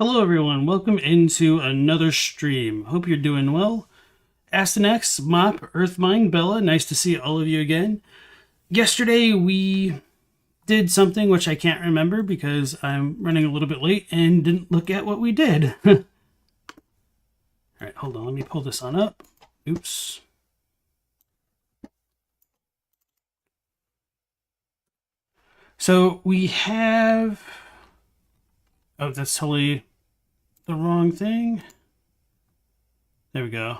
Hello everyone, welcome into another stream. Hope you're doing well. Astanex, Mop, Earthmine, Bella, nice to see all of you again. Yesterday we did something which I can't remember because I'm running a little bit late and didn't look at what we did. Alright, hold on, let me pull this on up. Oops. So we have... Oh, that's totally the wrong thing. There we go.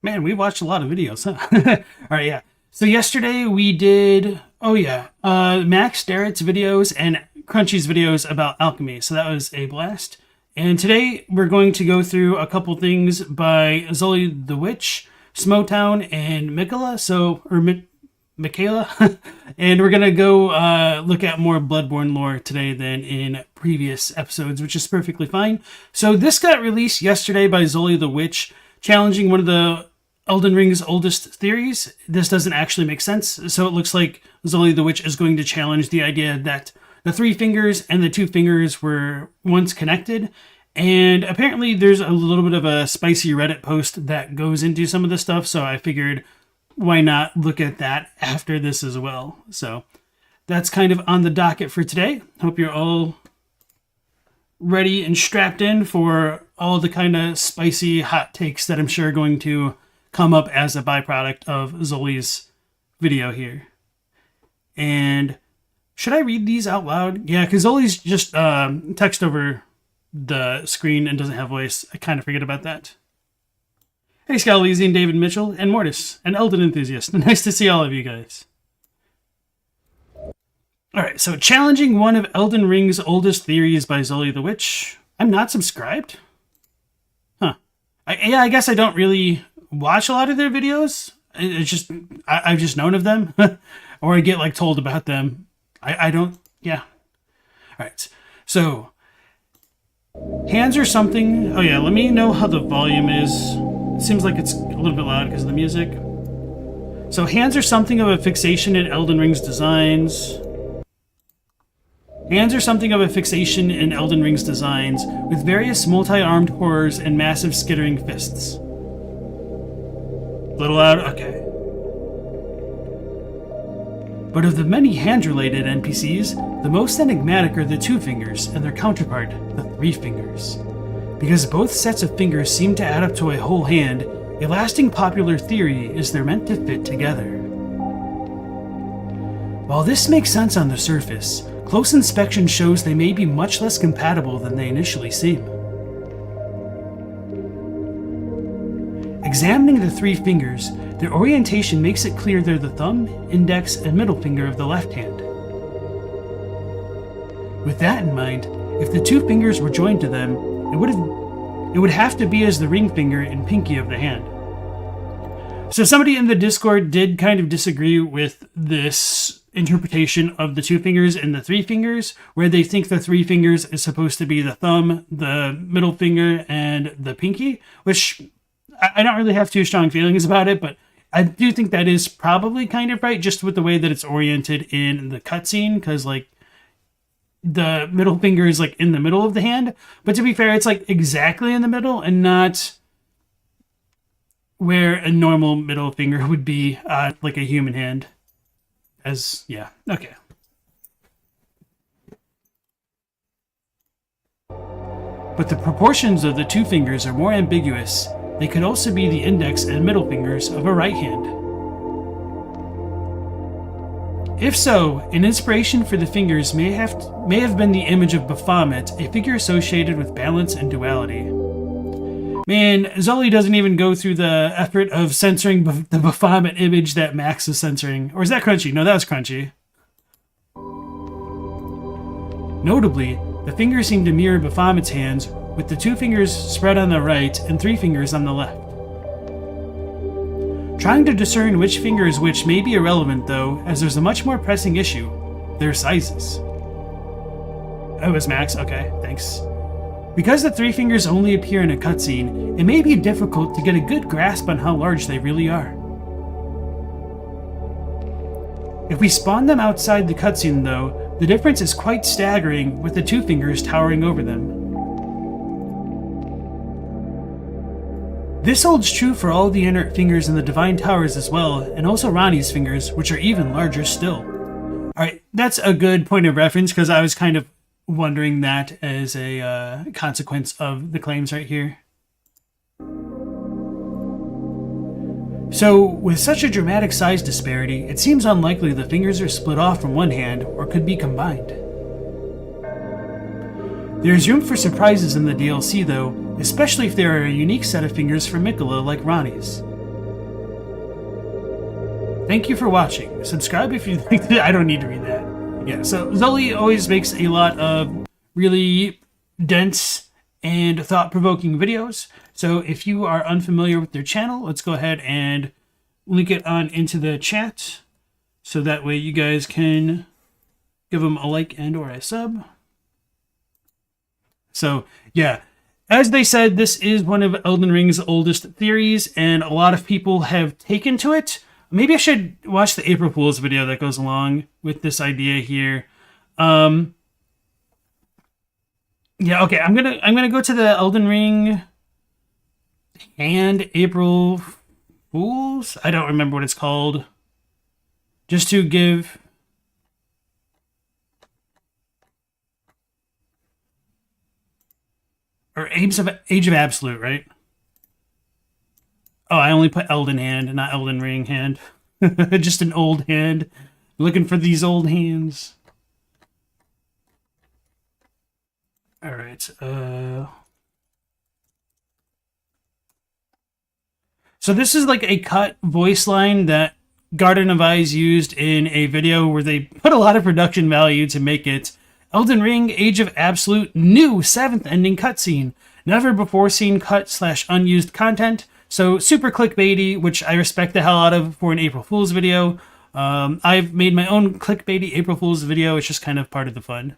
Man, we watched a lot of videos, huh? Alright, yeah. So yesterday we did, Max Starrett's videos and Crunchy's videos about alchemy. So that was a blast. And today we're going to go through a couple things by Zullie the Witch, Smoughtown, and Michela. Michela, and we're gonna go look at more Bloodborne lore today than in previous episodes, which is perfectly fine. So this got released yesterday by Zullie the Witch, challenging one of the Elden Ring's oldest theories. This doesn't actually make sense, so it looks like Zullie the Witch is going to challenge the idea that the three fingers and the two fingers were once connected. And apparently there's a little bit of a spicy Reddit post that goes into some of this stuff, so I figured why not look at that after this as well. So that's kind of on the docket for today. Hope you're all ready and strapped in for all the kind of spicy hot takes that I'm sure are going to come up as a byproduct of Zullie's video here. And should I read these out loud? Yeah, because Zullie's just text over the screen and doesn't have voice. I kind of forget about that. Hey, Scalweezy and David Mitchell and Mortis, an Elden enthusiast. Nice to see all of you guys. Alright, so challenging one of Elden Ring's oldest theories by Zullie the Witch. I'm not subscribed? Huh. I guess I don't really watch a lot of their videos. It's just, I've just known of them. Or I get told about them. I don't, yeah. Alright, so hands or something. Oh yeah, let me know how the volume is. It seems like it's a little bit loud because of the music. So hands are something of a fixation in Elden Ring's designs. Hands are something of a fixation in Elden Ring's designs, with various multi-armed horrors and massive skittering fists. A little loud? Okay. But of the many hand-related NPCs, the most enigmatic are the two fingers and their counterpart, the three fingers. Because both sets of fingers seem to add up to a whole hand, a lasting popular theory is they're meant to fit together. While this makes sense on the surface, close inspection shows they may be much less compatible than they initially seem. Examining the three fingers, their orientation makes it clear they're the thumb, index, and middle finger of the left hand. With that in mind, if the two fingers were joined to them, it would have to be as the ring finger and pinky of the hand. So somebody in the Discord did kind of disagree with this interpretation of the two fingers and the three fingers, where they think the three fingers is supposed to be the thumb, the middle finger, and the pinky, which I don't really have too strong feelings about it, but I do think that is probably kind of right, just with the way that it's oriented in the cutscene, because the middle finger is in the middle of the hand, but to be fair, it's exactly in the middle and not where a normal middle finger would be, like a human hand. Okay. But the proportions of the two fingers are more ambiguous. They could also be the index and middle fingers of a right hand. If so, an inspiration for the fingers may have been the image of Baphomet, a figure associated with balance and duality. Man, Zullie doesn't even go through the effort of censoring the Baphomet image that Max is censoring. Or is that Crunchy? No, that was Crunchy. Notably, the fingers seem to mirror Baphomet's hands, with the two fingers spread on the right and three fingers on the left. Trying to discern which finger is which may be irrelevant, though, as there's a much more pressing issue: their sizes. Oh, it was Max? Okay, thanks. Because the three fingers only appear in a cutscene, it may be difficult to get a good grasp on how large they really are. If we spawn them outside the cutscene though, the difference is quite staggering with the 2 fingers towering over them. This holds true for all the inert fingers in the Divine Towers as well, and also Ranni's fingers, which are even larger still. Alright, that's a good point of reference, because I was kind of wondering that as a consequence of the claims right here. So, with such a dramatic size disparity, it seems unlikely the fingers are split off from one hand, or could be combined. There's room for surprises in the DLC though, especially if there are a unique set of fingers for Michela like Ranni's. Thank you for watching. Subscribe if you'd like to. I don't need to read that. Yeah, so Zullie always makes a lot of really dense and thought-provoking videos. So if you are unfamiliar with their channel, let's go ahead and link it on into the chat. So that way you guys can give them a like and or a sub. So yeah, as they said, this is one of Elden Ring's oldest theories, and a lot of people have taken to it. Maybe I should watch the April Fool's video that goes along with this idea here. Yeah, okay, I'm gonna go to the Elden Ring and April Fool's. I don't remember what it's called. Just to give. Or Age of Absolute, right? Oh, I only put Elden Hand, not Elden Ring Hand. Just an old hand. Looking for these old hands. Alright, So this is like a cut voice line that Garden of Eyes used in a video where they put a lot of production value to make it Elden Ring Age of Absolute new 7th ending cutscene. Never before seen cut/unused content. So super clickbaity, which I respect the hell out of for an April Fool's video. I've made my own clickbaity April Fool's video. It's just kind of part of the fun.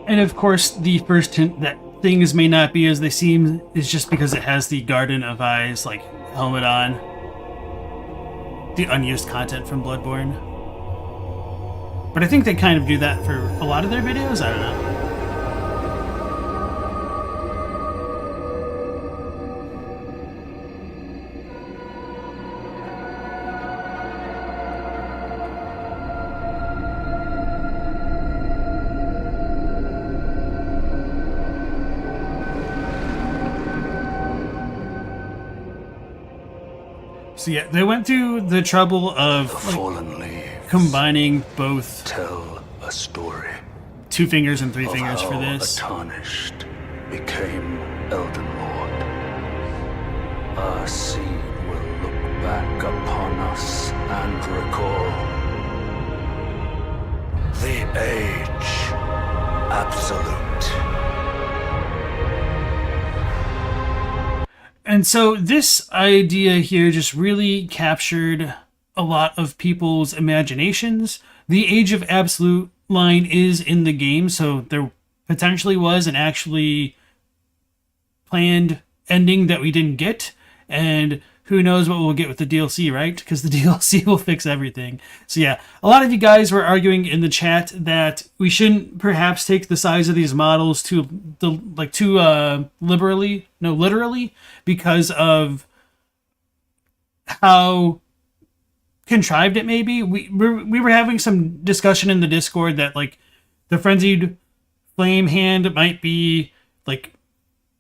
And of course, the first hint that things may not be as they seem is just because it has the Garden of Eyes, like, helmet on. The unused content from Bloodborne. But I think they kind of do that for a lot of their videos, I don't know. So yeah, they went through the trouble of fallen leaves combining both tell a story. 2 fingers and 3 fingers for this. A tarnished became Elden Lord. Our seed will look back upon us and recall the Age Absolute. And so this idea here just really captured a lot of people's imaginations. The Age of Absolute line is in the game, so there potentially was an actually planned ending that we didn't get. And who knows what we'll get with the DLC, right? Because the DLC will fix everything. So yeah, a lot of you guys were arguing in the chat that we shouldn't perhaps take the size of these models too literally, because of how contrived it may be. We were having some discussion in the Discord that like the frenzied flame hand might be like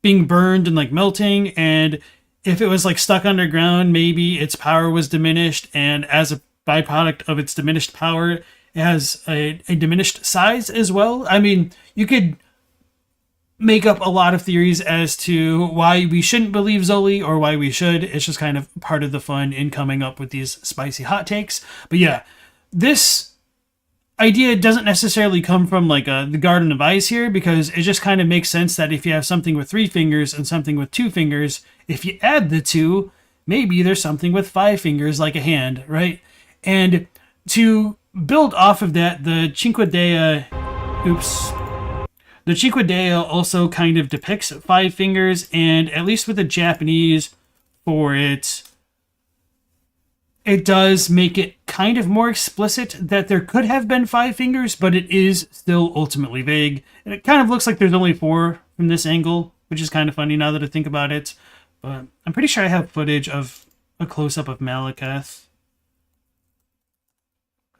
being burned and like melting, and if it was like stuck underground, maybe its power was diminished, and as a byproduct of its diminished power, It has a diminished size as well. I mean, you could make up a lot of theories as to why we shouldn't believe Zullie or why we should. It's just kind of part of the fun in coming up with these spicy hot takes. But yeah, this idea doesn't necessarily come from like the Garden of Ice here, because it just kind of makes sense that if you have something with 3 fingers and something with 2 fingers, if you add the 2, maybe there's something with 5 fingers like a hand, right? And to build off of that, the Cinque Dea, the Cinque Dea also kind of depicts 5 fingers, and at least with the Japanese for it, it does make it kind of more explicit that there could have been 5 fingers, but it is still ultimately vague. And it kind of looks like there's only 4 from this angle, which is kind of funny now that I think about it. But I'm pretty sure I have footage of a close-up of Malekith,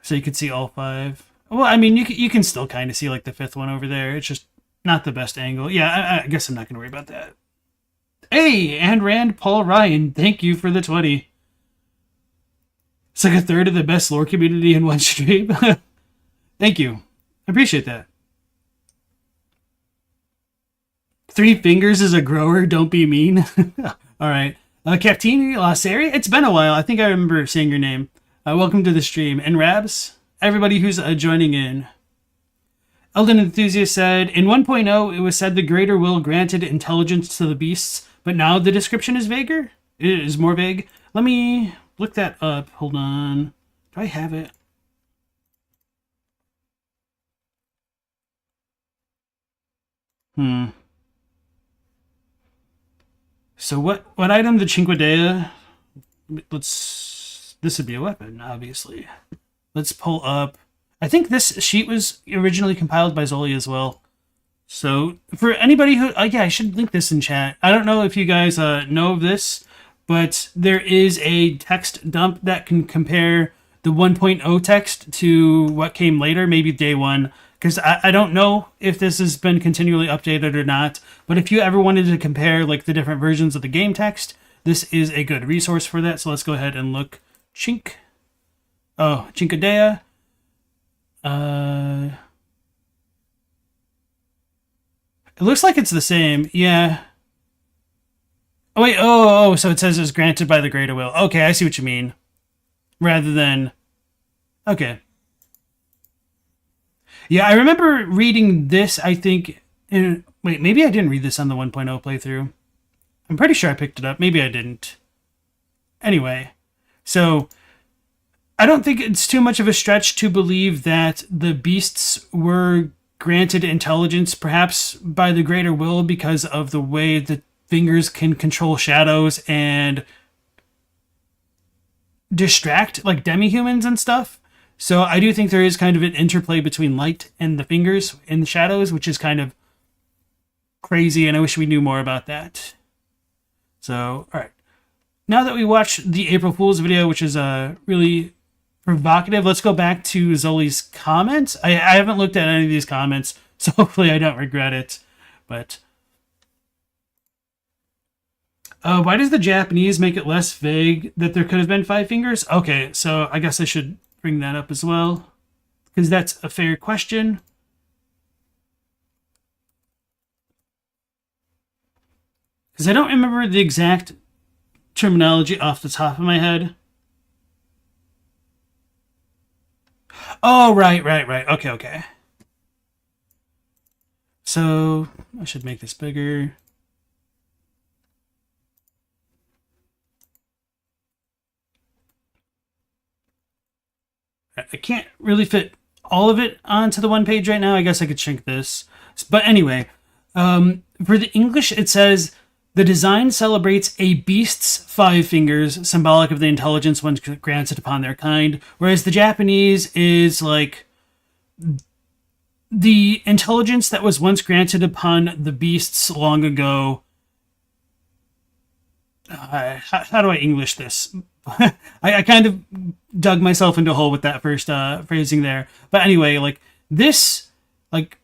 so you could see all 5. Well, I mean, you can still kind of see like the 5th one over there. It's just not the best angle. Yeah, I guess I'm not going to worry about that. Hey, and Rand Paul Ryan, thank you for the 20. It's like a third of the best lore community in one stream. Thank you. I appreciate that. 3 fingers is a grower, don't be mean. All right. Captini Laseri, it's been a while. I think I remember saying your name. Welcome to the stream. And Rabs, everybody who's joining in. Elden Enthusiast said, in 1.0, it was said the Greater Will granted intelligence to the beasts, but now the description is vaguer? It is more vague? Let me look that up. Hold on. Do I have it? So what item did Cinque Dea? This would be a weapon, obviously. Let's pull up. I think this sheet was originally compiled by Zullie as well. So for anybody who, yeah, I should link this in chat. I don't know if you guys know of this, but there is a text dump that can compare the 1.0 text to what came later, maybe day 1. Because I don't know if this has been continually updated or not, but if you ever wanted to compare like the different versions of the game text, this is a good resource for that. So let's go ahead and look. Cinque Dea. It looks like it's the same. Yeah. Oh wait. Oh. So it says it's granted by the Greater Will. Okay, I see what you mean. Rather than. Okay. Yeah, I remember reading this, I think, wait, maybe I didn't read this on the 1.0 playthrough. I'm pretty sure I picked it up. Maybe I didn't. Anyway, so I don't think it's too much of a stretch to believe that the beasts were granted intelligence, perhaps by the Greater Will, because of the way the fingers can control shadows and distract, like, demi-humans and stuff. So I do think there is kind of an interplay between light and the fingers in the shadows, which is kind of crazy, and I wish we knew more about that. So, all right. Now that we watched the April Fool's video, which is really provocative, let's go back to Zullie's comments. I haven't looked at any of these comments, so hopefully I don't regret it. But why does the Japanese make it less vague that there could have been 5 fingers? Okay, so I guess I should bring that up as well, because that's a fair question. Because I don't remember the exact terminology off the top of my head. Oh, right. Okay. So I should make this bigger. I can't really fit all of it onto the one page right now. I guess I could shrink this. But anyway, for the English, it says, the design celebrates a beast's 5 fingers, symbolic of the intelligence once granted upon their kind. Whereas the Japanese is like the intelligence that was once granted upon the beasts long ago. How do I English this? I kind of dug myself into a hole with that first phrasing there. But anyway, like this, like,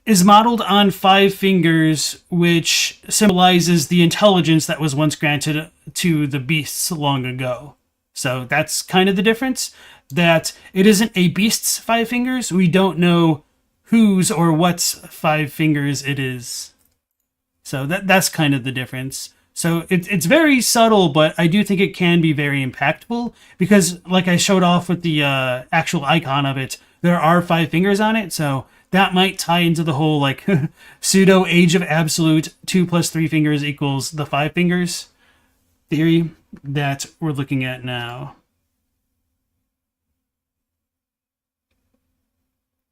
is modeled on 5 fingers, which symbolizes the intelligence that was once granted to the beasts long ago. So that's kind of the difference. That it isn't a beast's 5 fingers. We don't know whose or what's 5 fingers it is. So that's kind of the difference. So it's very subtle, but I do think it can be very impactful because, like I showed off with the actual icon of it, there are 5 fingers on it. So that might tie into the whole like pseudo age of absolute 2 plus 3 fingers equals the 5 fingers theory that we're looking at now.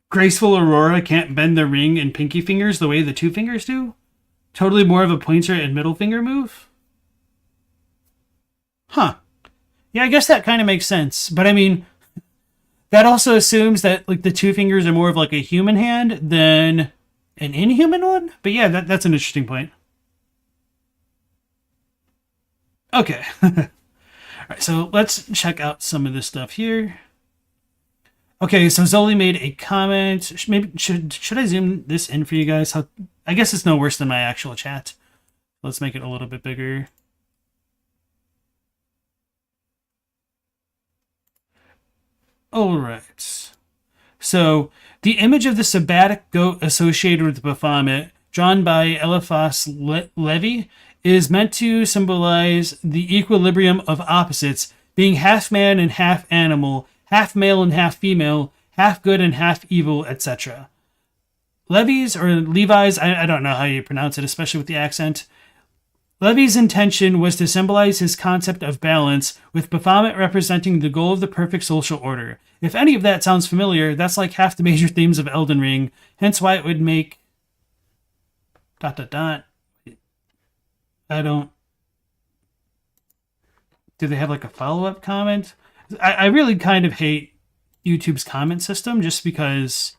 Graceful Aurora can't bend the ring and pinky fingers the way the 2 fingers do. Totally more of a pointer and middle finger move? Huh. Yeah, I guess that kind of makes sense. But I mean, that also assumes that like the 2 fingers are more of like a human hand than an inhuman one. But yeah, that's an interesting point. Okay. All right, so let's check out some of this stuff here. Okay, so Zullie made a comment. Maybe should I zoom this in for you guys? I guess it's no worse than my actual chat. Let's make it a little bit bigger. All right. So the image of the sabbatic goat associated with Baphomet, drawn by Eliphas Levi, is meant to symbolize the equilibrium of opposites, being half man and half animal, half male and half female, half good and half evil, etc. Levi's, or Levi's, I don't know how you pronounce it, especially with the accent. Levi's intention was to symbolize his concept of balance, with Baphomet representing the goal of the perfect social order. If any of that sounds familiar, that's like half the major themes of Elden Ring, hence why it would make... ... I don't... Do they have like a follow-up comment? I really kind of hate YouTube's comment system just because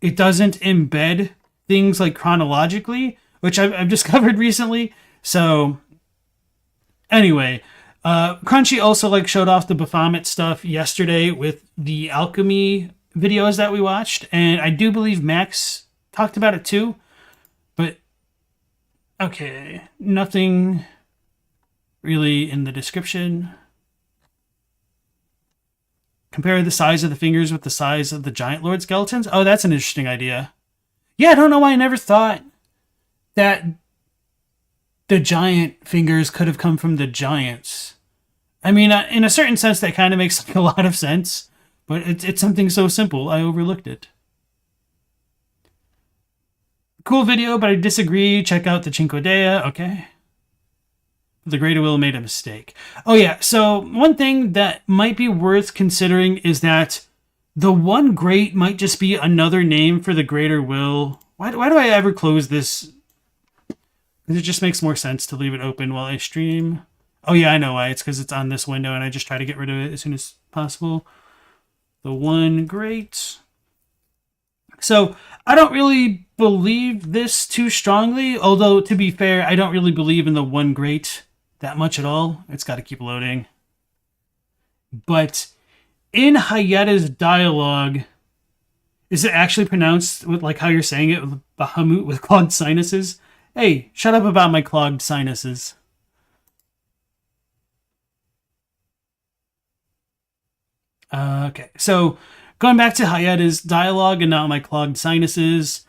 it doesn't embed things like chronologically, which I've discovered recently. So anyway, Crunchy also like showed off the Baphomet stuff yesterday with the alchemy videos that we watched, and I do believe Max talked about it too. But okay, nothing really in the description. Compare the size of the fingers with the size of the giant lord skeletons. Oh, that's an interesting idea. Yeah, I don't know why I never thought that the giant fingers could have come from the giants. I mean, in a certain sense, that kind of makes like a lot of sense, but it's something so simple, I overlooked it. Cool video, but I disagree. Check out the Cinque Dea, okay? The Greater Will made a mistake. Oh yeah, so one thing that might be worth considering is that the One Great might just be another name for the Greater Will. Why do I ever close this? Because it just makes more sense to leave it open while I stream. Oh yeah, I know why. It's because it's on this window and I just try to get rid of it as soon as possible. The One Great. So I don't really believe this too strongly, although to be fair, I don't really believe in the One Great that much at all. It's got to keep loading. But in Hayata's dialogue, is it actually pronounced with like how you're saying it, with Bahamut with clogged sinuses? Hey, shut up about my clogged sinuses. Okay, so going back to Hayata's dialogue and not my clogged sinuses,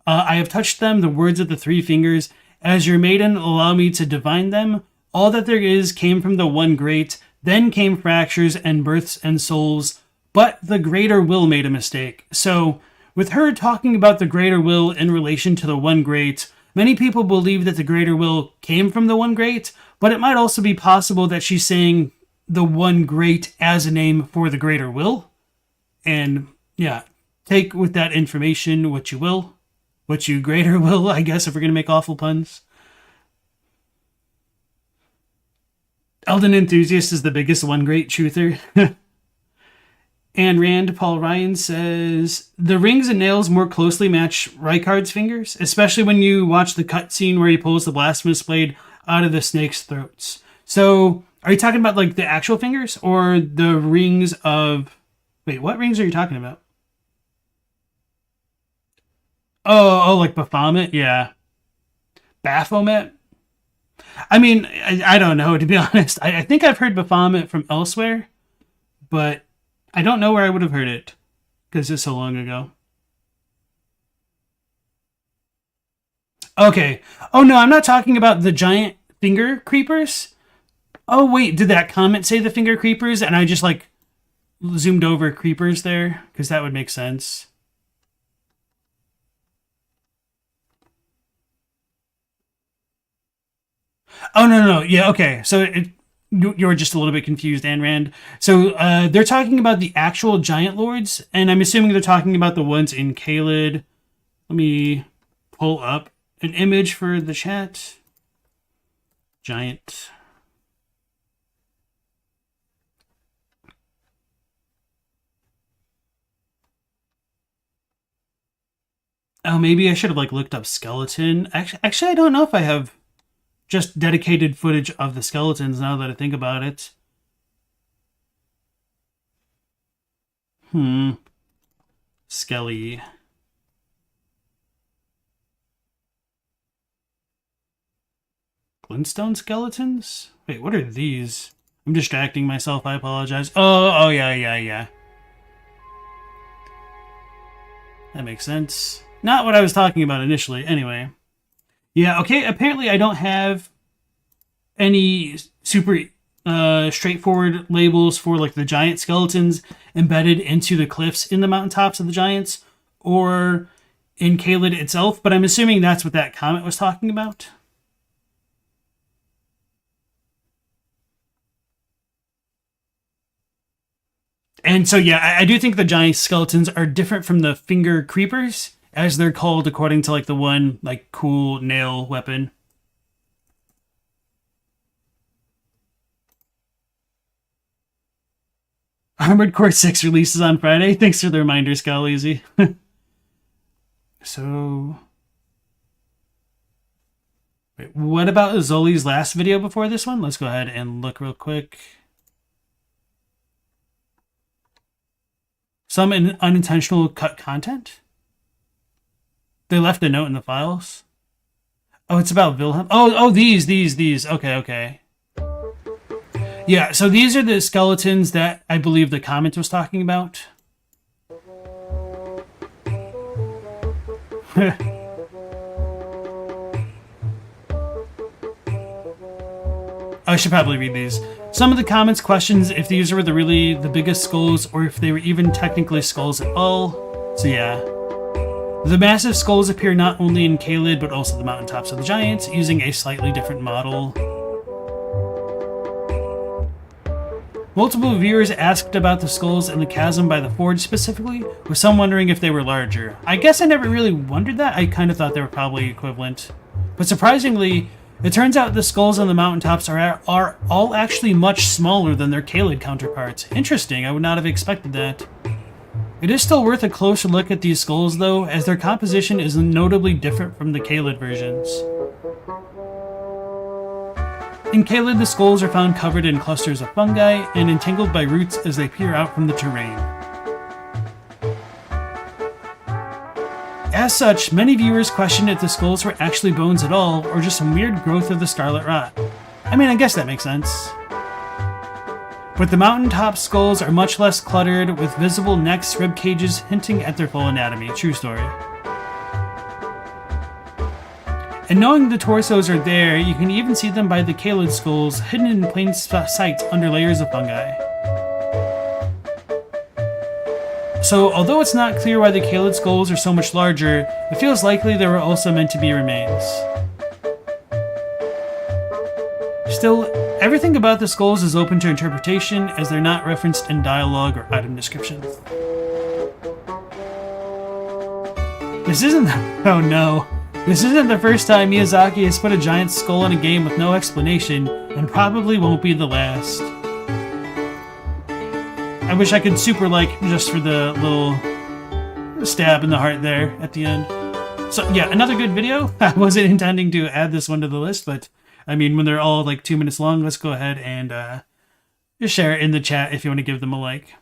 I have touched them, the words of the 3 fingers. As your maiden, allow me to divine them. All that there is came from the One Great, then came fractures and births and souls, but the Greater Will made a mistake. So, with her talking about the Greater Will in relation to the One Great, many people believe that the Greater Will came from the One Great, but it might also be possible that she's saying the One Great as a name for the Greater Will. And, yeah, take with that information what you will. What you greater will, I guess, if we're going to make awful puns. Elden Enthusiast is the biggest One Great truther. And Rand Paul Ryan says, the rings and nails more closely match Rykard's fingers, especially when you watch the cutscene where he pulls the blasphemous blade out of the snake's throats. So, are you talking about like the actual fingers or the rings of... Wait, what rings are you talking about? Oh, like Baphomet? Yeah. Baphomet? I mean, I don't know, to be honest. I think I've heard Baphomet from elsewhere, but I don't know where I would have heard it because it's so long ago. Okay. Oh, no, I'm not talking about the giant finger creepers. Oh, wait, did that comment say the finger creepers? And I just, like, zoomed over creepers there? Because that would make sense. Oh, no, no, no. Yeah, okay. So you were just a little bit confused, Ayn Rand. So they're talking about the actual giant lords, and I'm assuming they're talking about the ones in Caelid. Let me pull up an image for the chat. Giant. Oh, maybe I should have like looked up skeleton. Actually, I don't know if I have just dedicated footage of the skeletons now that I think about it. Skelly. Glintstone skeletons? Wait, what are these? I'm distracting myself. I apologize. Oh, yeah, yeah, yeah. That makes sense. Not what I was talking about initially. Anyway. Yeah, okay. Apparently I don't have any super straightforward labels for like the giant skeletons embedded into the cliffs in the mountaintops of the giants or in Caelid itself, but I'm assuming that's what that comment was talking about. And so, yeah, I do think the giant skeletons are different from the finger creepers, as they're called according to like the one like cool nail weapon. Armored Core 6 releases on Friday. Thanks for the reminder, Scaleasy. So, wait, what about Zullie's last video before this one? Let's go ahead and look real quick. Some unintentional cut content? They left a note in the files? Oh, it's about Wilhelm. Oh, these. Okay, okay. Yeah, so these are the skeletons that I believe the comment was talking about. I should probably read these. Some of the comments questions if these were really the biggest skulls or if they were even technically skulls at all. So yeah. The massive skulls appear not only in Caelid but also the mountaintops of the giants using a slightly different model. Multiple viewers asked about the skulls in the chasm by the forge specifically, with some wondering if they were larger. I guess I never really wondered that. I kind of thought they were probably equivalent. But surprisingly, it turns out the skulls on the mountaintops are all actually much smaller than their Caelid counterparts. Interesting, I would not have expected that. It is still worth a closer look at these skulls though, as their composition is notably different from the Caelid versions. In Caelid, the skulls are found covered in clusters of fungi and entangled by roots as they peer out from the terrain. As such, many viewers questioned if the skulls were actually bones at all, or just some weird growth of the scarlet rot. I mean, I guess that makes sense. But the mountaintop skulls are much less cluttered, with visible necks, rib cages hinting at their full anatomy. True story. And knowing the torsos are there, you can even see them by the Caelid skulls, hidden in plain sight under layers of fungi. So, although it's not clear why the Caelid skulls are so much larger, it feels likely they were also meant to be remains. Still, everything about the skulls is open to interpretation, as they're not referenced in dialogue or item descriptions. This isn't... Oh no. This isn't the first time Miyazaki has put a giant skull in a game with no explanation, and probably won't be the last. I wish I could super like just for the little stab in the heart there at the end. So yeah, another good video. I wasn't intending to add this one to the list, but I mean, when they're all like 2 minutes long, let's go ahead and just share it in the chat if you want to give them a like.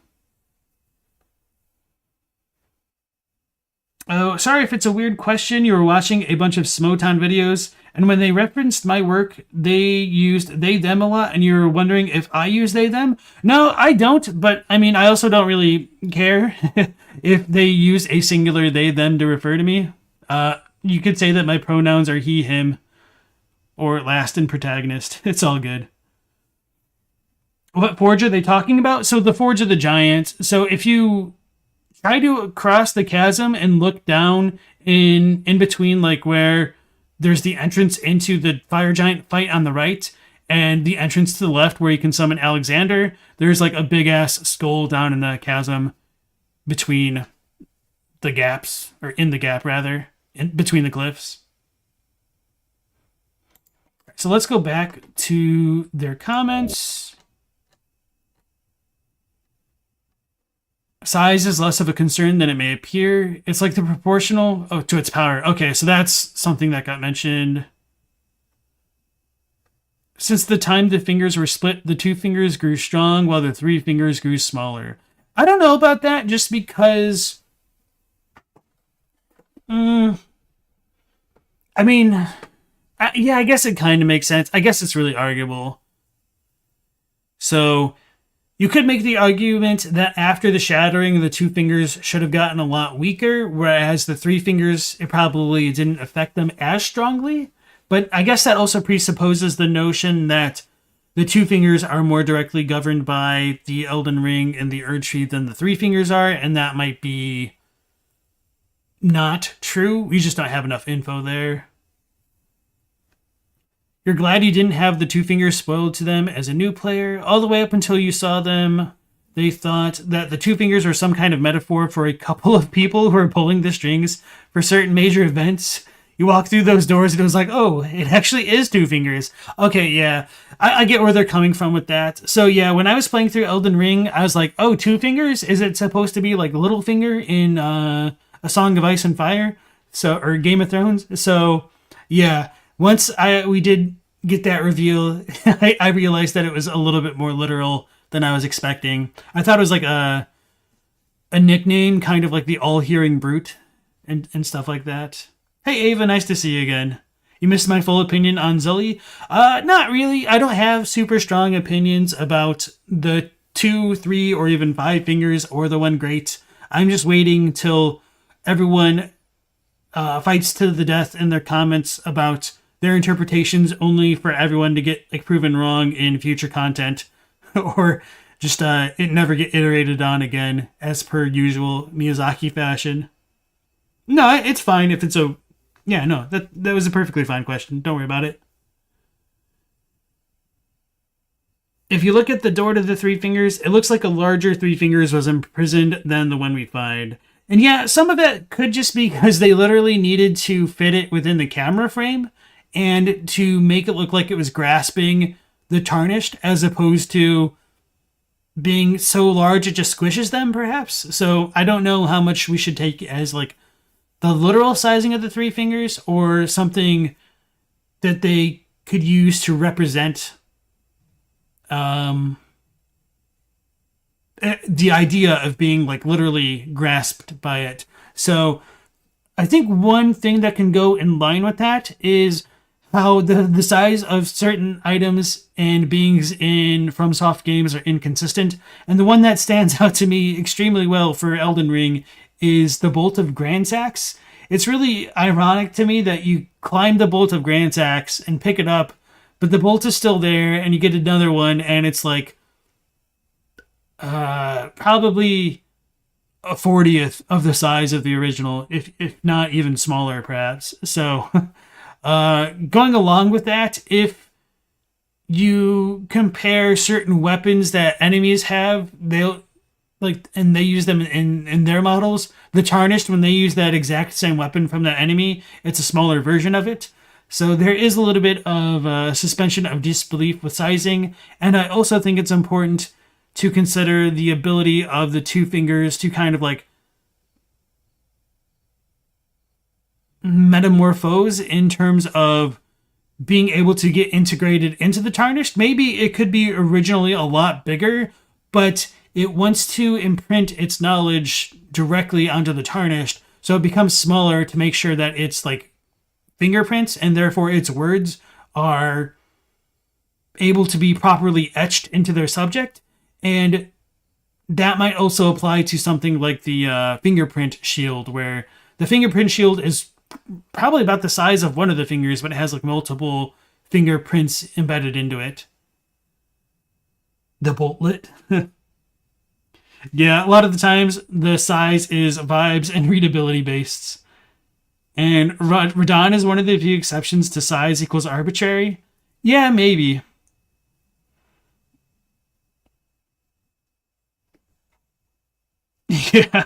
Oh, sorry if it's a weird question. You were watching a bunch of Smoughtown videos, and when they referenced my work, they used they them a lot, and you were wondering if I use they them. No, I don't, but I mean, I also don't really care if they use a singular they them to refer to me. You could say that my pronouns are he, him, or last in Protagonist. It's all good. What forge are they talking about? So the Forge of the Giants. So if you try to cross the chasm and look down in between, like where there's the entrance into the fire giant fight on the right and the entrance to the left where you can summon Alexander, there's like a big ass skull down in the chasm between the gaps, or in the gap rather, in between the cliffs. So let's go back to their comments. Size is less of a concern than it may appear. It's like the proportional to its power. Okay, so that's something that got mentioned. Since the time the fingers were split, the 2 fingers grew strong while the 3 fingers grew smaller. I don't know about that, just because... I mean... yeah, I guess it kind of makes sense. I guess it's really arguable. So... you could make the argument that after the shattering, the 2 fingers should have gotten a lot weaker, whereas the 3 fingers, it probably didn't affect them as strongly. But I guess that also presupposes the notion that the 2 fingers are more directly governed by the Elden Ring and the Urge Tree than the 3 fingers are, and that might be not true. We just don't have enough info there. You're glad you didn't have the 2 fingers spoiled to them as a new player. All the way up until you saw them, they thought that the 2 fingers were some kind of metaphor for a couple of people who are pulling the strings for certain major events. You walk through those doors and it was like, oh, it actually is 2 fingers. Okay, yeah, I get where they're coming from with that. So yeah, when I was playing through Elden Ring, I was like, oh, 2 fingers? Is it supposed to be like Littlefinger in A Song of Ice and Fire? So, or Game of Thrones? So yeah. Once we did get that reveal, I realized that it was a little bit more literal than I was expecting. I thought it was like a nickname, kind of like the all-hearing brute and stuff like that. Hey, Ava, nice to see you again. You missed my full opinion on Zullie? Not really. I don't have super strong opinions about the 2, 3, or even 5 fingers or the 1 great. I'm just waiting till everyone fights to the death in their comments about their interpretations, only for everyone to get like proven wrong in future content, or just it never get iterated on again, as per usual Miyazaki fashion. No, it's fine if it's a... yeah, no, that was a perfectly fine question. Don't worry about it. If you look at the door to the 3 fingers, it looks like a larger 3 fingers was imprisoned than the one we find. And yeah, some of it could just be because they literally needed to fit it within the camera frame, and to make it look like it was grasping the tarnished, as opposed to being so large it just squishes them, perhaps. So I don't know how much we should take as like the literal sizing of the 3 fingers, or something that they could use to represent the idea of being like literally grasped by it. So I think one thing that can go in line with that is how the size of certain items and beings in FromSoft games are inconsistent. And the one that stands out to me extremely well for Elden Ring is the Bolt of Gransax. It's really ironic to me that you climb the Bolt of Gransax and pick it up, but the bolt is still there, and you get another one, and it's like probably a 40th of the size of the original, if not even smaller, perhaps. So... going along with that, if you compare certain weapons that enemies have, they'll like, and they use them in their models. The Tarnished, when they use that exact same weapon from that enemy, it's a smaller version of it. So there is a little bit of suspension of disbelief with sizing, and I also think it's important to consider the ability of the 2 fingers to kind of like metamorphose in terms of being able to get integrated into the Tarnished. Maybe it could be originally a lot bigger, but it wants to imprint its knowledge directly onto the Tarnished, So it becomes smaller to make sure that it's like fingerprints, and therefore its words are able to be properly etched into their subject. And that might also apply to something like the fingerprint shield, where the fingerprint shield is probably about the size of one of the fingers, but it has like multiple fingerprints embedded into it. The boltlet. Yeah, a lot of the times the size is vibes and readability based. And Radon is one of the few exceptions to size equals arbitrary. Yeah, maybe. Yeah.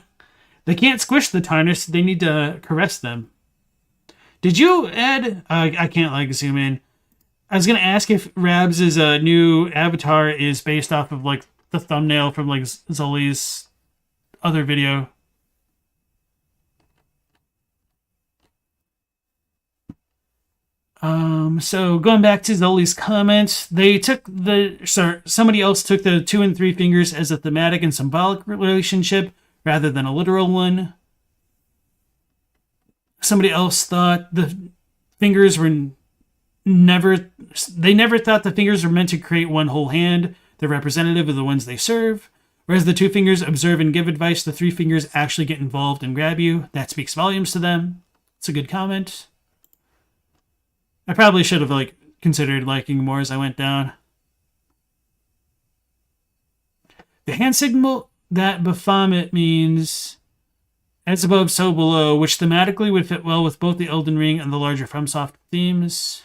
They can't squish the Tarnish, they need to caress them. Did you add... I can't like zoom in. I was going to ask if Rabs' new avatar is based off of like the thumbnail from like Zullie's other video. So going back to Zullie's comments, somebody else took the 2 and 3 fingers as a thematic and symbolic relationship rather than a literal one. Somebody else thought the fingers were never thought the fingers were meant to create one whole hand. They're representative of the ones they serve. Whereas the 2 fingers observe and give advice, the 3 fingers actually get involved and grab you. That speaks volumes to them. It's a good comment. I probably should have considered liking more as I went down. The hand signal that Baphomet means as above, so below, which thematically would fit well with both the Elden Ring and the larger FromSoft themes.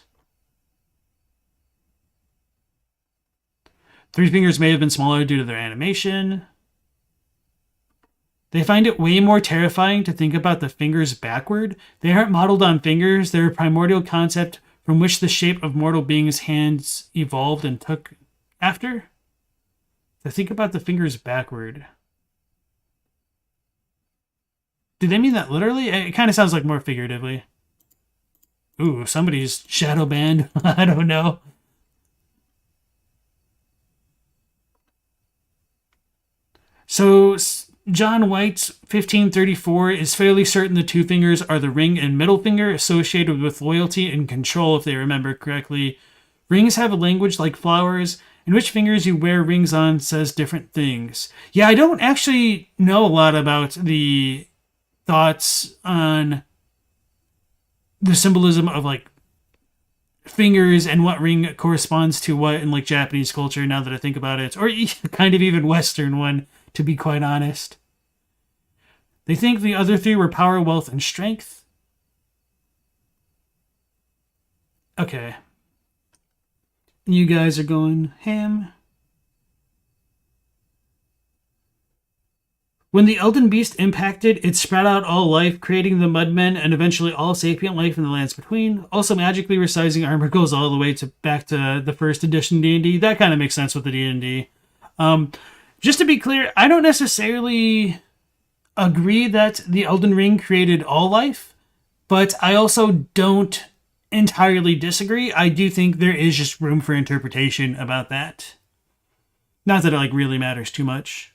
3 fingers may have been smaller due to their animation. They find it way more terrifying to think about the fingers backward. They aren't modeled on fingers. They're a primordial concept from which the shape of mortal beings' hands evolved and took after. To think about the fingers backward. Do they mean that literally? It kind of sounds like more figuratively. Ooh, somebody's shadow banned. I don't know. So John White's 1534 is fairly certain the 2 fingers are the ring and middle finger associated with loyalty and control, if they remember correctly. Rings have a language like flowers, and which fingers you wear rings on says different things. Yeah, I don't actually know a lot about the thoughts on the symbolism of fingers and what ring corresponds to what in Japanese culture, now that I think about it, or kind of even Western one, to be quite honest. They think the other 3 were power, wealth, and strength. Okay. You guys are going ham. When the Elden Beast impacted, it spread out all life, creating the Mudmen and eventually all sapient life in the lands between. Also, magically resizing armor goes all the way back to the first edition D&D. That kind of makes sense with the D&D. Just to be clear, I don't necessarily agree that the Elden Ring created all life, but I also don't entirely disagree. I do think there is just room for interpretation about that. Not that it really matters too much.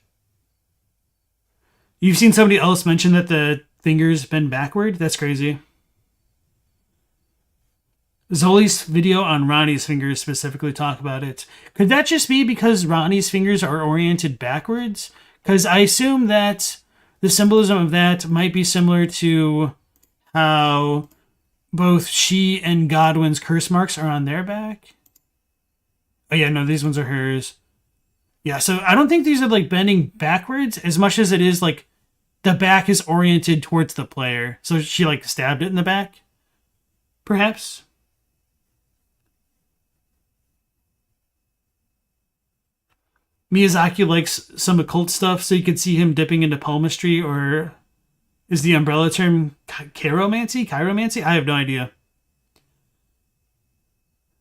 You've seen somebody else mention that the fingers bend backward? That's crazy. Zullie's video on Ronnie's fingers specifically talk about it. Could that just be because Ronnie's fingers are oriented backwards? Because I assume that the symbolism of that might be similar to how both she and Godwin's curse marks are on their back. Oh yeah, no, these ones are hers. Yeah, so I don't think these are bending backwards as much as it is the back is oriented towards the player. So she stabbed it in the back? Perhaps? Miyazaki likes some occult stuff, so you could see him dipping into palmistry, or is the umbrella term chiromancy? Chiromancy? I have no idea.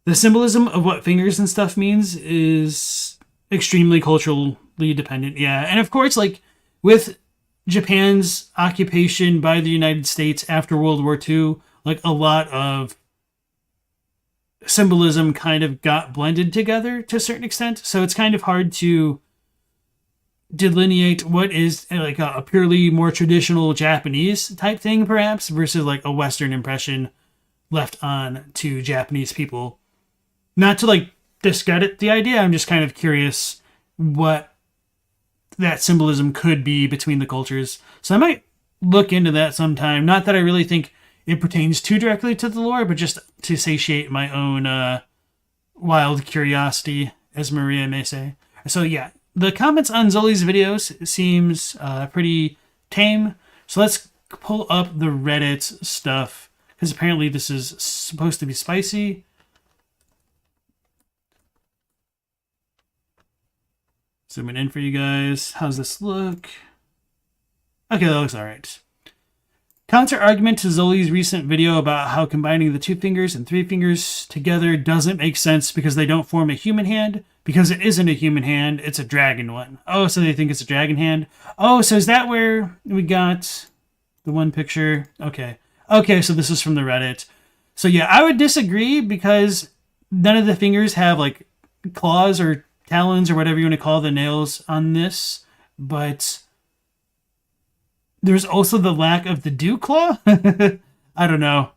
The symbolism of what fingers and stuff means is extremely culturally dependent, yeah. And of course, with Japan's occupation by the United States after World War II, a lot of symbolism kind of got blended together to a certain extent. So it's kind of hard to delineate what is like a purely more traditional Japanese type thing, perhaps, versus like a Western impression left on to Japanese people. Not to like discredit the idea, I'm just kind of curious what that symbolism could be between the cultures. So I might look into that sometime. Not that I really think it pertains too directly to the lore, but just to satiate my own wild curiosity, as Maria may say. So yeah, the comments on Zullie's videos seems pretty tame. So let's pull up the Reddit stuff, because apparently this is supposed to be spicy. Zooming in for you guys. How's this look? Okay, that looks alright. Counter argument to Zullie's recent video about how combining the 2 fingers and 3 fingers together doesn't make sense because they don't form a human hand. Because it isn't a human hand, it's a dragon one. Oh, so they think it's a dragon hand. Oh, so is that where we got the one picture? Okay. Okay, so this is from the Reddit. So yeah, I would disagree because none of the fingers have like claws or talons or whatever you want to call the nails on this. But there's also the lack of the dew claw. I don't know.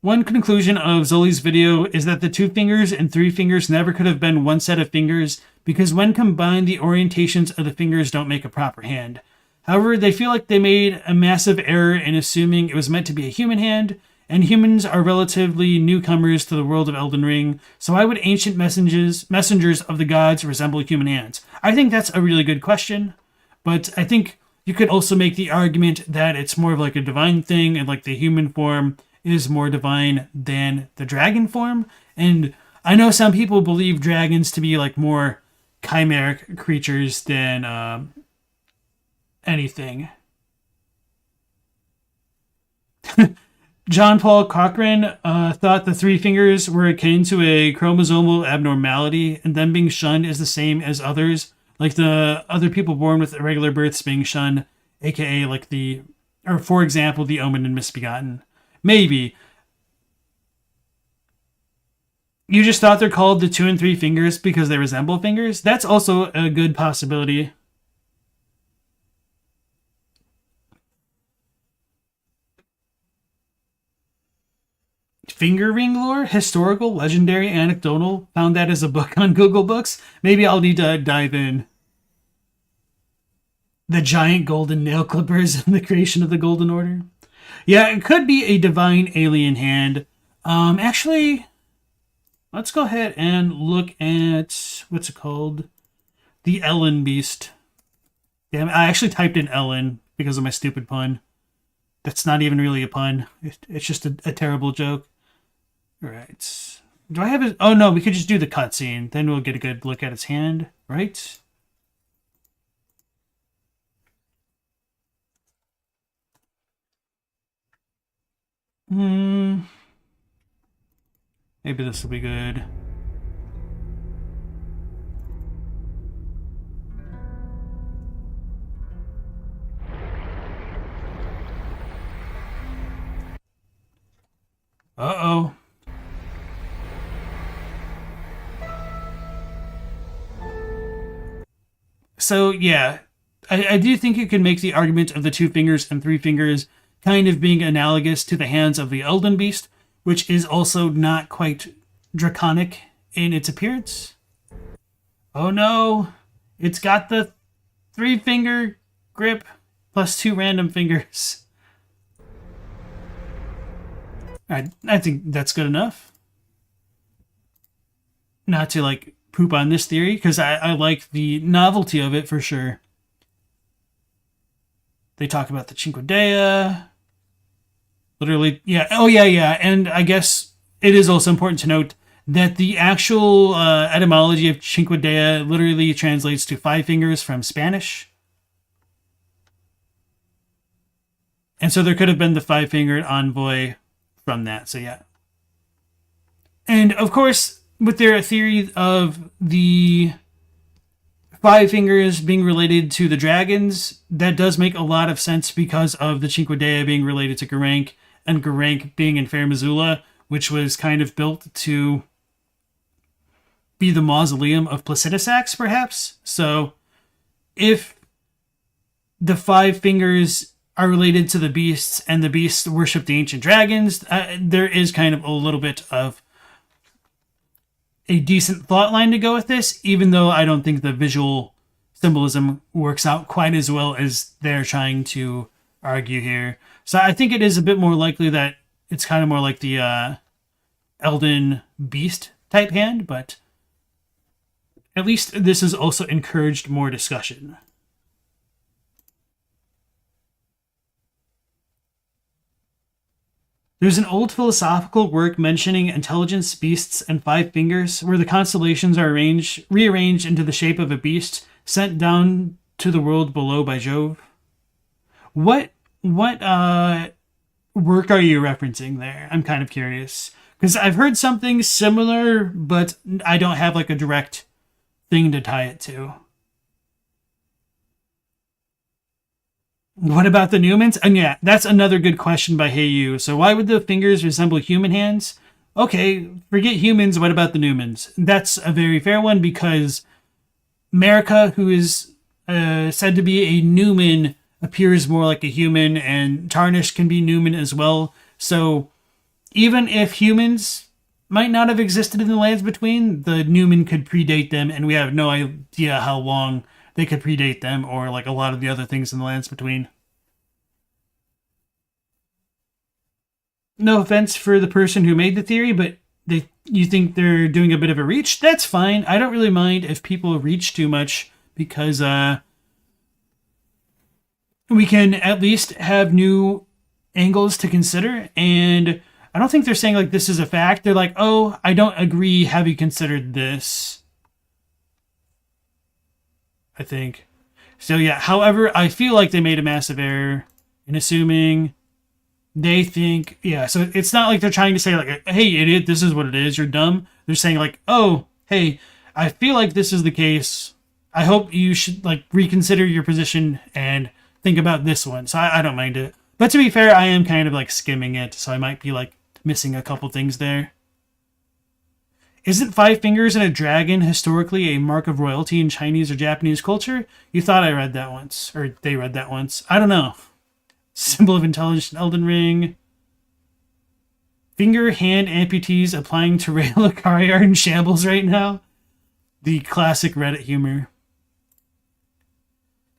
One conclusion of Zullie's video is that the 2 fingers and 3 fingers never could have been one set of fingers because when combined, the orientations of the fingers don't make a proper hand. However, they feel like they made a massive error in assuming it was meant to be a human hand, and humans are relatively newcomers to the world of Elden Ring, so why would ancient messengers of the gods resemble human hands? I think that's a really good question, but I think you could also make the argument that it's more of like a divine thing, and like the human form is more divine than the dragon form. And I know some people believe dragons to be like more chimeric creatures than anything. John Paul Cochran thought the 3 fingers were akin to a chromosomal abnormality, and them being shunned is the same as others, like the other people born with irregular births being shunned, aka like for example, the omen and misbegotten. Maybe. You just thought they're called the 2 and 3 fingers because they resemble fingers? That's also a good possibility. Finger ring lore? Historical, legendary, anecdotal? Found that as a book on Google Books? Maybe I'll need to dive in. The giant golden nail clippers and the creation of the Golden Order? Yeah, it could be a divine alien hand. Actually, let's go ahead and look at, what's it called? The Ellen Beast. Damn, I actually typed in Ellen because of my stupid pun. That's not even really a pun. It's just a terrible joke. All right. Do I have it? Oh, no, we could just do the cutscene. Then we'll get a good look at its hand, right? Maybe this will be good. Uh-oh. So, yeah, I do think you can make the argument of the 2 fingers and 3 fingers kind of being analogous to the hands of the Elden Beast, which is also not quite draconic in its appearance. Oh no, it's got the 3-finger grip plus 2 random fingers. I think that's good enough. Not to like poop on this theory, because I like the novelty of it for sure. They talk about the Cinque Dea. Literally, yeah. Oh, yeah. And I guess it is also important to note that the actual etymology of Cinque Dea literally translates to 5 fingers from Spanish. And so there could have been the 5-fingered envoy from that. So, yeah. And, of course, with their theory of the 5 fingers being related to the dragons, that does make a lot of sense because of the Cinque Dea being related to Geraint, and Geraint being in Fair Missoula, which was kind of built to be the mausoleum of Placidusax, perhaps. So if the five fingers are related to the beasts and the beasts worship the ancient dragons, there is kind of a little bit of a decent thought line to go with this, even though I don't think the visual symbolism works out quite as well as they're trying to argue here. So I think it is a bit more likely that it's kind of more like the Elden Beast type hand, but at least this has also encouraged more discussion. There's an old philosophical work mentioning intelligence, beasts, and five fingers, where the constellations are rearranged into the shape of a beast sent down to the world below by Jove. What work are you referencing there? I'm kind of curious. Because I've heard something similar, but I don't have like a direct thing to tie it to. What about the Newmans? And yeah, that's another good question by Hey You. So why would the fingers resemble human hands? Okay, forget humans, what about the Newmans? That's a very fair one because America, who is said to be a Newman, appears more like a human, and Tarnished can be Newman as well. So even if humans might not have existed in the lands between, the Newman could predate them, and we have no idea how long they could predate them, or like a lot of the other things in the lands between. No offense for the person who made the theory, but you think they're doing a bit of a reach? That's fine. I don't really mind if people reach too much, because we can at least have new angles to consider, and I don't think they're saying like this is a fact. They're like, oh, I don't agree. Have you considered this? I think. So yeah, however, I feel like they made a massive error in assuming they think, yeah, so it's not like they're trying to say like, hey, idiot, this is what it is, you're dumb. They're saying like, oh, hey, I feel like this is the case. I hope you should like reconsider your position and think about this one. So I don't mind it. But to be fair, I am kind of like skimming it, so I might be like missing a couple things there. Isn't five fingers and a dragon historically a mark of royalty in Chinese or Japanese culture? You thought I read that once, or they read that once. I don't know. Symbol of intelligence in Elden Ring. Finger hand amputees applying to Rayla are in shambles right now. The classic Reddit humor.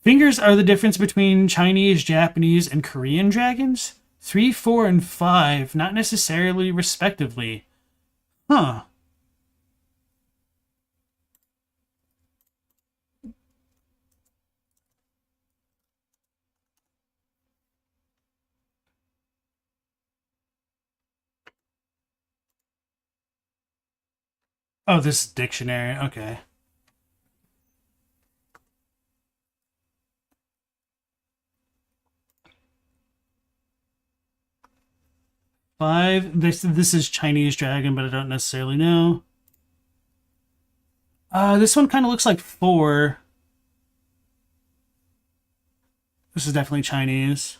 Fingers are the difference between Chinese, Japanese, and Korean dragons? 3, 4, and 5, not necessarily respectively. Huh. Oh, this is dictionary. Okay. Five. This is Chinese dragon, but I don't necessarily know. This one kind of looks like 4. This is definitely Chinese.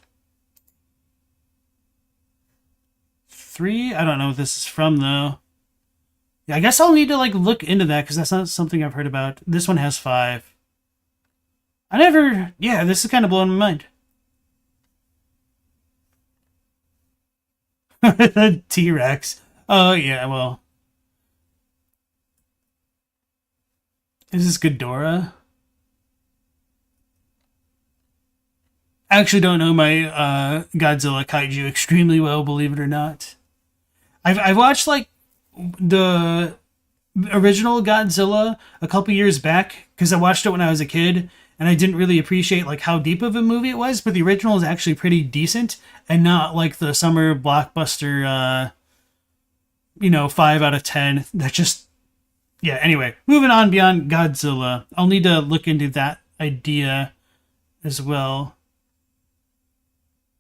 3. I don't know what this is from though. Yeah, I guess I'll need to like look into that because that's not something I've heard about. This one has 5. Yeah, this is kind of blowing my mind. T-Rex. Oh, yeah, well. Is this Ghidorah? I actually don't know my Godzilla kaiju extremely well, believe it or not. I've watched, like, the original Godzilla a couple years back, because I watched it when I was a kid, and I didn't really appreciate like how deep of a movie it was, but the original is actually pretty decent and not like the summer blockbuster 5 out of 10 that just, yeah, anyway, moving on beyond Godzilla. I'll need to look into that idea as well.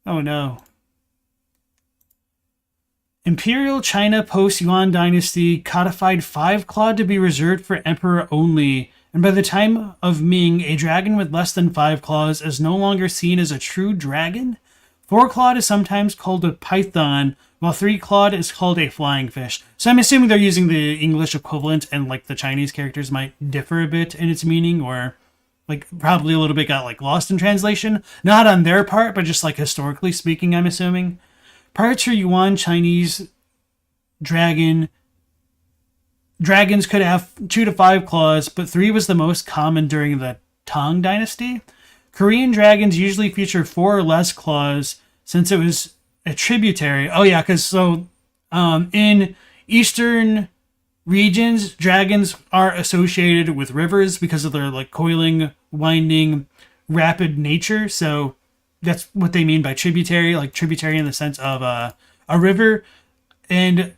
Oh no. Imperial China post-Yuan dynasty codified 5-clawed to be reserved for emperor only, and by the time of Ming, a dragon with less than 5 claws is no longer seen as a true dragon. 4-clawed is sometimes called a python, while 3-clawed is called a flying fish. So I'm assuming they're using the English equivalent, and like the Chinese characters might differ a bit in its meaning, or like probably a little bit got like lost in translation. Not on their part, but just like historically speaking, I'm assuming. Prior to Yuan Chinese dragons could have 2 to 5 claws, but 3 was the most common during the Tang Dynasty. Korean dragons usually feature 4 or less claws since it was a tributary. Oh yeah, because in Eastern regions, dragons are associated with rivers because of their like coiling, winding, rapid nature. So that's what they mean by tributary, like tributary in the sense of a river. And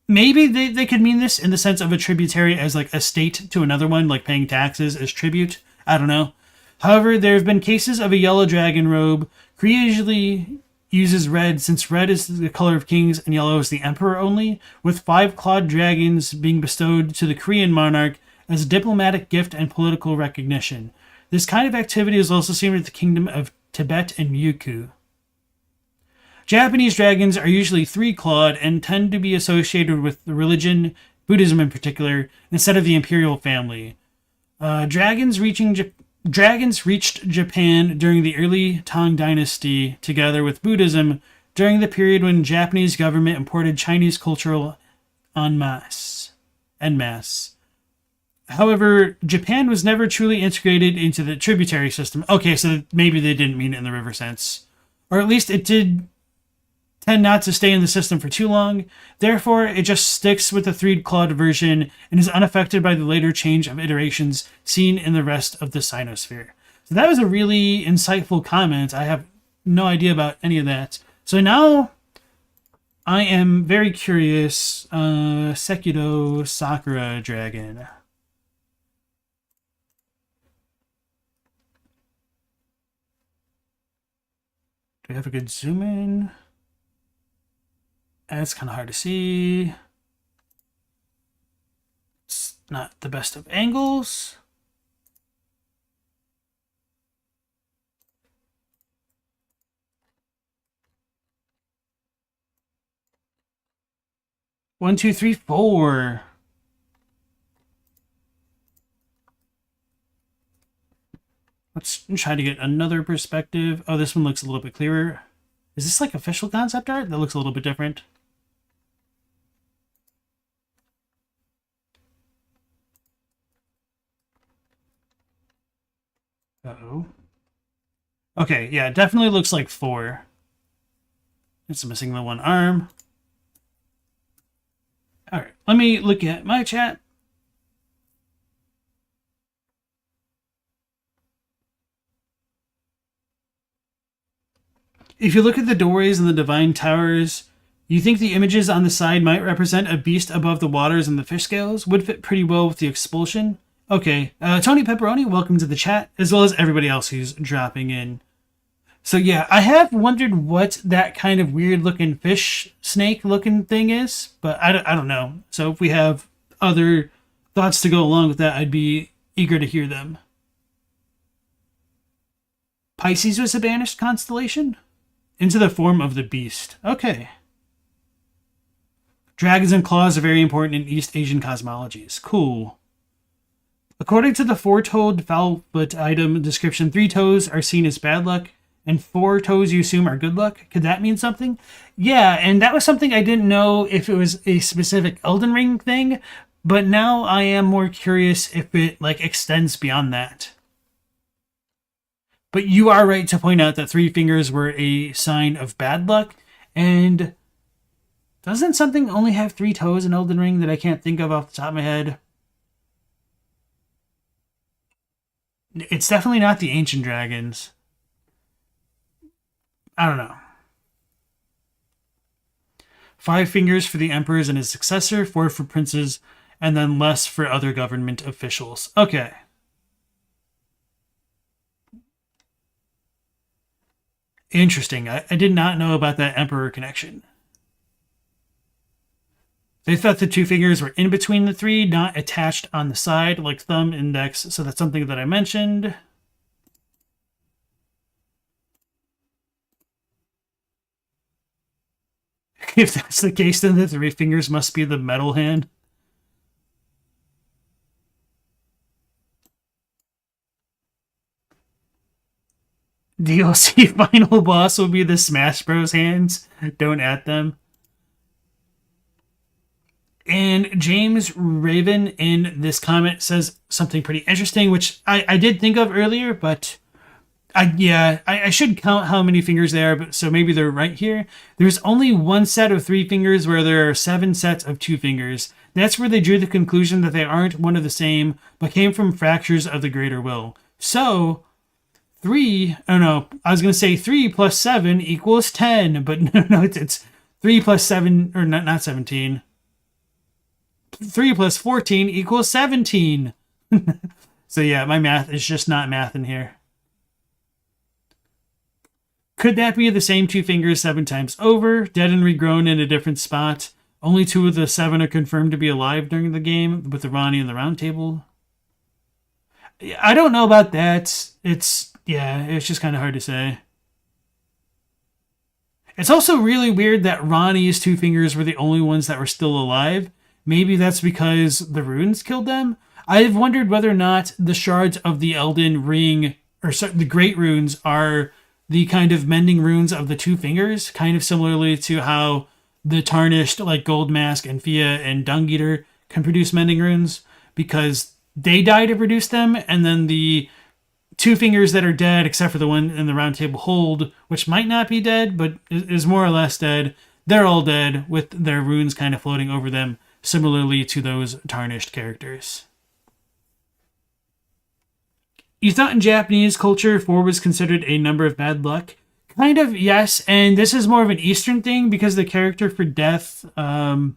maybe they could mean this in the sense of a tributary as like a state to another one, like paying taxes as tribute. I don't know. However, there have been cases of a yellow dragon robe. Korea usually uses red since red is the color of kings and yellow is the emperor only, with 5-clawed dragons being bestowed to the Korean monarch as a diplomatic gift and political recognition. This kind of activity is also seen with the kingdom of Tibet and Ryukyu. Japanese dragons are usually 3-clawed and tend to be associated with the religion, Buddhism in particular, instead of the imperial family. Dragons reached Japan during the early Tang Dynasty, together with Buddhism, during the period when Japanese government imported Chinese culture en masse. However, Japan was never truly integrated into the tributary system. Okay, so maybe they didn't mean it in the river sense. Or at least it did tend not to stay in the system for too long. Therefore, it just sticks with the 3-clawed version and is unaffected by the later change of iterations seen in the rest of the Sinosphere. So that was a really insightful comment. I have no idea about any of that. So now I am very curious. Sekiro Sakura Dragon. Do we have a good zoom in? It's kind of hard to see. It's not the best of angles. One, two, three, four. Let's try to get another perspective. Oh, this one looks a little bit clearer. Is this like official concept art? That looks a little bit different. Uh-oh. Okay, yeah, it definitely looks like 4. It's missing the one arm. Alright, let me look at my chat. If you look at the doorways and the divine towers, you think the images on the side might represent a beast above the waters and the fish scales? Would fit pretty well with the expulsion. Okay, Tony Pepperoni, welcome to the chat, as well as everybody else who's dropping in. So yeah, I have wondered what that kind of weird-looking fish snake-looking thing is, but I don't know. So if we have other thoughts to go along with that, I'd be eager to hear them. Pisces was a banished constellation? Into the form of the beast. Okay. Dragons and claws are very important in East Asian cosmologies. Cool. According to the four-toed foul-foot item description, 3 toes are seen as bad luck, and 4 toes you assume are good luck. Could that mean something? Yeah, and that was something I didn't know if it was a specific Elden Ring thing, but now I am more curious if it like extends beyond that. But you are right to point out that 3 fingers were a sign of bad luck, and doesn't something only have 3 toes in Elden Ring that I can't think of off the top of my head? It's definitely not the ancient dragons. I don't know. 5 fingers for the emperors and his successor, 4 for princes, and then less for other government officials. Okay. Interesting. I did not know about that emperor connection. They thought the 2 fingers were in between the 3, not attached on the side, like thumb, index. So that's something that I mentioned. If that's the case, then the three fingers must be the metal hand. DLC final boss will be the Smash Bros. Hands. Don't at them. And James Raven in this comment says something pretty interesting, which I did think of earlier, but I should count how many fingers there are, but so maybe they're right here. There's only one set of 3 fingers where there are 7 sets of 2 fingers. That's where they drew the conclusion that they aren't one of the same, but came from fractures of the greater will. So, 3 plus 7 equals 10, but no, it's 3 plus 7, or not 17. 3 plus 14 equals 17. So yeah, my math is just not math in here. Could that be the same 2 fingers 7 times over, dead and regrown in a different spot? Only 2 of the 7 are confirmed to be alive during the game, with the Ronnie and the Round Table. I don't know about that. It's just kind of hard to say. It's also really weird that Ronnie's 2 fingers were the only ones that were still alive. Maybe that's because the runes killed them. I've wondered whether or not the shards of the Elden Ring, or the Great Runes, are the kind of mending runes of the 2 fingers, kind of similarly to how the tarnished, like Gold Mask and Fia and Dung Eater, can produce mending runes, because they die to produce them, and then the 2 fingers that are dead, except for the one in the Round Table Hold, which might not be dead, but is more or less dead, they're all dead, with their runes kind of floating over them, similarly to those tarnished characters. You thought in Japanese culture 4 was considered a number of bad luck? Kind of, yes, and this is more of an Eastern thing because the character for death... and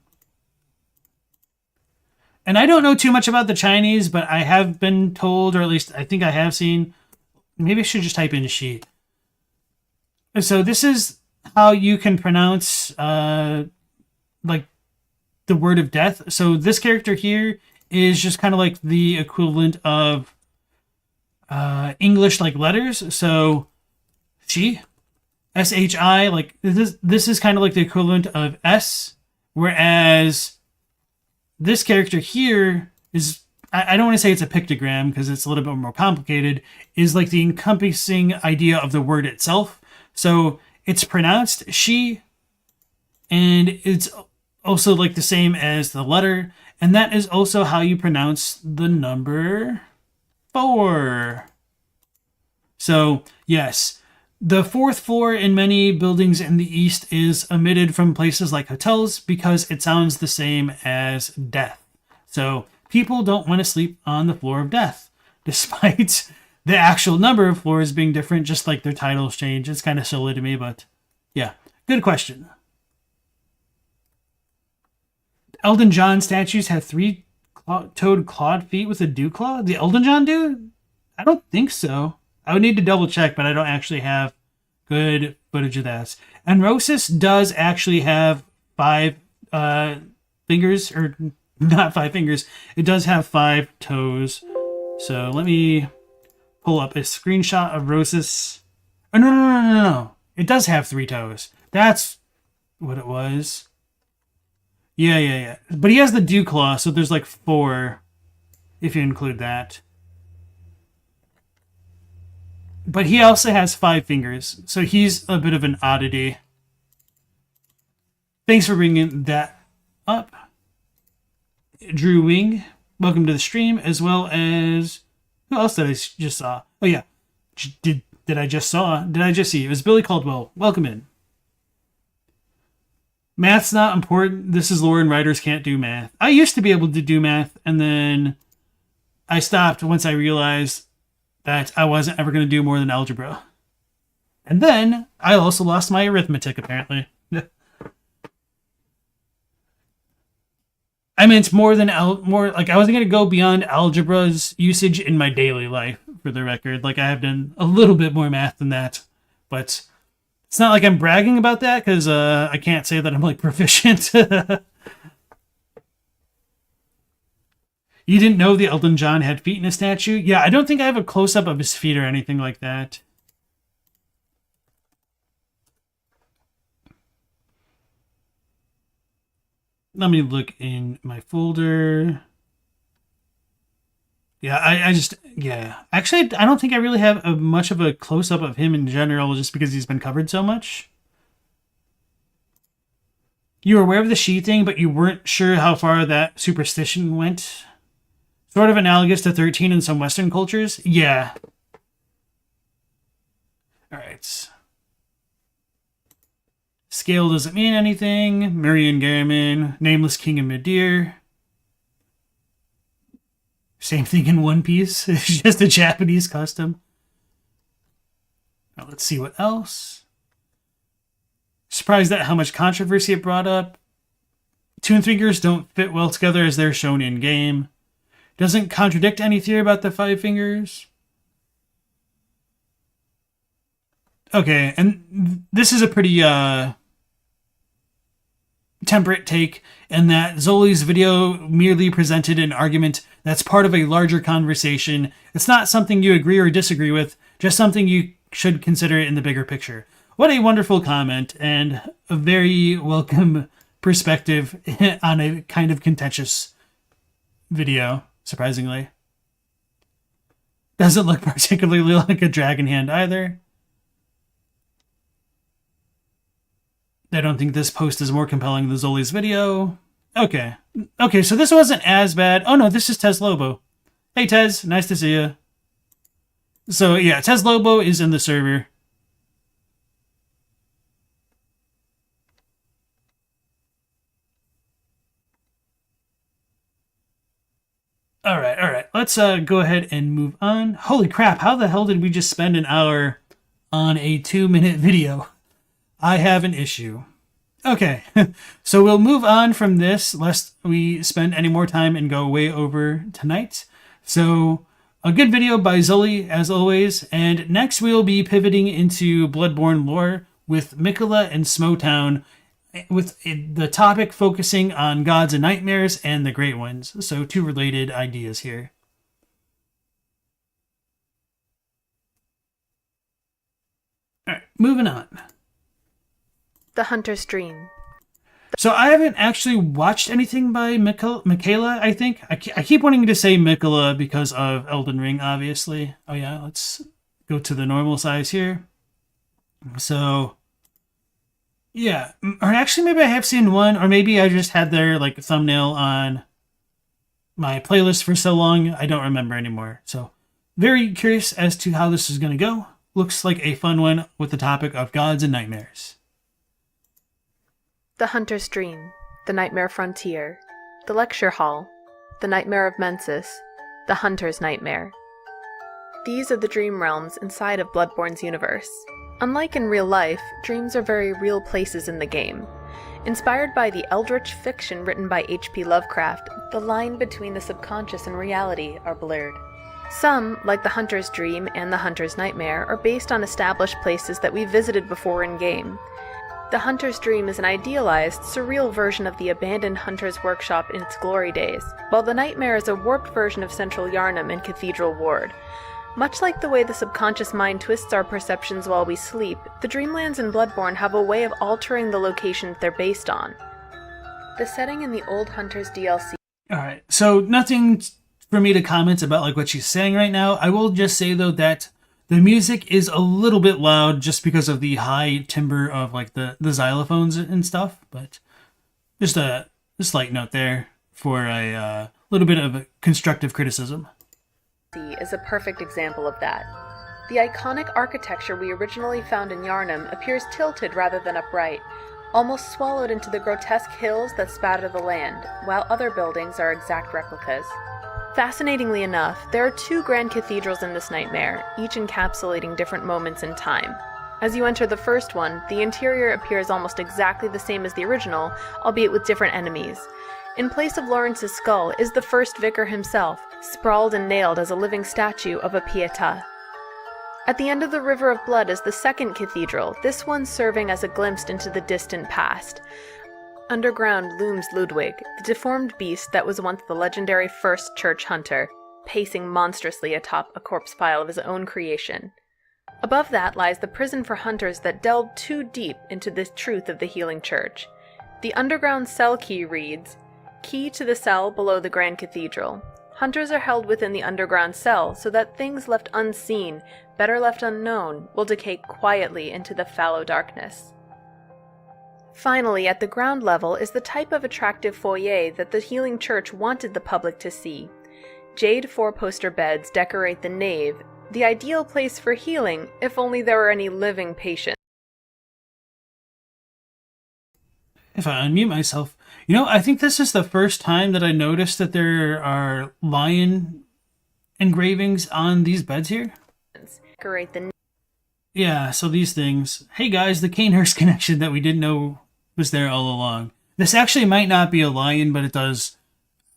I don't know too much about the Chinese, but I have been told, or at least I think I have seen... Maybe I should just type in sheet. So this is how you can pronounce like the word of death. So this character here is just kind of like the equivalent of English like letters. So she, S-H-I, like this is kind of like the equivalent of S, whereas this character here is, I don't want to say it's a pictogram because it's a little bit more complicated, is like the encompassing idea of the word itself. So it's pronounced she, and it's also like the same as the letter, and that is also how you pronounce the number 4. So yes, the 4th floor in many buildings in the East is omitted from places like hotels because it sounds the same as death. So people don't want to sleep on the floor of death, despite the actual number of floors being different, just like their titles change. It's kind of silly to me, but yeah, good question. Elden John statues have 3-toed clawed feet with a dew claw? The Elden John do? I don't think so. I would need to double check, but I don't actually have good footage of that. And Rosis does actually have 5 fingers, or not 5 fingers. It does have 5 toes. So let me pull up a screenshot of Rosis. Oh, no. It does have 3 toes. That's what it was. Yeah. But he has the dew claw, so there's like 4, if you include that. But he also has 5 fingers, so he's a bit of an oddity. Thanks for bringing that up. Drew Wing, welcome to the stream, as well as... Who else did I just saw? Oh, yeah. Did I just see? It was Billy Caldwell. Welcome in. Math's not important. This is lore and writers can't do math. I used to be able to do math, and then I stopped once I realized that I wasn't ever going to do more than algebra. And then I also lost my arithmetic, apparently. I meant more like I wasn't going to go beyond algebra's usage in my daily life, for the record. Like I have done a little bit more math than that, but it's not like I'm bragging about that because I can't say that I'm like proficient. You didn't know the Elton John had feet in a statue? Yeah, I don't think I have a close-up of his feet or anything like that. let me look in my folder. Yeah, Actually, I don't think I really have much of a close-up of him in general, just because he's been covered so much. You were aware of the she thing, but you weren't sure how far that superstition went. Sort of analogous to 13 in some Western cultures. Yeah. Alright. Scale doesn't mean anything. Marion Garamon. Nameless King of Midir. Same thing in One Piece. It's just a Japanese custom. Now let's see what else. Surprised at how much controversy it brought up. Toon fingers don't fit well together as they're shown in game. Doesn't contradict any theory about the 5 fingers. Okay, and this is a pretty temperate take, in that Zullie's video merely presented an argument that's part of a larger conversation. It's not something you agree or disagree with, just something you should consider in the bigger picture. What a wonderful comment, and a very welcome perspective on a kind of contentious video, surprisingly. Doesn't look particularly like a dragon hand either. I don't think this post is more compelling than Zullie's video. Okay, so this wasn't as bad. Oh no, this is Tez Lobo. Hey Tez, nice to see you. So yeah, Tez Lobo is in the server. All right. Let's go ahead and move on. Holy crap, how the hell did we just spend an hour on a 2-minute video? I have an issue. Okay, so we'll move on from this, lest we spend any more time and go way over tonight. So, a good video by Zullie, as always, and next we'll be pivoting into Bloodborne lore with Michela and Smoughtown, with the topic focusing on gods and nightmares and the Great Ones. So, 2 related ideas here. Alright, moving on. The Hunter's Dream. So I haven't actually watched anything by Michela, I think. I keep wanting to say Michela because of Elden Ring, obviously. Oh yeah, let's go to the normal size here. So, yeah. Or actually, maybe I have seen one, or maybe I just had their like thumbnail on my playlist for so long, I don't remember anymore. So, very curious as to how this is going to go. Looks like a fun one with the topic of gods and nightmares. The Hunter's Dream, The Nightmare Frontier, The Lecture Hall, The Nightmare of Mensis, The Hunter's Nightmare. These are the dream realms inside of Bloodborne's universe. Unlike in real life, dreams are very real places in the game. Inspired by the eldritch fiction written by H.P. Lovecraft, the line between the subconscious and reality are blurred. Some, like the Hunter's Dream and the Hunter's Nightmare, are based on established places that we visited before in-game. The Hunter's Dream is an idealized, surreal version of the abandoned Hunter's Workshop in its glory days, while the Nightmare is a warped version of Central Yharnam and Cathedral Ward. Much like the way the subconscious mind twists our perceptions while we sleep, the Dreamlands in Bloodborne have a way of altering the locations they're based on. The setting in the old Hunter's DLC... Alright, so nothing for me to comment about like what she's saying right now. I will just say though that the music is a little bit loud just because of the high timbre of like the xylophones and stuff, but just a slight note there for a little bit of a constructive criticism. Is a perfect example of that. The iconic architecture we originally found in Yharnam appears tilted rather than upright, almost swallowed into the grotesque hills that spatter the land, while other buildings are exact replicas. Fascinatingly enough, there are 2 grand cathedrals in this nightmare, each encapsulating different moments in time. As you enter the first one, the interior appears almost exactly the same as the original, albeit with different enemies. In place of Lawrence's skull is the first vicar himself, sprawled and nailed as a living statue of a Pietà. At the end of the River of Blood is the second cathedral, this one serving as a glimpse into the distant past. Underground looms Ludwig, the deformed beast that was once the legendary first church hunter, pacing monstrously atop a corpse pile of his own creation. Above that lies the prison for hunters that delved too deep into the truth of the healing church. The underground cell key reads, "Key to the cell below the Grand Cathedral. Hunters are held within the underground cell so that things left unseen, better left unknown, will decay quietly into the fallow darkness." Finally, at the ground level is the type of attractive foyer that the Healing Church wanted the public to see. Jade four-poster beds decorate the nave, the ideal place for healing if only there were any living patients. If I unmute myself. I think this is the first time that I noticed that there are lion engravings on these beds here. Decorate the Yeah, so these things. Hey guys, the Canehurst connection that we didn't know was there all along. This actually might not be a lion, but it does.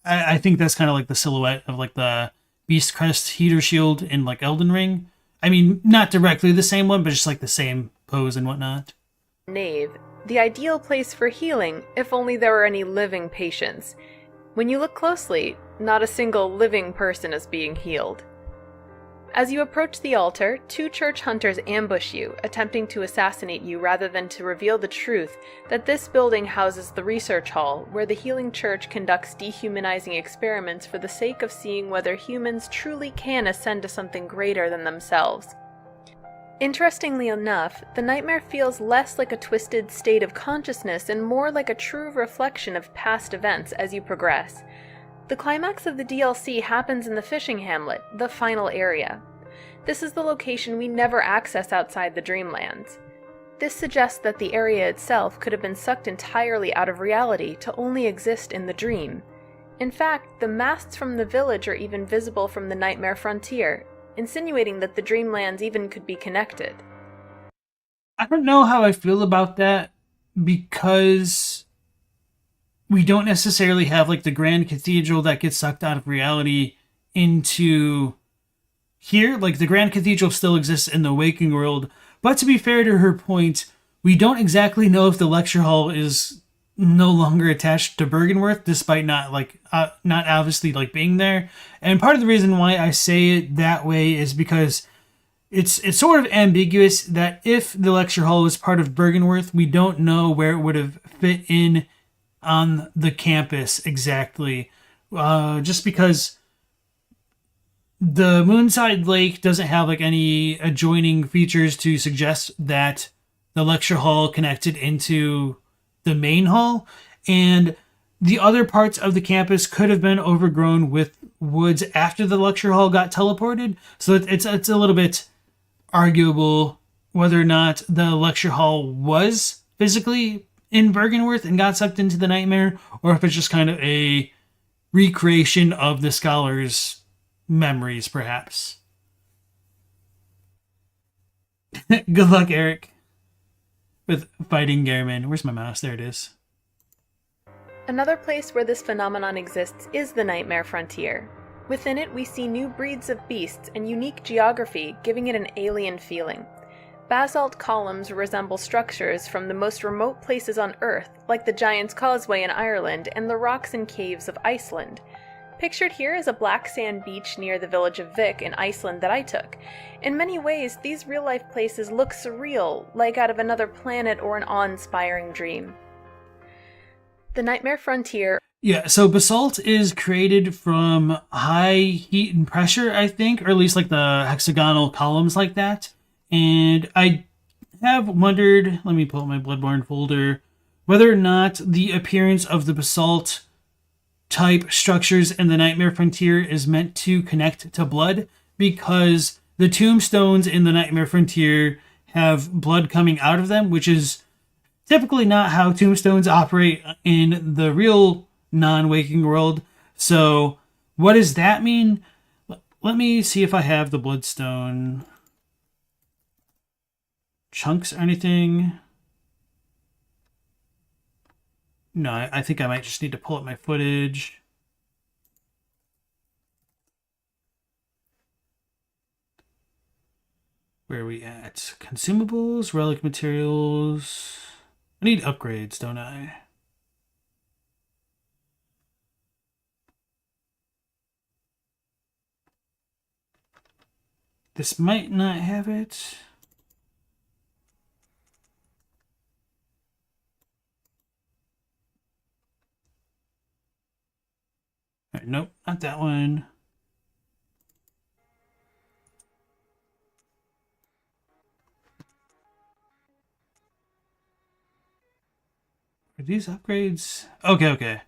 I think that's kind of like the silhouette of like the Beast Crest heater shield in like Elden Ring. I mean, not directly the same one, but just like the same pose and whatnot. nave, the ideal place for healing if only there were any living patients. When you look closely, not a single living person is being healed. As you approach the altar, two church hunters ambush you, attempting to assassinate you rather than to reveal the truth that this building houses the research hall, where the Healing Church conducts dehumanizing experiments for the sake of seeing whether humans truly can ascend to something greater than themselves. Interestingly enough, the nightmare feels less like a twisted state of consciousness and more like a true reflection of past events as you progress. The climax of the DLC happens in the fishing hamlet, the final area. This is the location we never access outside the Dreamlands. This suggests that the area itself could have been sucked entirely out of reality to only exist in the dream. In fact, the masts from the village are even visible from the Nightmare Frontier, insinuating that the Dreamlands even could be connected. I don't know how I feel about that because we don't necessarily have like the Grand Cathedral that gets sucked out of reality into here. Like the Grand Cathedral still exists in the waking world, but to be fair to her point, we don't exactly know if the lecture hall is no longer attached to Bergenworth, despite not obviously like being there. And part of the reason why I say it that way is because it's sort of ambiguous that if the lecture hall was part of Bergenworth, we don't know where it would have fit in on the campus exactly, just because the Moonside Lake doesn't have like any adjoining features to suggest that the lecture hall connected into the main hall, and the other parts of the campus could have been overgrown with woods after the lecture hall got teleported. So it's a little bit arguable whether or not the lecture hall was physically in Bergenworth and got sucked into the nightmare, or if it's just kind of a recreation of the scholar's memories, perhaps. Good luck, Eric, with fighting Gehrman. Where's my mouse? There it is. Another place where this phenomenon exists is the Nightmare Frontier. Within it, we see new breeds of beasts and unique geography, giving it an alien feeling. Basalt columns resemble structures from the most remote places on Earth, like the Giant's Causeway in Ireland and the rocks and caves of Iceland. Pictured here is a black sand beach near the village of Vik in Iceland that I took. In many ways, these real-life places look surreal, like out of another planet or an awe-inspiring dream. The Nightmare Frontier. Yeah, so basalt is created from high heat and pressure, I think, or at least like the hexagonal columns like that. And I have wondered, let me pull up my Bloodborne folder, whether or not the appearance of the basalt type structures in the Nightmare Frontier is meant to connect to blood, because the tombstones in the Nightmare Frontier have blood coming out of them, which is typically not how tombstones operate in the real non-waking world. So what does that mean? Let me see if I have the bloodstone chunks or anything. No, I think I might just need to pull up my footage. Where are we at? Consumables, relic materials. I need upgrades, don't I? This might not have it. not that one. Are these upgrades? Okay, okay.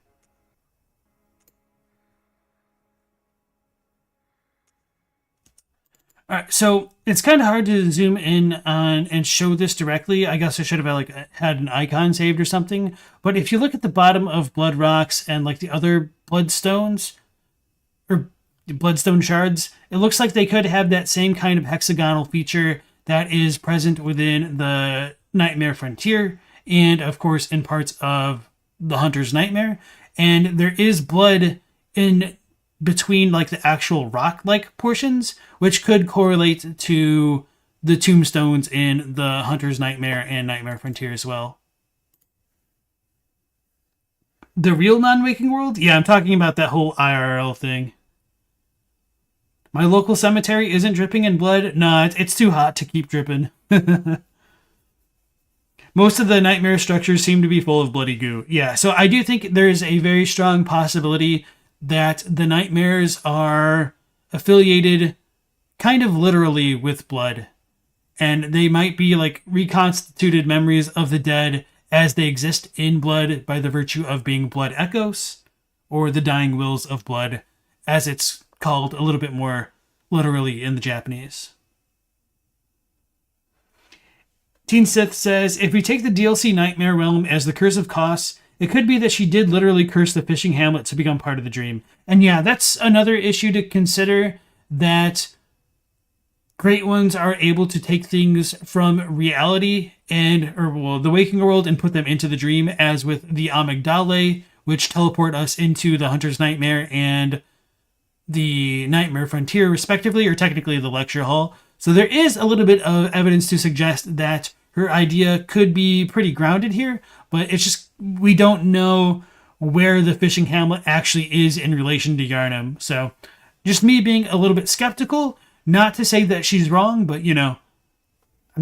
All right, so it's kind of hard to zoom in on and show this directly. I guess I should have had an icon saved or something. But if you look at the bottom of Blood Rocks and like the other Bloodstones or Bloodstone shards, it looks like they could have that same kind of hexagonal feature that is present within the Nightmare Frontier and of course in parts of the Hunter's Nightmare. And there is blood in between like the actual rock-like portions, which could correlate to the tombstones in the Hunter's Nightmare and Nightmare Frontier as well. The real non-waking world? Yeah, I'm talking about that whole IRL thing. My local cemetery isn't dripping in blood. Nah, it's too hot to keep dripping. Most of the nightmare structures seem to be full of bloody goo. Yeah, so I do think there's a very strong possibility that the nightmares are affiliated kind of literally with blood. And they might be like reconstituted memories of the dead as they exist in blood by the virtue of being blood echoes, or the dying wills of blood, as it's called a little bit more literally in the Japanese. Teen Sith says, if we take the DLC Nightmare Realm as the curse of Kos, it could be that she did literally curse the fishing hamlet to become part of the dream. And yeah, that's another issue to consider, that Great Ones are able to take things from reality the waking world and put them into the dream, as with the Amygdalae, which teleport us into the Hunter's Nightmare and the Nightmare Frontier, respectively, or technically the Lecture Hall. So there is a little bit of evidence to suggest that her idea could be pretty grounded here, but it's just we don't know where the fishing hamlet actually is in relation to Yharnam. So just me being a little bit skeptical, not to say that she's wrong, but I'm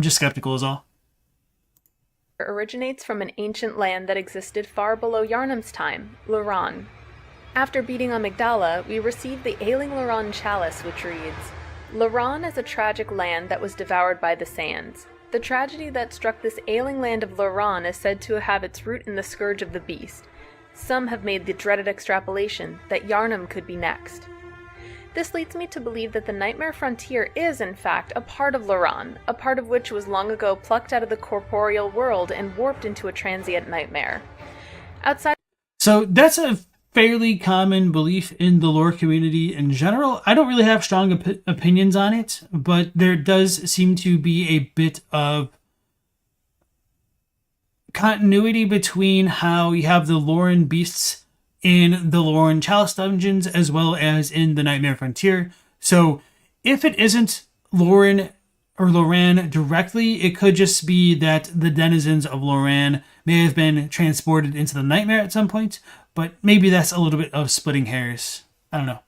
just skeptical is all. Originates from an ancient land that existed far below Yharnam's time, Loran. After beating Amygdala, we receive the Ailing Loran Chalice, which reads, Loran is a tragic land that was devoured by the sands. The tragedy that struck this ailing land of Loran is said to have its root in the scourge of the beast. Some have made the dreaded extrapolation that Yharnam could be next. This leads me to believe that the Nightmare Frontier is, in fact, a part of Loran, a part of which was long ago plucked out of the corporeal world and warped into a transient nightmare. So that's a fairly common belief in the lore community in general. I don't really have strong opinions on it, but there does seem to be a bit of continuity between how you have the Loran beasts in the Loran Chalice dungeons as well as in the Nightmare Frontier. So if it isn't Loran or Loran directly, it could just be that the denizens of Loran may have been transported into the Nightmare at some point, but maybe that's a little bit of splitting hairs. I don't know.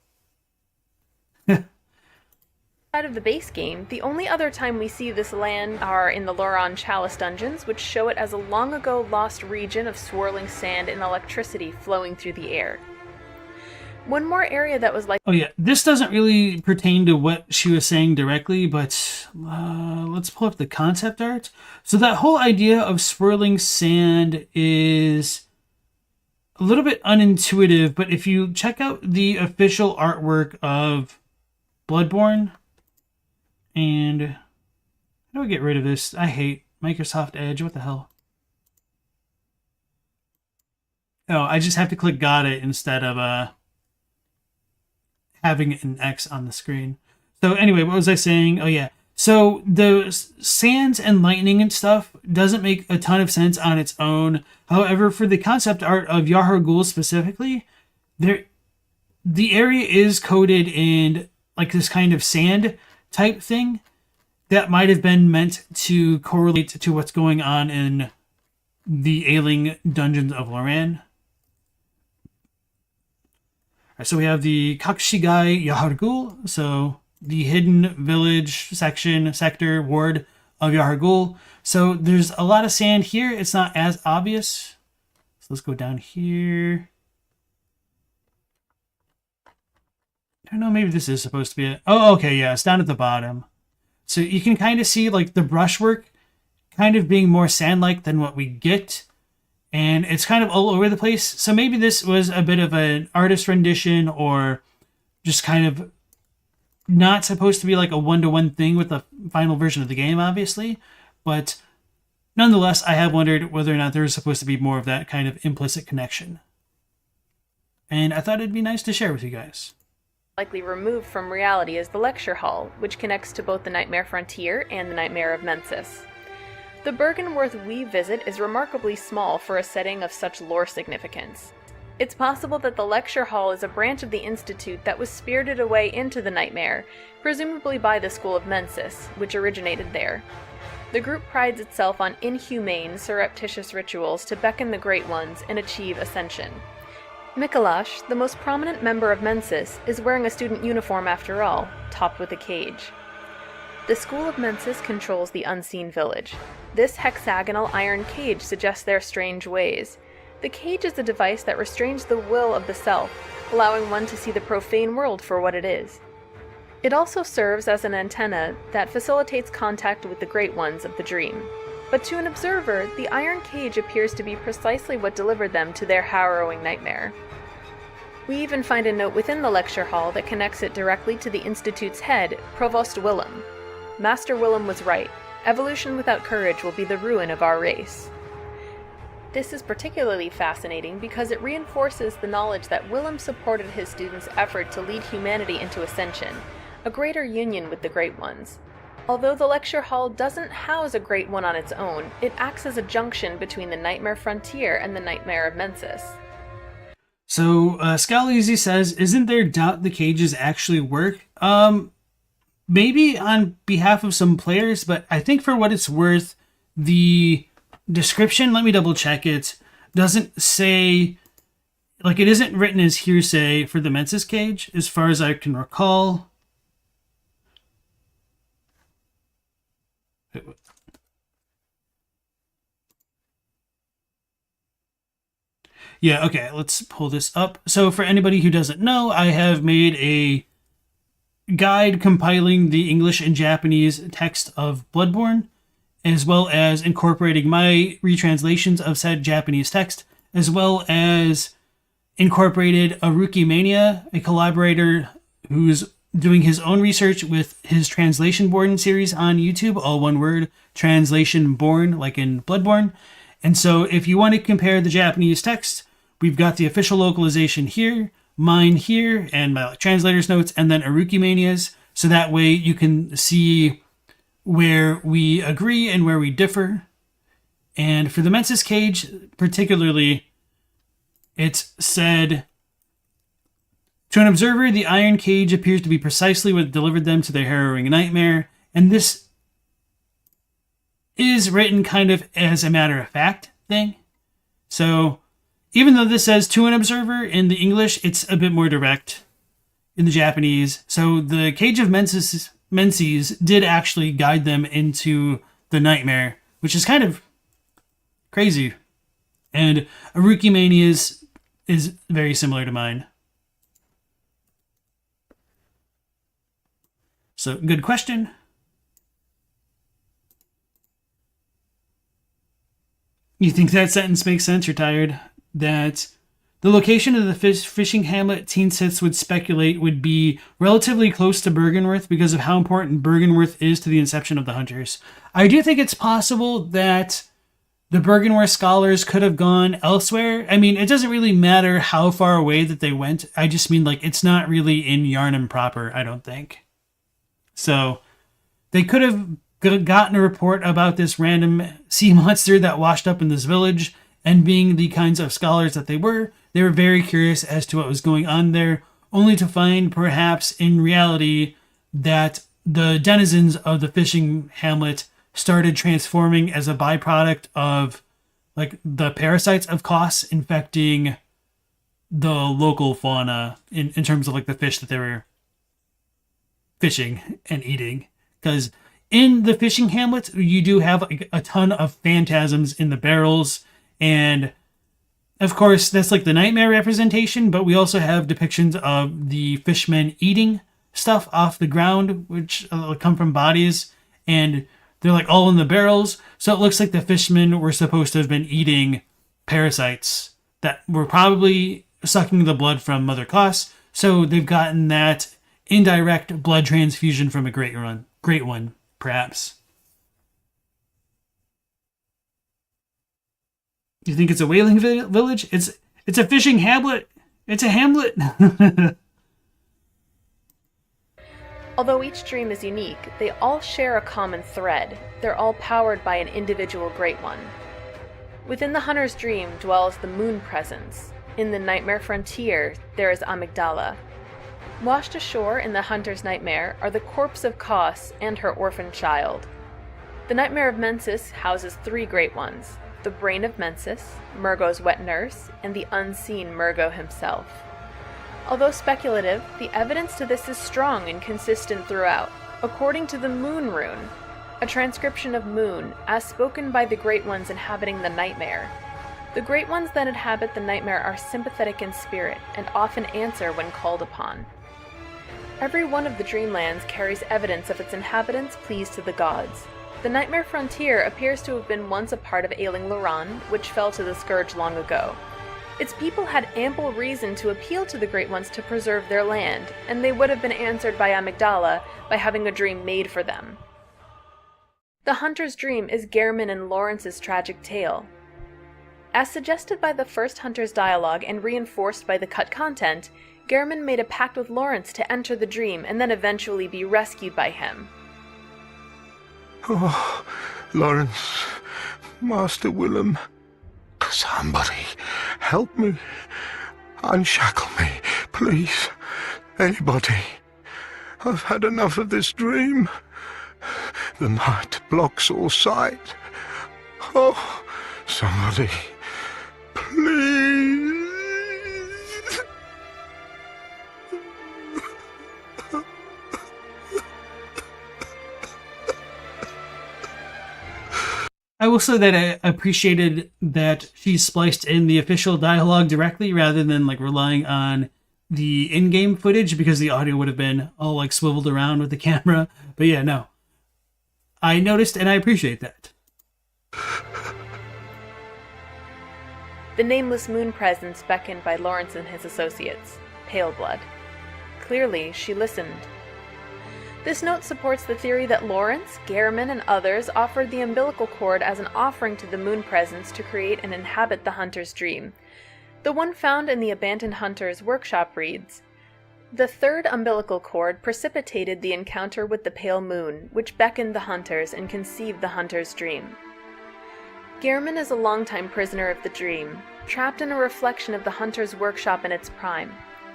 Outside of the base game, the only other time we see this land are in the Loran Chalice dungeons, which show it as a long ago lost region of swirling sand and electricity flowing through the air. One more area that was like... Oh yeah, this doesn't really pertain to what she was saying directly, but let's pull up the concept art. So that whole idea of swirling sand is a little bit unintuitive, but if you check out the official artwork of Bloodborne, and how do I get rid of this? I hate Microsoft Edge. What the hell? Oh, I just have to click got it instead of having an X on the screen. So anyway, what was I saying? Oh yeah. So the sands and lightning and stuff doesn't make a ton of sense on its own. However, for the concept art of Yahar'gul specifically, the area is coated in like this kind of sand type thing that might have been meant to correlate to what's going on in the ailing dungeons of Loran. Right, so we have the Kakushigai Yahar'gul, so the hidden village sector, ward of Yahar'gul. So there's a lot of sand here. It's not as obvious. So let's go down here. I don't know, maybe this is supposed to be it. Oh, okay, yeah, it's down at the bottom. So you can kind of see like the brushwork kind of being more sand-like than what we get. And it's kind of all over the place. So maybe this was a bit of an artist rendition or just kind of not supposed to be like a one-to-one thing with the final version of the game, obviously. But nonetheless, I have wondered whether or not there was supposed to be more of that kind of implicit connection. And I thought it'd be nice to share with you guys. Likely removed from reality is the lecture hall, which connects to both the Nightmare Frontier and the Nightmare of Mensis. The Byrgenwerth we visit is remarkably small for a setting of such lore significance. It's possible that the lecture hall is a branch of the Institute that was spirited away into the Nightmare, presumably by the School of Mensis, which originated there. The group prides itself on inhumane, surreptitious rituals to beckon the Great Ones and achieve ascension. Michela, the most prominent member of Mensis, is wearing a student uniform after all, topped with a cage. The School of Mensis controls the Unseen Village. This hexagonal iron cage suggests their strange ways. The cage is a device that restrains the will of the self, allowing one to see the profane world for what it is. It also serves as an antenna that facilitates contact with the Great Ones of the dream. But to an observer, the iron cage appears to be precisely what delivered them to their harrowing nightmare. We even find a note within the lecture hall that connects it directly to the Institute's head, Provost Willem. Master Willem was right. Evolution without courage will be the ruin of our race. This is particularly fascinating because it reinforces the knowledge that Willem supported his students' effort to lead humanity into ascension, a greater union with the Great Ones. Although the lecture hall doesn't house a Great One on its own, it acts as a junction between the Nightmare Frontier and the Nightmare of Mensis. So, Scalzi says, isn't there doubt the cages actually work? Maybe on behalf of some players, but I think for what it's worth, the description, let me double check it, doesn't say, like it isn't written as hearsay for the Mensis cage, as far as I can recall. Yeah, okay, let's pull this up. So for anybody who doesn't know, I have made a guide compiling the English and Japanese text of Bloodborne, as well as incorporating my retranslations of said Japanese text, as well as incorporated Aruki Mania, a collaborator who's doing his own research with his Translation Born series on YouTube, all one word, Translation Born, like in Bloodborne. And so if you want to compare the Japanese text, we've got the official localization here, mine here, and my translator's notes, and then Aruki Mania's. So that way you can see where we agree and where we differ. And for the Mensis cage, particularly, it's said, to an observer, the iron cage appears to be precisely what delivered them to their harrowing nightmare. And this is written kind of as a matter of fact thing. So even though this says to an observer in the English, it's a bit more direct in the Japanese. So the Cage of Mensis did actually guide them into the nightmare, which is kind of crazy. And Aruki Mania's is very similar to mine. So, good question. You think that sentence makes sense? You're tired? That the location of the fishing hamlet Teen Siths would speculate would be relatively close to Byrgenwerth because of how important Byrgenwerth is to the inception of the Hunters. I do think it's possible that the Byrgenwerth scholars could have gone elsewhere. I mean, it doesn't really matter how far away that they went. I just mean, like, it's not really in Yharnam proper, I don't think. So they could have gotten a report about this random sea monster that washed up in this village, and being the kinds of scholars that they were very curious as to what was going on there, only to find perhaps in reality that the denizens of the fishing hamlet started transforming as a byproduct of like the parasites of Kos infecting the local fauna in terms of like the fish that they were fishing and eating. Because in the fishing hamlet, you do have like a ton of phantasms in the barrels, and of course, that's like the nightmare representation, but we also have depictions of the fishmen eating stuff off the ground, which come from bodies, and they're like all in the barrels. So it looks like the fishmen were supposed to have been eating parasites that were probably sucking the blood from Mother Koss. So they've gotten that indirect blood transfusion from a great one, perhaps. You think it's a whaling village? It's a fishing hamlet. It's a hamlet. Although each dream is unique, they all share a common thread. They're all powered by an individual Great One. Within the hunter's dream dwells the moon presence. In the nightmare frontier, there is Amygdala. Washed ashore in the hunter's nightmare are the corpse of Koss and her orphan child. The nightmare of Mensis houses 3 Great Ones: the brain of Mensis, Murgo's wet nurse, and the unseen Murgo himself. Although speculative, the evidence to this is strong and consistent throughout. According to the Moon Rune, a transcription of Moon as spoken by the Great Ones inhabiting the nightmare, the Great Ones that inhabit the nightmare are sympathetic in spirit and often answer when called upon. Every one of the dreamlands carries evidence of its inhabitants pleased to the gods. The Nightmare Frontier appears to have been once a part of Ailing Loran, which fell to the Scourge long ago. Its people had ample reason to appeal to the Great Ones to preserve their land, and they would have been answered by Amygdala by having a dream made for them. The Hunter's Dream is Gehrman and Lawrence's tragic tale. As suggested by the first Hunter's dialogue and reinforced by the cut content, Gehrman made a pact with Lawrence to enter the dream and then eventually be rescued by him. Oh, Lawrence, Master Willem, somebody help me. Unshackle me, please. Anybody. I've had enough of this dream. The night blocks all sight. Oh, somebody, please. I will say that I appreciated that she spliced in the official dialogue directly rather than like relying on the in-game footage, because the audio would have been all like swiveled around with the camera. But yeah, no. I noticed and I appreciate that. The nameless moon presence beckoned by Lawrence and his associates, Pale Blood. Clearly, she listened. This note supports the theory that Lawrence, Gehrman, and others offered the umbilical cord as an offering to the moon presence to create and inhabit the hunter's dream. The one found in the abandoned hunter's workshop reads, "The third umbilical cord precipitated the encounter with the pale moon, which beckoned the hunters and conceived the hunter's dream." Gehrman is a longtime prisoner of the dream, trapped in a reflection of the hunter's workshop in its prime.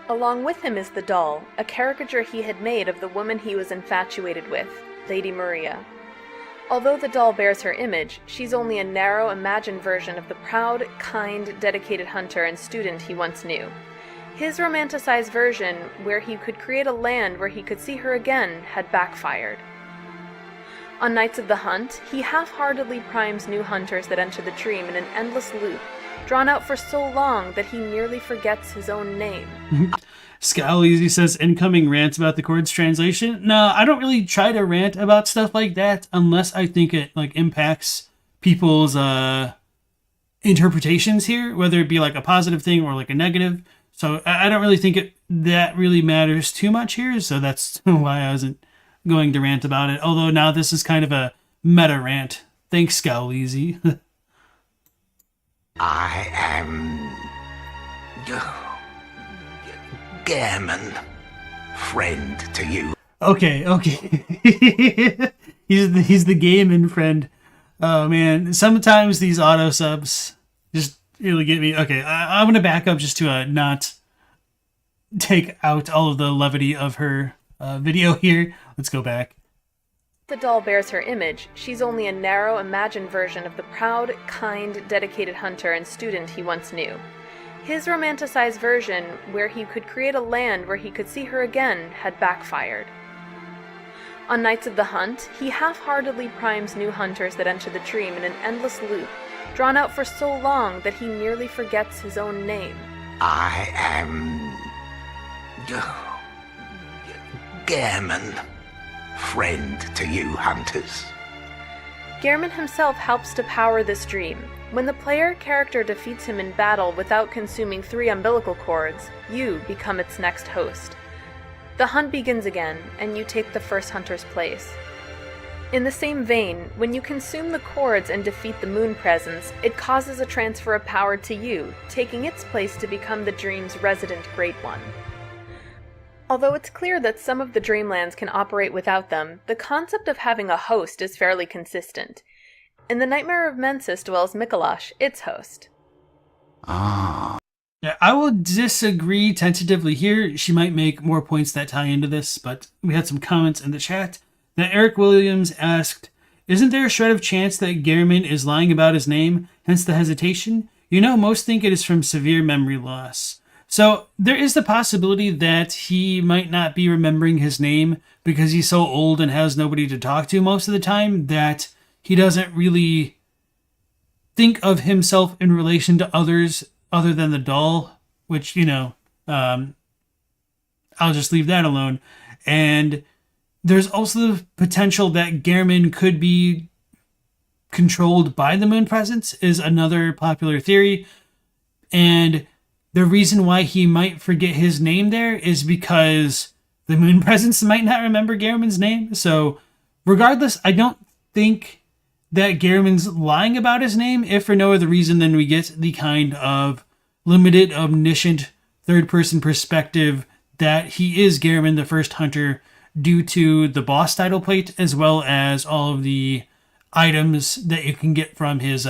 Along with him is the doll, a caricature he had made of the woman he was infatuated with, Lady Maria. Although the doll bears her image, she's only a narrow, imagined version of the proud, kind, dedicated hunter and student he once knew. His romanticized version, where he could create a land where he could see her again, had backfired. On nights of the hunt, he half-heartedly primes new hunters that enter the dream in an endless loop, drawn out for so long that he nearly forgets his own name. Scowleezy says, incoming rants about the chord's translation. No, I don't really try to rant about stuff like that unless I think it like impacts people's interpretations here, whether it be like a positive thing or like a negative. So I don't really think that really matters too much here. So that's why I wasn't going to rant about it. Although now this is kind of a meta rant. Thanks, Scowleezy. I am Gehrman, friend to you. Okay. he's the gaming friend. Oh man, sometimes these auto subs just really get me. Okay, I'm gonna back up just to not take out all of the levity of her video here. Let's go back. The doll bears her image. She's only a narrow, imagined version of the proud, kind, dedicated hunter and student he once knew. His romanticized version, where he could create a land where he could see her again, had backfired. On nights of the hunt, he half-heartedly primes new hunters that enter the dream in an endless loop, drawn out for so long that he nearly forgets his own name. I am... Gammon. Friend to you hunters. Gehrman himself helps to power this dream. When the player character defeats him in battle without consuming 3 umbilical cords, you become its next host. The hunt begins again, and you take the first hunter's place. In the same vein, when you consume the cords and defeat the moon presence, it causes a transfer of power to you, taking its place to become the dream's resident Great One. Although it's clear that some of the Dreamlands can operate without them, the concept of having a host is fairly consistent. In the Nightmare of Mensis dwells Mikolash, its host. Yeah, I will disagree tentatively here. She might make more points that tie into this, but we had some comments in the chat. That Eric Williams asked, isn't there a shred of chance that Gehrman is lying about his name, hence the hesitation? You know, most think it is from severe memory loss. So there is the possibility that he might not be remembering his name because he's so old and has nobody to talk to most of the time that he doesn't really think of himself in relation to others other than the doll, which, you know, I'll just leave that alone. And there's also the potential that Gehrman could be controlled by the moon presence is another popular theory. And the reason why he might forget his name there is because the moon presence might not remember Gehrman's name. So regardless, I don't think that Gehrman's lying about his name, if for no other reason than we get the kind of limited, omniscient, third-person perspective that he is Gehrman, the first hunter, due to the boss title plate, as well as all of the items that you can get from his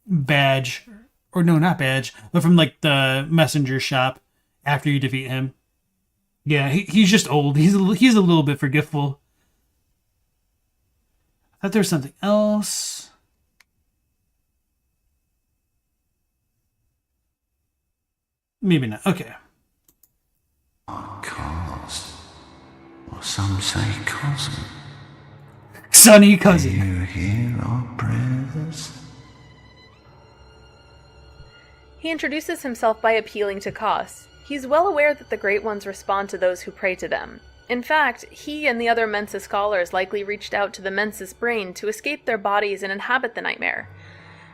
badge. Or no, not badge, but from like the messenger shop after you defeat him. Yeah, he's just old. He's a little bit forgetful. I thought there was something else. Maybe not. Okay. Cause, or some say cousin. Sonny cousin. You hear our prayers? He introduces himself by appealing to Kos. He's well aware that the Great Ones respond to those who pray to them. In fact, he and the other Mensa scholars likely reached out to the Mensis brain to escape their bodies and inhabit the nightmare.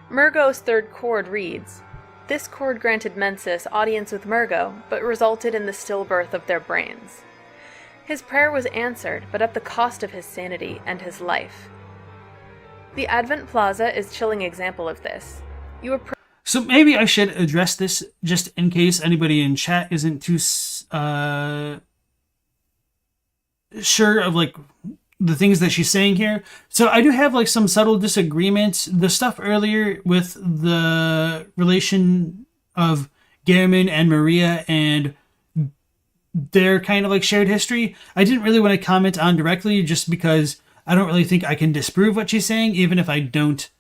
Murgo's third chord reads, "This chord granted Mensis audience with Murgo, but resulted in the stillbirth of their brains." His prayer was answered, but at the cost of his sanity and his life. The Advent Plaza is a chilling example of this. So maybe I should address this just in case anybody in chat isn't too sure of like the things that she's saying here. So I do have like some subtle disagreements. The stuff earlier with the relation of Gehrman and Maria and their kind of like shared history, I didn't really want to comment on directly just because I don't really think I can disprove what she's saying, even if I don't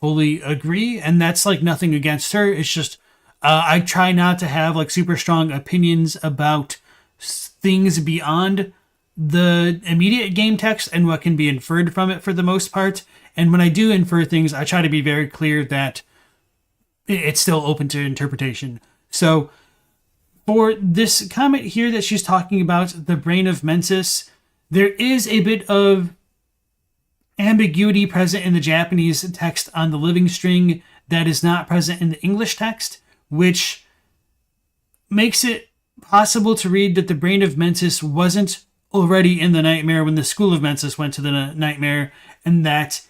fully agree. And that's like nothing against her. It's just I try not to have like super strong opinions about things beyond the immediate game text and what can be inferred from it for the most part. And when I do infer things, I try to be very clear that it's still open to interpretation. So for this comment here that she's talking about the brain of Mensis, there is a bit of ambiguity present in the Japanese text on the living string that is not present in the English text, which makes it possible to read that the brain of Mensis wasn't already in the nightmare when the school of Mensis went to the nightmare, and that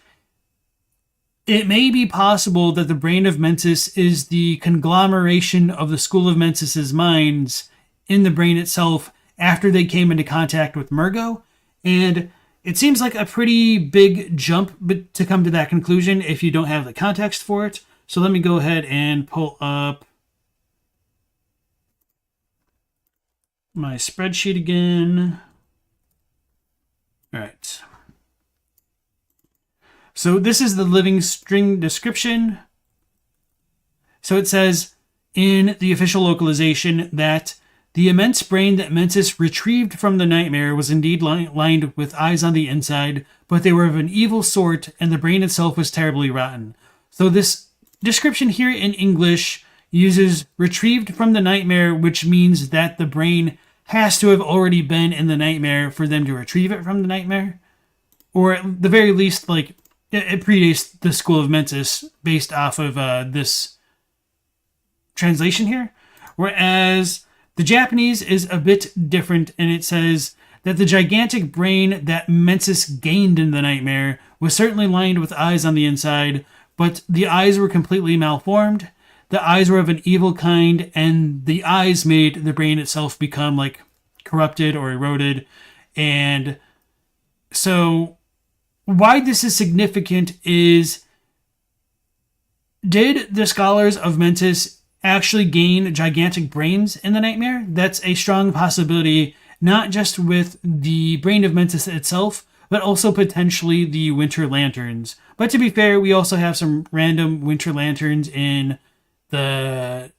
it may be possible that the brain of Mensis is the conglomeration of the school of Mensis's minds in the brain itself after they came into contact with Murgo. And it seems like a pretty big jump to come to that conclusion if you don't have the context for it. So let me go ahead and pull up my spreadsheet again. All right. So this is the living string description. So it says in the official localization that the immense brain that Mensis retrieved from the nightmare was indeed lined with eyes on the inside, but they were of an evil sort, and the brain itself was terribly rotten. So this description here in English uses retrieved from the nightmare, which means that the brain has to have already been in the nightmare for them to retrieve it from the nightmare. Or at the very least, like, it predates the School of Mentis based off of this translation here. Whereas the Japanese is a bit different, and it says that the gigantic brain that Mentis gained in the nightmare was certainly lined with eyes on the inside, but the eyes were completely malformed. The eyes were of an evil kind, and the eyes made the brain itself become, like, corrupted or eroded. And so why this is significant is, did the scholars of Mentis actually gain gigantic brains in the nightmare? That's a strong possibility, not just with the brain of Mentis itself, but also potentially the Winter Lanterns. But to be fair, we also have some random Winter Lanterns in the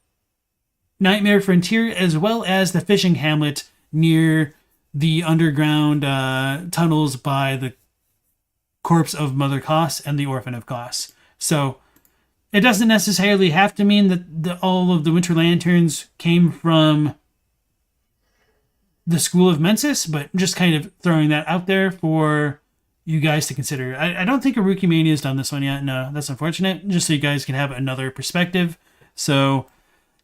Nightmare Frontier, as well as the fishing hamlet near the underground tunnels by the corpse of Mother Koss and the Orphan of Koss. So it doesn't necessarily have to mean that all of the Winter Lanterns came from the School of Mensis, but just kind of throwing that out there for you guys to consider. I don't think Aruki Mania has done this one yet. No, that's unfortunate. Just so you guys can have another perspective. So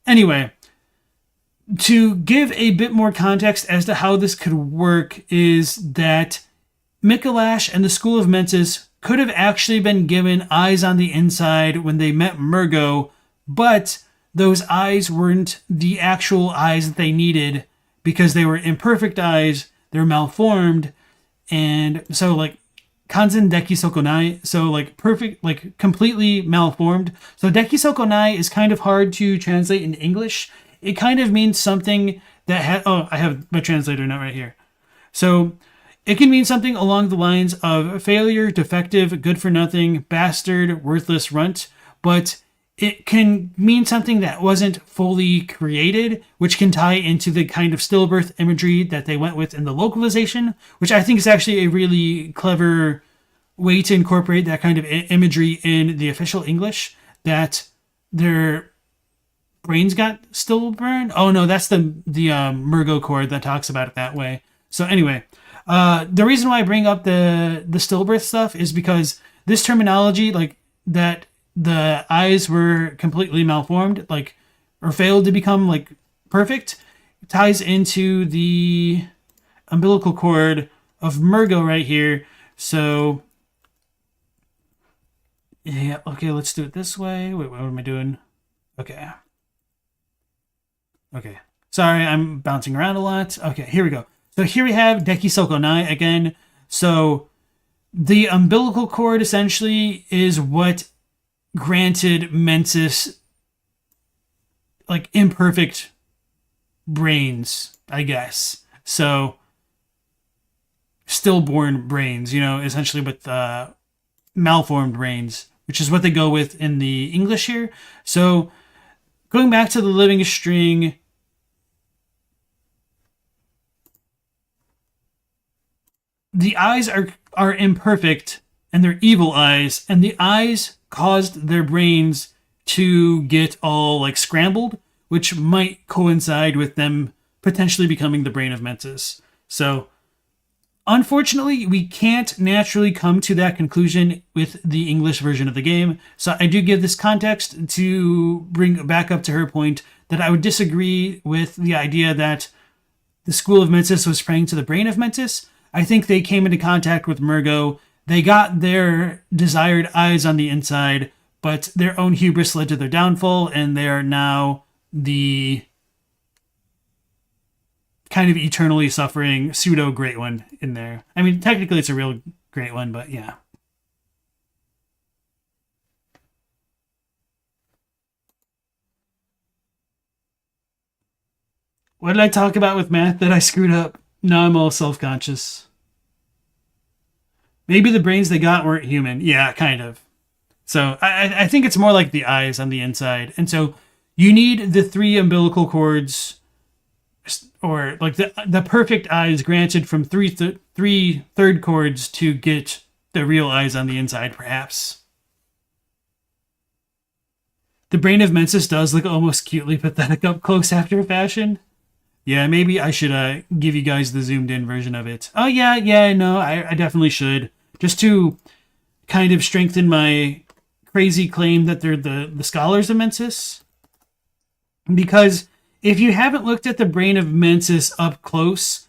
anyway, to give a bit more context as to how this could work is that Mikolash and the School of Mentis could have actually been given eyes on the inside when they met Murgo, but those eyes weren't the actual eyes that they needed because they were imperfect eyes, they're malformed, and so, like, Kanzen Deki Sokonai, so, like, perfect, like, completely malformed. So Deki Sokonai is kind of hard to translate in English. It kind of means something that I have my translator note right here. So it can mean something along the lines of failure, defective, good for nothing, bastard, worthless runt, but it can mean something that wasn't fully created, which can tie into the kind of stillbirth imagery that they went with in the localization, which I think is actually a really clever way to incorporate that kind of imagery in the official English, that their brains got stillburned. Oh no, that's the Murgo chord that talks about it that way. So anyway, the reason why I bring up the stillbirth stuff is because this terminology, like, that the eyes were completely malformed, like, or failed to become, like, perfect, ties into the umbilical cord of Murgo right here. So yeah, okay, let's do it this way. Wait, what am I doing? Okay. Sorry, I'm bouncing around a lot. Okay, here we go. So here we have Deki Sokonai again. So the umbilical cord essentially is what granted Mensis, like, imperfect brains, I guess. So stillborn brains, essentially with malformed brains, which is what they go with in the English here. So going back to the living string, the eyes are imperfect, and they're evil eyes, and the eyes caused their brains to get all, like, scrambled, which might coincide with them potentially becoming the brain of Mensis. So unfortunately, we can't naturally come to that conclusion with the English version of the game. So I do give this context to bring back up to her point that I would disagree with the idea that the School of Mensis was praying to the brain of Mensis. I think they came into contact with Murgo. They got their desired eyes on the inside, but their own hubris led to their downfall, and they are now the kind of eternally suffering pseudo great one in there. I mean, technically it's a real great one, but yeah. What did I talk about with math that I screwed up? Now I'm all self-conscious. Maybe the brains they got weren't human. Yeah, kind of. So I think it's more like the eyes on the inside. And so you need the 3 umbilical cords, or like the perfect eyes granted from 3 third cords to get the real eyes on the inside, perhaps. The brain of Mensis does look almost cutely pathetic up close after fashion. Yeah, maybe I should give you guys the zoomed in version of it. Oh yeah, no, I definitely should. Just to kind of strengthen my crazy claim that they're the scholars of Mensis. Because if you haven't looked at the brain of Mensis up close,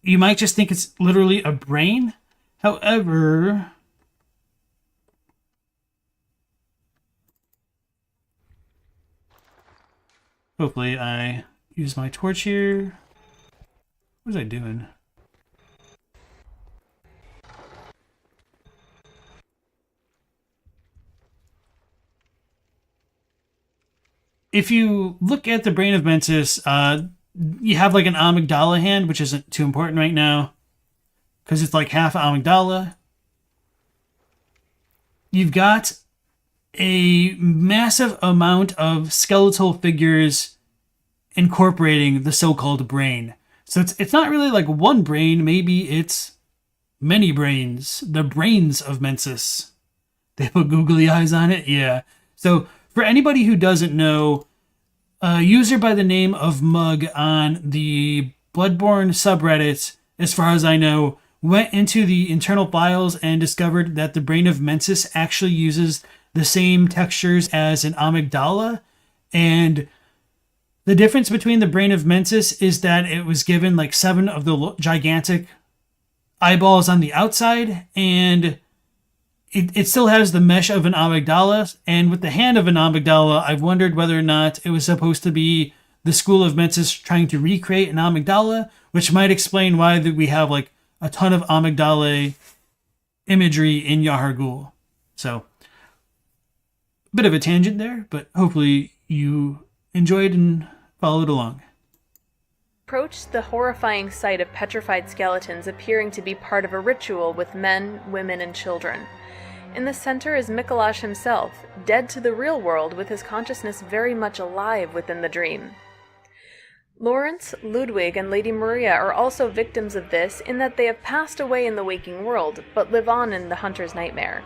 you might just think it's literally a brain. However, hopefully I use my torch here. What was I doing? If you look at the brain of Mensis, you have like an amygdala hand, which isn't too important right now because it's like half amygdala. You've got a massive amount of skeletal figures incorporating the so-called brain. So it's not really like one brain, maybe it's many brains. The brains of Mensis. They put googly eyes on it? Yeah. So for anybody who doesn't know, a user by the name of Mug on the Bloodborne subreddit, as far as I know, went into the internal files and discovered that the brain of Mensis actually uses the same textures as an amygdala. And the difference between the brain of Mensis is that it was given like 7 of the gigantic eyeballs on the outside, and it still has the mesh of an amygdala, and with the hand of an amygdala, I've wondered whether or not it was supposed to be the school of Mensis trying to recreate an amygdala, which might explain why we have like a ton of amygdala imagery in Yahar'gul. So, bit of a tangent there, but hopefully you enjoyed and followed along. Approached the horrifying sight of petrified skeletons appearing to be part of a ritual with men, women, and children. In the center is Michela himself, dead to the real world with his consciousness very much alive within the dream. Lawrence, Ludwig, and Lady Maria are also victims of this in that they have passed away in the waking world, but live on in the hunter's nightmare.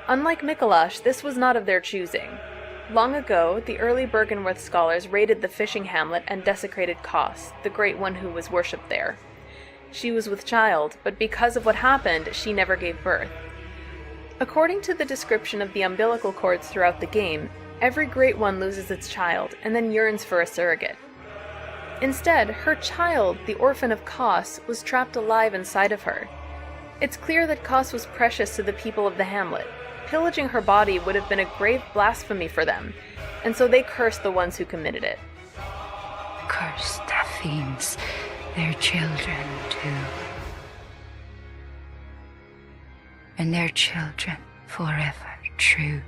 Unlike Mikolash, this was not of their choosing. Long ago, the early Bergenworth scholars raided the fishing hamlet and desecrated Kos, the great one who was worshipped there. She was with child, but because of what happened, she never gave birth. According to the description of the umbilical cords throughout the game, every Great One loses its child and then yearns for a surrogate. Instead, her child, the orphan of Kos, was trapped alive inside of her. It's clear that Kos was precious to the people of the hamlet. Pillaging her body would have been a grave blasphemy for them, and so they cursed the ones who committed it. Curse the fiends, their children too. And their children forever true.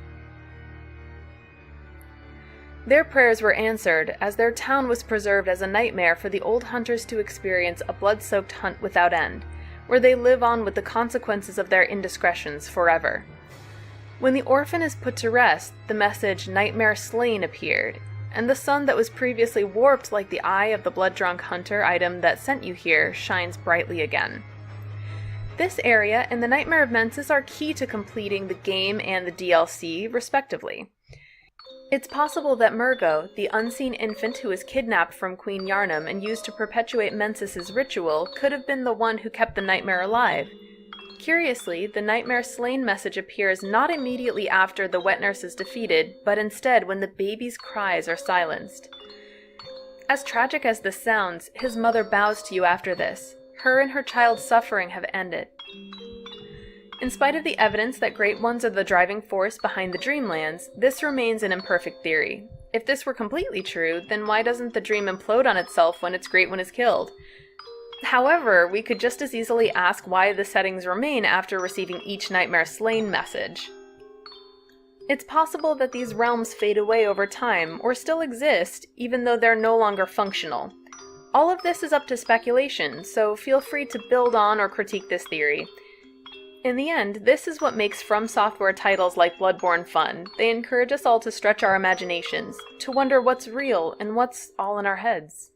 Their prayers were answered, as their town was preserved as a nightmare for the old hunters to experience a blood-soaked hunt without end, where they live on with the consequences of their indiscretions forever. When the orphan is put to rest, the message "Nightmare Slain" appeared, and the sun that was previously warped like the eye of the blood-drunk hunter item that sent you here shines brightly again. This area and the Nightmare of Mensis are key to completing the game and the DLC, respectively. It's possible that Murgo, the unseen infant who was kidnapped from Queen Yarnum and used to perpetuate Mensis's ritual, could have been the one who kept the nightmare alive. Curiously, the Nightmare Slain message appears not immediately after the wet nurse is defeated, but instead when the baby's cries are silenced. As tragic as this sounds, his mother bows to you after this. Her and her child's suffering have ended. In spite of the evidence that Great Ones are the driving force behind the Dreamlands, this remains an imperfect theory. If this were completely true, then why doesn't the dream implode on itself when its Great One is killed? However, we could just as easily ask why the settings remain after receiving each Nightmare Slain message. It's possible that these realms fade away over time, or still exist, even though they're no longer functional. All of this is up to speculation, so feel free to build on or critique this theory. In the end, this is what makes From Software titles like Bloodborne fun. They encourage us all to stretch our imaginations, to wonder what's real and what's all in our heads.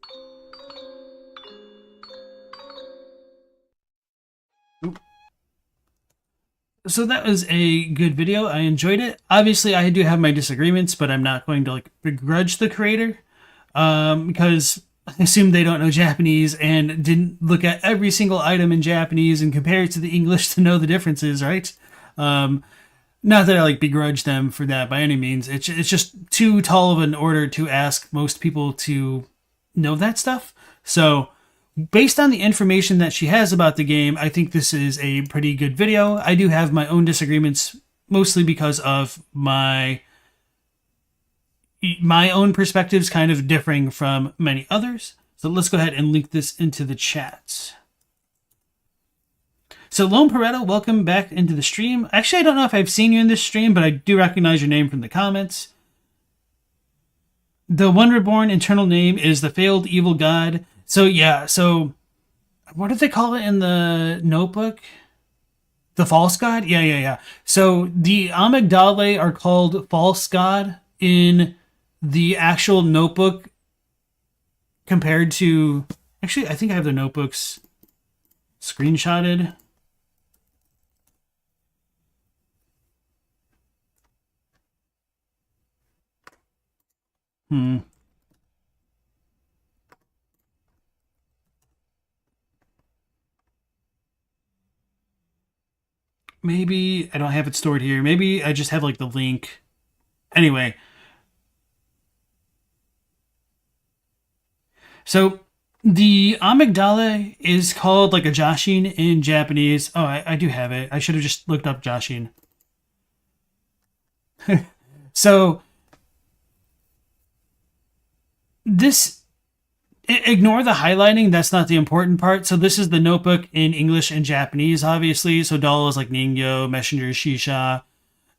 So that was a good video. I enjoyed it. Obviously, I do have my disagreements, but I'm not going to like begrudge the creator because I assume they don't know Japanese and didn't look at every single item in Japanese and compare it to the English to know the differences, right? Not that I like begrudge them for that by any means. It's just too tall of an order to ask most people to know that stuff. So based on the information that she has about the game, I think this is a pretty good video. I do have my own disagreements, mostly because of my own perspectives kind of differing from many others. So let's go ahead and link this into the chat. So Lone Pareto, welcome back into the stream. Actually, I don't know if I've seen you in this stream, but I do recognize your name from the comments. The One Reborn internal name is the Failed Evil God. So yeah, so what did they call it in the notebook? The False God? Yeah. So the amygdalae are called False God in the actual notebook compared to... Actually, I think I have the notebooks screenshotted. Maybe I don't have it stored here. Maybe I just have like the link. Anyway. So the amygdala is called like a Jashin in Japanese. Oh, I do have it. I should have just looked up Jashin. So this, ignore the highlighting. That's not the important part. So this is the notebook in English and Japanese, obviously. So doll is like Ningyo, messenger is Shisha.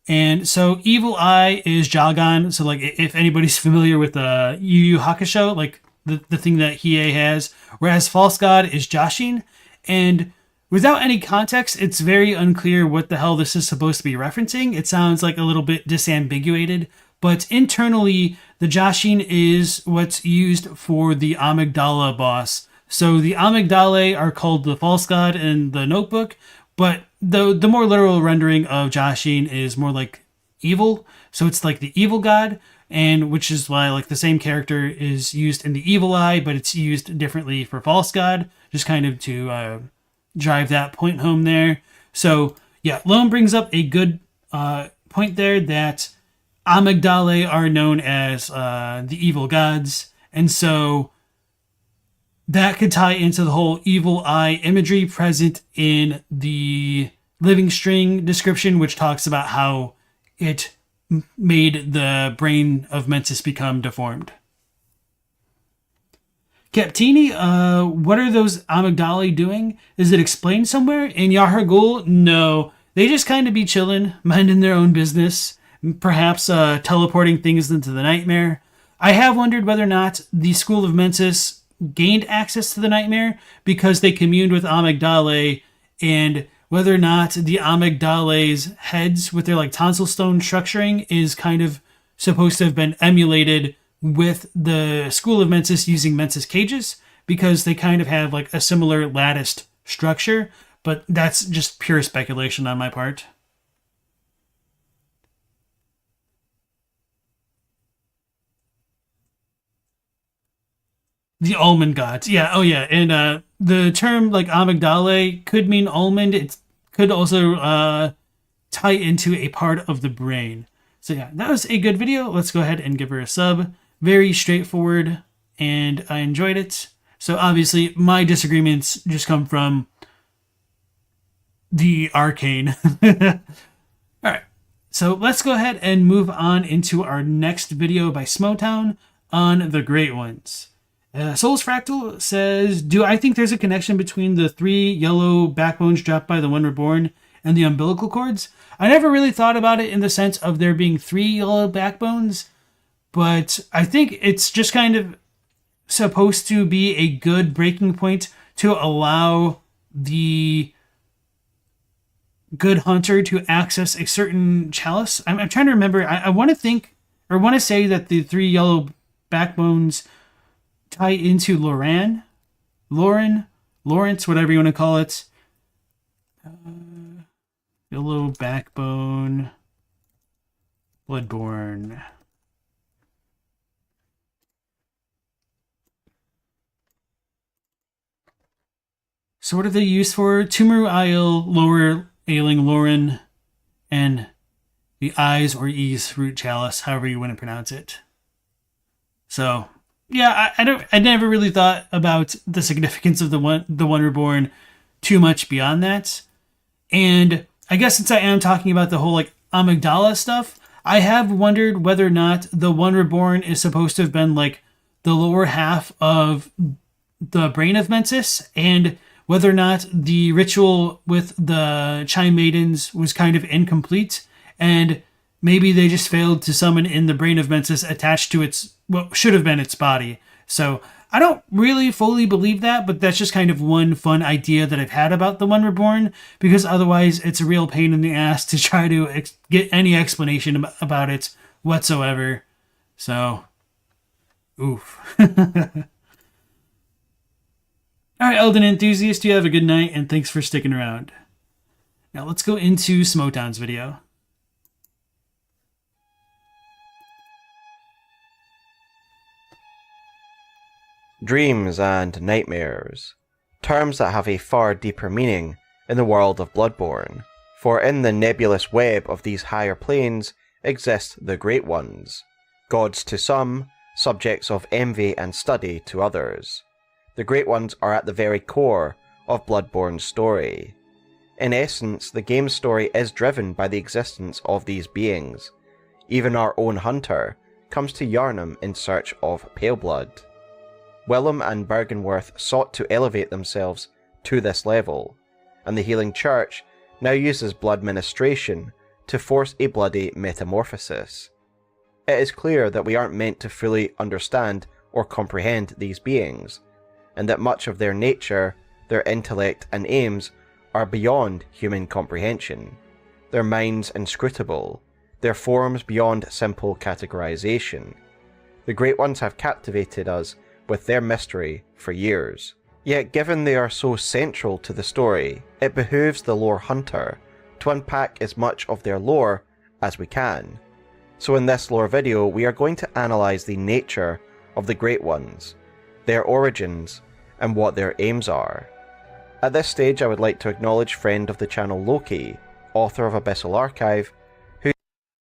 And so Evil Eye is Jagan. So like if anybody's familiar with Yu Yu Hakusho, like the thing that Hiei has. Whereas False God is Jashin. And without any context, it's very unclear what the hell this is supposed to be referencing. It sounds like a little bit disambiguated. But internally, the Jashin is what's used for the amygdala boss. So the amygdalae are called the False God in the notebook, but the more literal rendering of Jashin is more like evil. So it's like the evil god, and which is why like the same character is used in the Evil Eye, but it's used differently for False God, just kind of to drive that point home there. So yeah, Lone brings up a good point there that amygdalae are known as the evil gods, and so that could tie into the whole Evil Eye imagery present in the Living String description, which talks about how it made the brain of Mensis become deformed. Captini, what are those amygdalae doing? Is it explained somewhere? In Yahar'gul, no. They just kind of be chilling, minding their own business, perhaps teleporting things into the nightmare. I have wondered whether or not the School of Mensis gained access to the nightmare because they communed with amygdalae, and whether or not the amygdalae's heads with their like tonsil stone structuring is kind of supposed to have been emulated with the School of Mensis using Mensis cages, because they kind of have like a similar latticed structure, but that's just pure speculation on my part. The almond gods. Yeah, oh yeah. And the term like amygdalae could mean almond. It could also tie into a part of the brain. So yeah, that was a good video. Let's go ahead and give her a sub. Very straightforward, and I enjoyed it. So obviously my disagreements just come from the arcane. Alright, so let's go ahead and move on into our next video by Smoughtown on the Great Ones. Souls Fractal says, do I think there's a connection between the 3 yellow backbones dropped by the One Reborn and the umbilical cords? I never really thought about it in the sense of there being 3 yellow backbones, but I think it's just kind of supposed to be a good breaking point to allow the good hunter to access a certain chalice. I'm trying to remember. I want to think, or want to say that the 3 yellow backbones tie into Lauren, Lawrence, whatever you want to call it. Yellow Backbone. Bloodborne. So what are they used for? Tumor Isle, Lower Ailing Lauren, and the Eyes or Ease Root Chalice, however you want to pronounce it. So yeah, I never really thought about the significance of the One Reborn too much beyond that. And I guess since I am talking about the whole like amygdala stuff, I have wondered whether or not the One Reborn is supposed to have been like the lower half of the brain of Mensis, and whether or not the ritual with the Chime Maidens was kind of incomplete, and maybe they just failed to summon in the brain of Mensis attached to its, what should have been its body. So I don't really fully believe that, but that's just kind of one fun idea that I've had about the One Reborn, because otherwise it's a real pain in the ass to try to get any explanation about it whatsoever. So, oof. All right, Elden enthusiast, you have a good night, and thanks for sticking around. Now let's go into Smoughtown's video. Dreams and nightmares, terms that have a far deeper meaning in the world of Bloodborne, for in the nebulous web of these higher planes exist the Great Ones, gods to some, subjects of envy and study to others. The Great Ones are at the very core of Bloodborne's story. In essence, the game's story is driven by the existence of these beings. Even our own hunter comes to Yharnam in search of pale blood. Willem and Bergenworth sought to elevate themselves to this level, and the Healing Church now uses blood ministration to force a bloody metamorphosis. It is clear that we aren't meant to fully understand or comprehend these beings, and that much of their nature, their intellect and aims are beyond human comprehension, their minds inscrutable, their forms beyond simple categorization. The Great Ones have captivated us with their mystery for years. Yet given they are so central to the story, it behooves the lore hunter to unpack as much of their lore as we can. So in this lore video, we are going to analyze the nature of the Great Ones, their origins, and what their aims are. At this stage, I would like to acknowledge friend of the channel Loki, author of Abyssal Archive, who...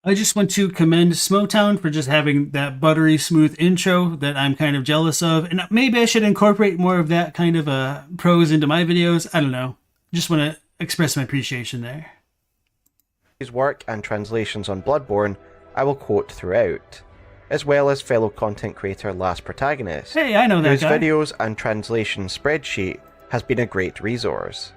I just want to commend Smoughtown for just having that buttery smooth intro that I'm kind of jealous of, and maybe I should incorporate more of that kind of prose into my videos. I don't know. Just want to express my appreciation there. His work and translations on Bloodborne I will quote throughout, as well as fellow content creator Last Protagonist, Hey, I know that whose guy. videos and translation spreadsheet has been a great resource.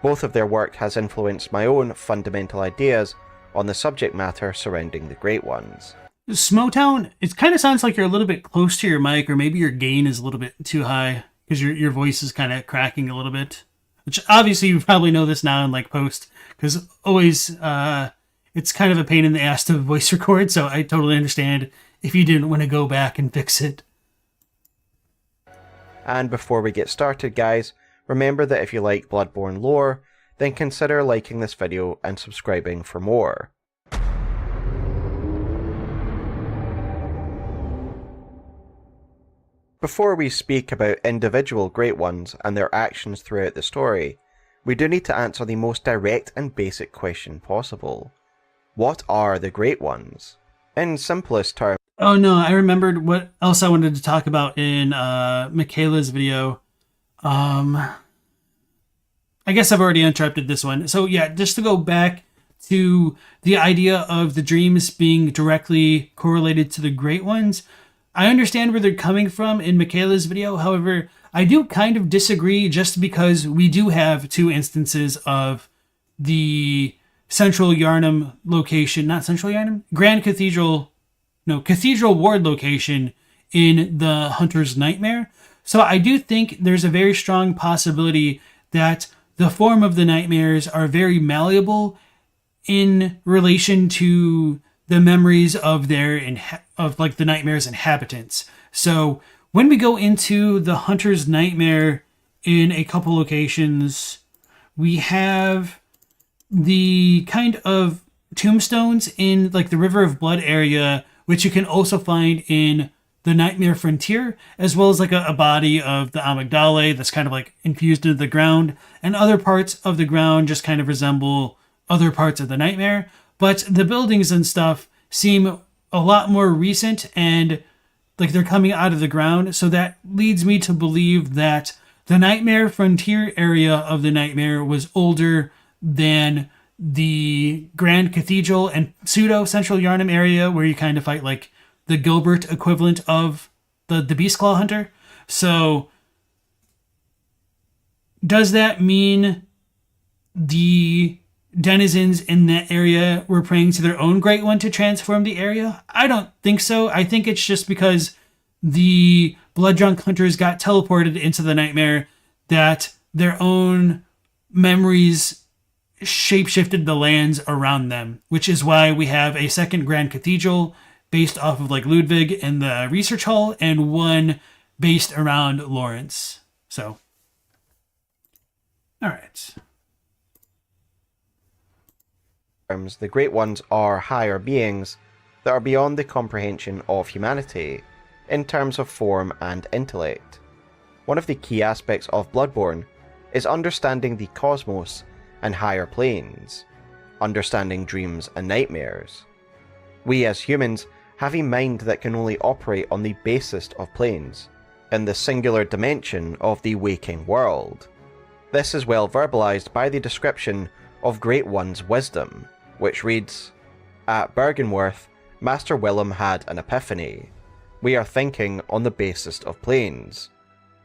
Both of their work has influenced my own fundamental ideas on the subject matter surrounding the Great Ones. Smoughtown, it kind of sounds like you're a little bit close to your mic, or maybe your gain is a little bit too high, because your voice is kind of cracking a little bit. Which obviously you probably know this now in like post, because always it's kind of a pain in the ass to voice record, so I totally understand if you didn't want to go back and fix it. And before we get started, guys, remember that if you like Bloodborne lore, then consider liking this video and subscribing for more. Before we speak about individual Great Ones and their actions throughout the story, we do need to answer the most direct and basic question possible. What are the Great Ones? In simplest terms... Oh no, I remembered what else I wanted to talk about in Michela's video. I guess I've already interrupted this one. So yeah, just to go back to the idea of the dreams being directly correlated to the Great Ones, I understand where they're coming from in Michela's video. However, I do kind of disagree, just because we do have two instances of the Central Yharnam location, not Central Yharnam, Cathedral Ward location in the Hunter's Nightmare. So I do think there's a very strong possibility that the form of the nightmares are very malleable in relation to the memories of the nightmare's inhabitants. So when we go into the Hunter's Nightmare in a couple locations, we have the kind of tombstones in like the River of Blood area, which you can also find in the Nightmare Frontier, as well as like a body of the amygdala that's kind of like infused into the ground, and other parts of the ground just kind of resemble other parts of the nightmare. But the buildings and stuff seem a lot more recent and like they're coming out of the ground. So that leads me to believe that the Nightmare Frontier area of the nightmare was older than the Grand Cathedral and pseudo Central Yharnam area, where you kind of fight like the Gilbert equivalent of the Beastclaw Hunter. So does that mean the denizens in that area were praying to their own Great One to transform the area? I don't think so. I think it's just because the blood drunk hunters got teleported into the nightmare that their own memories shapeshifted the lands around them, which is why we have a second Grand Cathedral based off of like Ludwig in the research hall and one based around Lawrence. So, all right. The Great Ones are higher beings that are beyond the comprehension of humanity in terms of form and intellect. One of the key aspects of Bloodborne is understanding the cosmos and higher planes, understanding dreams and nightmares. We as humans have a mind that can only operate on the basest of planes, in the singular dimension of the waking world. This is well verbalized by the description of Great One's wisdom, which reads, "At Bergenworth, Master Willem had an epiphany. We are thinking on the basest of planes.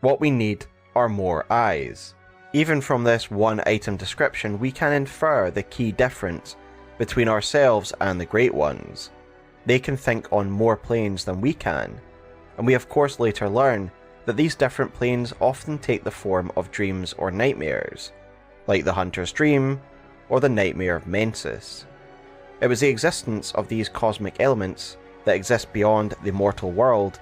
What we need are more eyes." Even from this one item description, we can infer the key difference between ourselves and the Great Ones. They can think on more planes than we can, and we of course later learn that these different planes often take the form of dreams or nightmares, like the Hunter's Dream or the Nightmare of Mensis. It was the existence of these cosmic elements that exist beyond the mortal world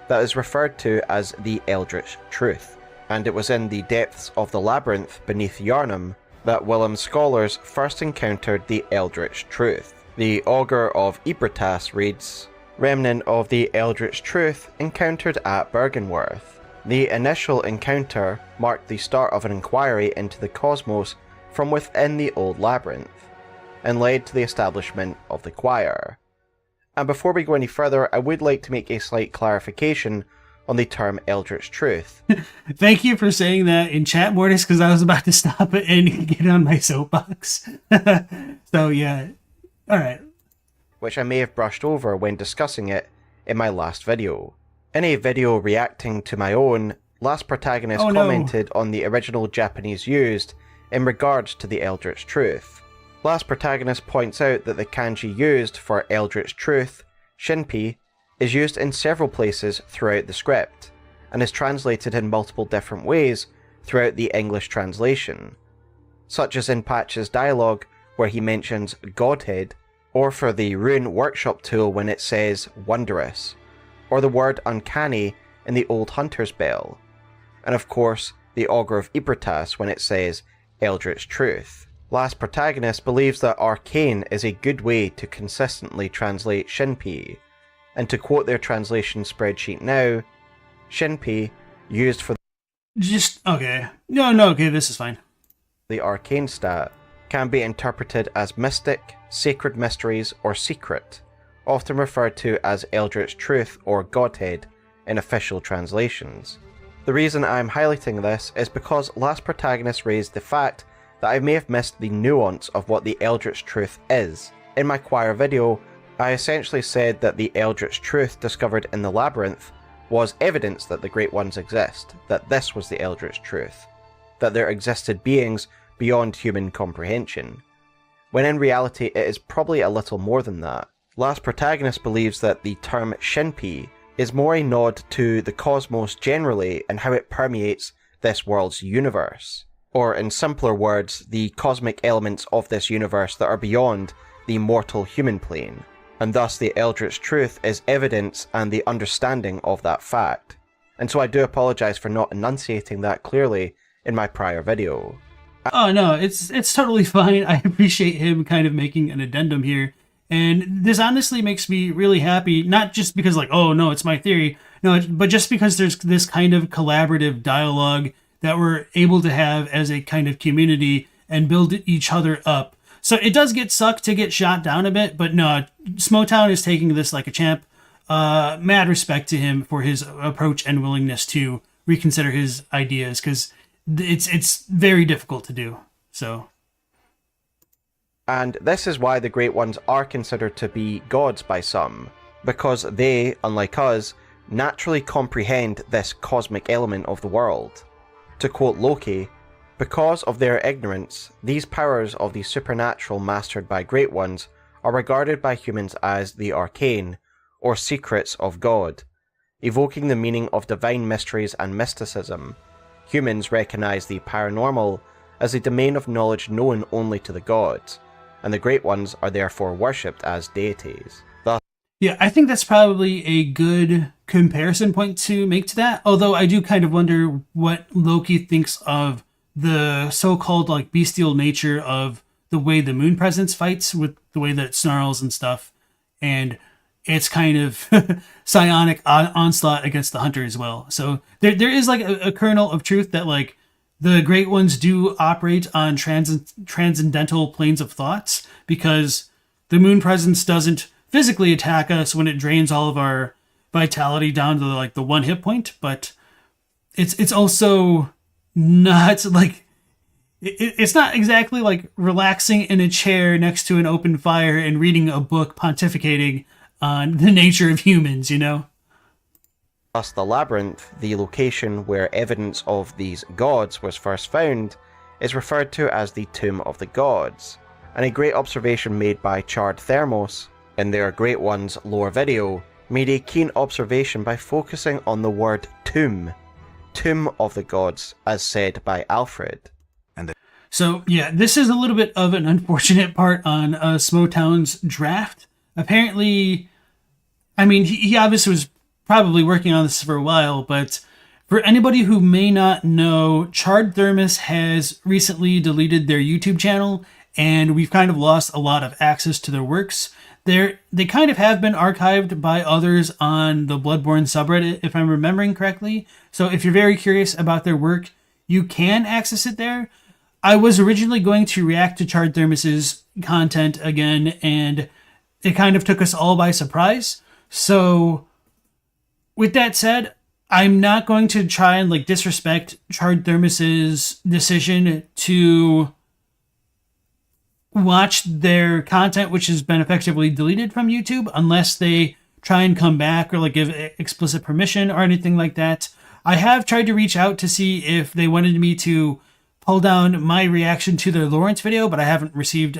that is referred to as the Eldritch Truth, and it was in the depths of the labyrinth beneath Yharnam that Willem's scholars first encountered the Eldritch Truth. The Augur of Ybratas reads, "Remnant of the Eldritch Truth encountered at Bergenworth. The initial encounter marked the start of an inquiry into the cosmos from within the old labyrinth, and led to the establishment of the choir." And before we go any further, I would like to make a slight clarification on the term Eldritch Truth. Thank you for saying that in chat, Mortis, because I was about to stop it and get on my soapbox. So yeah, alright. Which I may have brushed over when discussing it in my last video. In a video reacting to my own, Last Protagonist commented on the original Japanese used in regards to the Eldritch Truth. Last Protagonist points out that the kanji used for Eldritch Truth, Shinpi, is used in several places throughout the script, and is translated in multiple different ways throughout the English translation, such as in Patch's dialogue where he mentions Godhead, or for the Rune Workshop tool when it says Wondrous, or the word Uncanny in the Old Hunter's Bell, and of course the Augur of Ybratas when it says Eldritch Truth. Last Protagonist believes that Arcane is a good way to consistently translate Shinpi, and to quote their translation spreadsheet now, Shinpi, used for okay, this is fine. The arcane stat, can be interpreted as mystic, sacred mysteries, or secret, often referred to as Eldritch Truth or Godhead in official translations. The reason I'm highlighting this is because Last Protagonist raised the fact that I may have missed the nuance of what the Eldritch Truth is. In my choir video, I essentially said that the Eldritch Truth discovered in the Labyrinth was evidence that the Great Ones exist, that this was the Eldritch Truth, that there existed beings beyond human comprehension, when in reality it is probably a little more than that. Last Protagonist believes that the term Shinpi is more a nod to the cosmos generally and how it permeates this world's universe, or in simpler words, the cosmic elements of this universe that are beyond the mortal human plane, and thus the Eldritch Truth is evidence and the understanding of that fact. And so I do apologise for not enunciating that clearly in my prior video. Oh no, it's totally fine. I appreciate him kind of making an addendum here. And this honestly makes me really happy, not just because like, oh no, it's my theory. No, but just because there's this kind of collaborative dialogue that we're able to have as a kind of community and build each other up. So it does get sucked to get shot down a bit, but no, Smoughtown is taking this like a champ. Mad respect to him for his approach and willingness to reconsider his ideas, because it's very difficult to do. So, and this is why the Great Ones are considered to be gods by some, because they, unlike us, naturally comprehend this cosmic element of the world. To quote Loki, because of their ignorance, these powers of the supernatural mastered by Great Ones are regarded by humans as the arcane, or secrets of God, evoking the meaning of divine mysteries and mysticism. Humans recognize the paranormal as a domain of knowledge known only to the gods, and the Great Ones are therefore worshipped as deities. Yeah, I think that's probably a good comparison point to make to that, although I do kind of wonder what Loki thinks of the so-called like bestial nature of the way the moon presence fights, with the way that it snarls and stuff, and it's kind of psionic onslaught against the hunter as well. So there is like a kernel of truth that like the Great Ones do operate on transcendental planes of thoughts, because the moon presence doesn't physically attack us when it drains all of our vitality down to like the 1 hit point, but it's also not like it's not exactly like relaxing in a chair next to an open fire and reading a book pontificating on the nature of humans, you know? Thus, the labyrinth, the location where evidence of these gods was first found, is referred to as the Tomb of the Gods, and a great observation made by Charred Thermos in their Great Ones lore video made a keen observation by focusing on the word tomb, Tomb of the Gods, as said by Alfred. So yeah, this is a little bit of an unfortunate part on Smoughtown's draft. Apparently, I mean, he obviously was probably working on this for a while, but for anybody who may not know, Charred Thermos has recently deleted their YouTube channel, and we've kind of lost a lot of access to their works. They kind of have been archived by others on the Bloodborne subreddit, if I'm remembering correctly. So if you're very curious about their work, you can access it there. I was originally going to react to Charred Thermos's content again, and it kind of took us all by surprise. So with that said, I'm not going to try and like disrespect Charred Thermos's decision to watch their content, which has been effectively deleted from YouTube, unless they try and come back or like give explicit permission or anything like that. I have tried to reach out to see if they wanted me to pull down my reaction to their Lawrence video, but I haven't received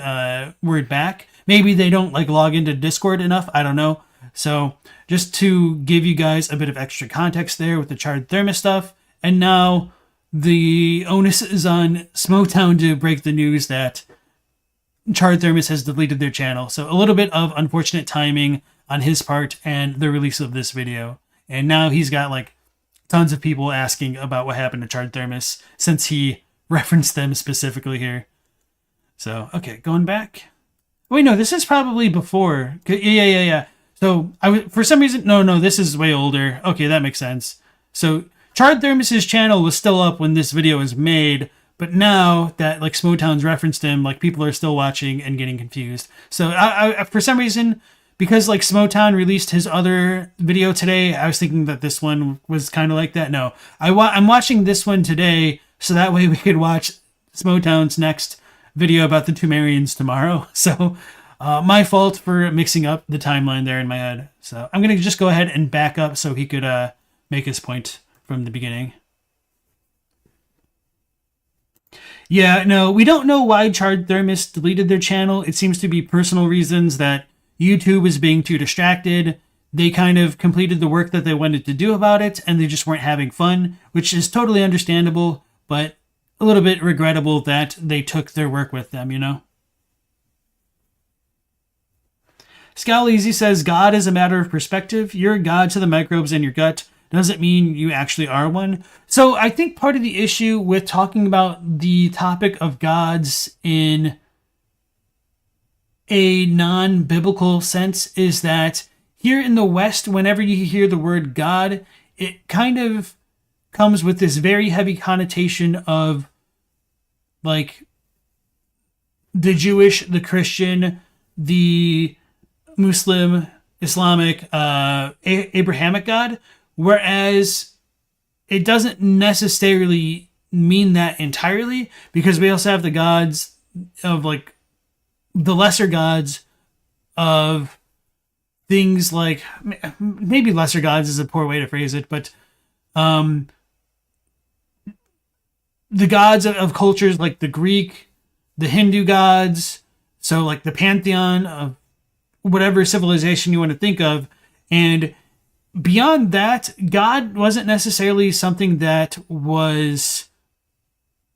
word back. Maybe they don't like log into Discord enough. I don't know. So just to give you guys a bit of extra context there with the Charred Thermos stuff. And now the onus is on Smoughtown to break the news that Charred Thermos has deleted their channel. So a little bit of unfortunate timing on his part and the release of this video. And now he's got like tons of people asking about what happened to Charred Thermos since he referenced them specifically here. So, okay, going back. Wait, no, this is probably before. Yeah. So, for some reason, no, this is way older. Okay, that makes sense. So, Charred Thermos's channel was still up when this video was made, but now that, like, Smoughtown's referenced him, like, people are still watching and getting confused. So, I for some reason, because, like, Smoughtown released his other video today, I was thinking that this one was kind of like that. No, I'm watching this one today, so that way we could watch Smoughtown's next video about the Tumerians tomorrow. So my fault for mixing up the timeline there in my head. So I'm going to just go ahead and back up so he could make his point from the beginning. Yeah, no, we don't know why Charred Thermos deleted their channel. It seems to be personal reasons that YouTube was being too distracted. They kind of completed the work that they wanted to do about it, and they just weren't having fun, which is totally understandable, but a little bit regrettable that they took their work with them, you know? Scowleasy says, God is a matter of perspective. You're God to the microbes in your gut. doesn't mean you actually are one. So I think part of the issue with talking about the topic of gods in a non-biblical sense is that here in the West, whenever you hear the word God, it kind of comes with this very heavy connotation of like the Jewish, the Christian, the Muslim, Islamic, Abrahamic God, whereas it doesn't necessarily mean that entirely, because we also have the gods of like the lesser gods of things like, maybe lesser gods is a poor way to phrase it, but the gods of cultures like the Greek, the Hindu gods, so like the pantheon of whatever civilization you want to think of. And beyond that, God wasn't necessarily something that was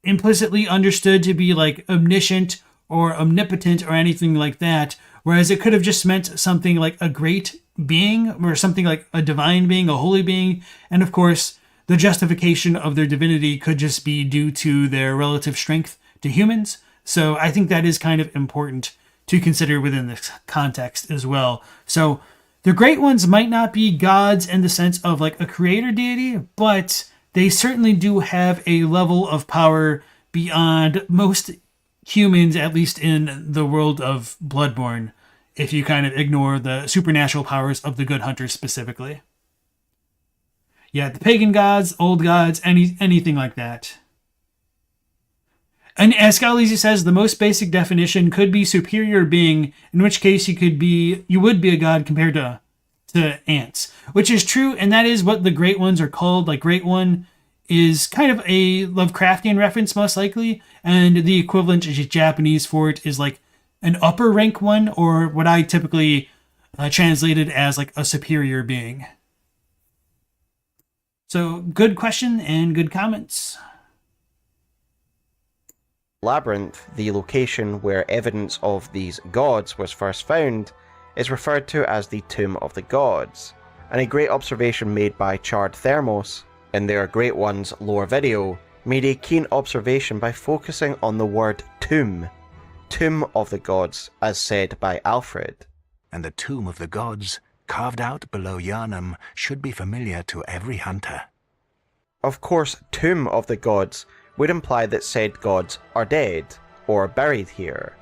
implicitly understood to be like omniscient or omnipotent or anything like that, whereas it could have just meant something like a great being or something like a divine being, a holy being. And of course, the justification of their divinity could just be due to their relative strength to humans. So I think that is kind of important to consider within this context as well. So the great ones might not be gods in the sense of like a creator deity, but they certainly do have a level of power beyond most humans, at least in the world of Bloodborne, if you kind of ignore the supernatural powers of the Good Hunters specifically. Yeah, the pagan gods, old gods, anything like that. And as Scalisi says, the most basic definition could be superior being, in which case you would be a god compared to ants, which is true, and that is what the Great Ones are called. Like, Great One is kind of a Lovecraftian reference, most likely, and the equivalent Japanese for it is like an upper rank one, or what I typically translated as like a superior being. So, good question and good comments. Labyrinth, the location where evidence of these gods was first found, is referred to as the Tomb of the Gods, and a great observation made by Charred Thermos in their Great Ones lore video made a keen observation by focusing on the word tomb. Tomb of the Gods, as said by Alfred. And the Tomb of the Gods, carved out below Yharnam, should be familiar to every hunter. Of course, Tomb of the Gods would imply that said gods are dead, or buried here.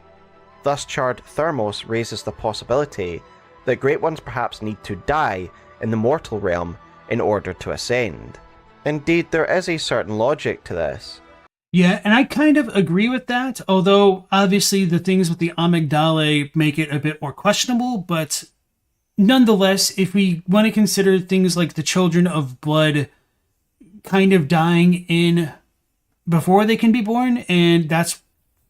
Thus Charred Thermos raises the possibility that Great Ones perhaps need to die in the mortal realm in order to ascend. Indeed, there is a certain logic to this. Yeah, and I kind of agree with that, although obviously the things with the amygdala make it a bit more questionable, but nonetheless, if we want to consider things like the Children of Blood kind of dying in before they can be born, and that's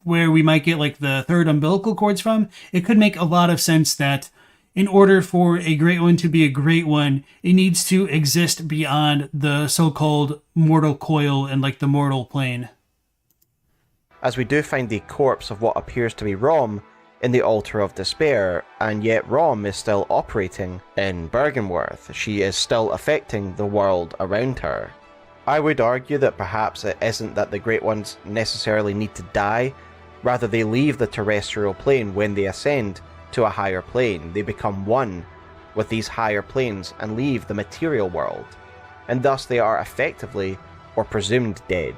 where we might get like the third umbilical cords from, it could make a lot of sense that in order for a Great One to be a Great One, it needs to exist beyond the so-called mortal coil and like the mortal plane. As we do find the corpse of what appears to be Rom in the Altar of Despair, and yet Rom is still operating in Bergenworth. She is still affecting the world around her. I would argue that perhaps it isn't that the Great Ones necessarily need to die, rather they leave the terrestrial plane when they ascend to a higher plane. They become one with these higher planes and leave the material world, and thus they are effectively, or presumed, dead.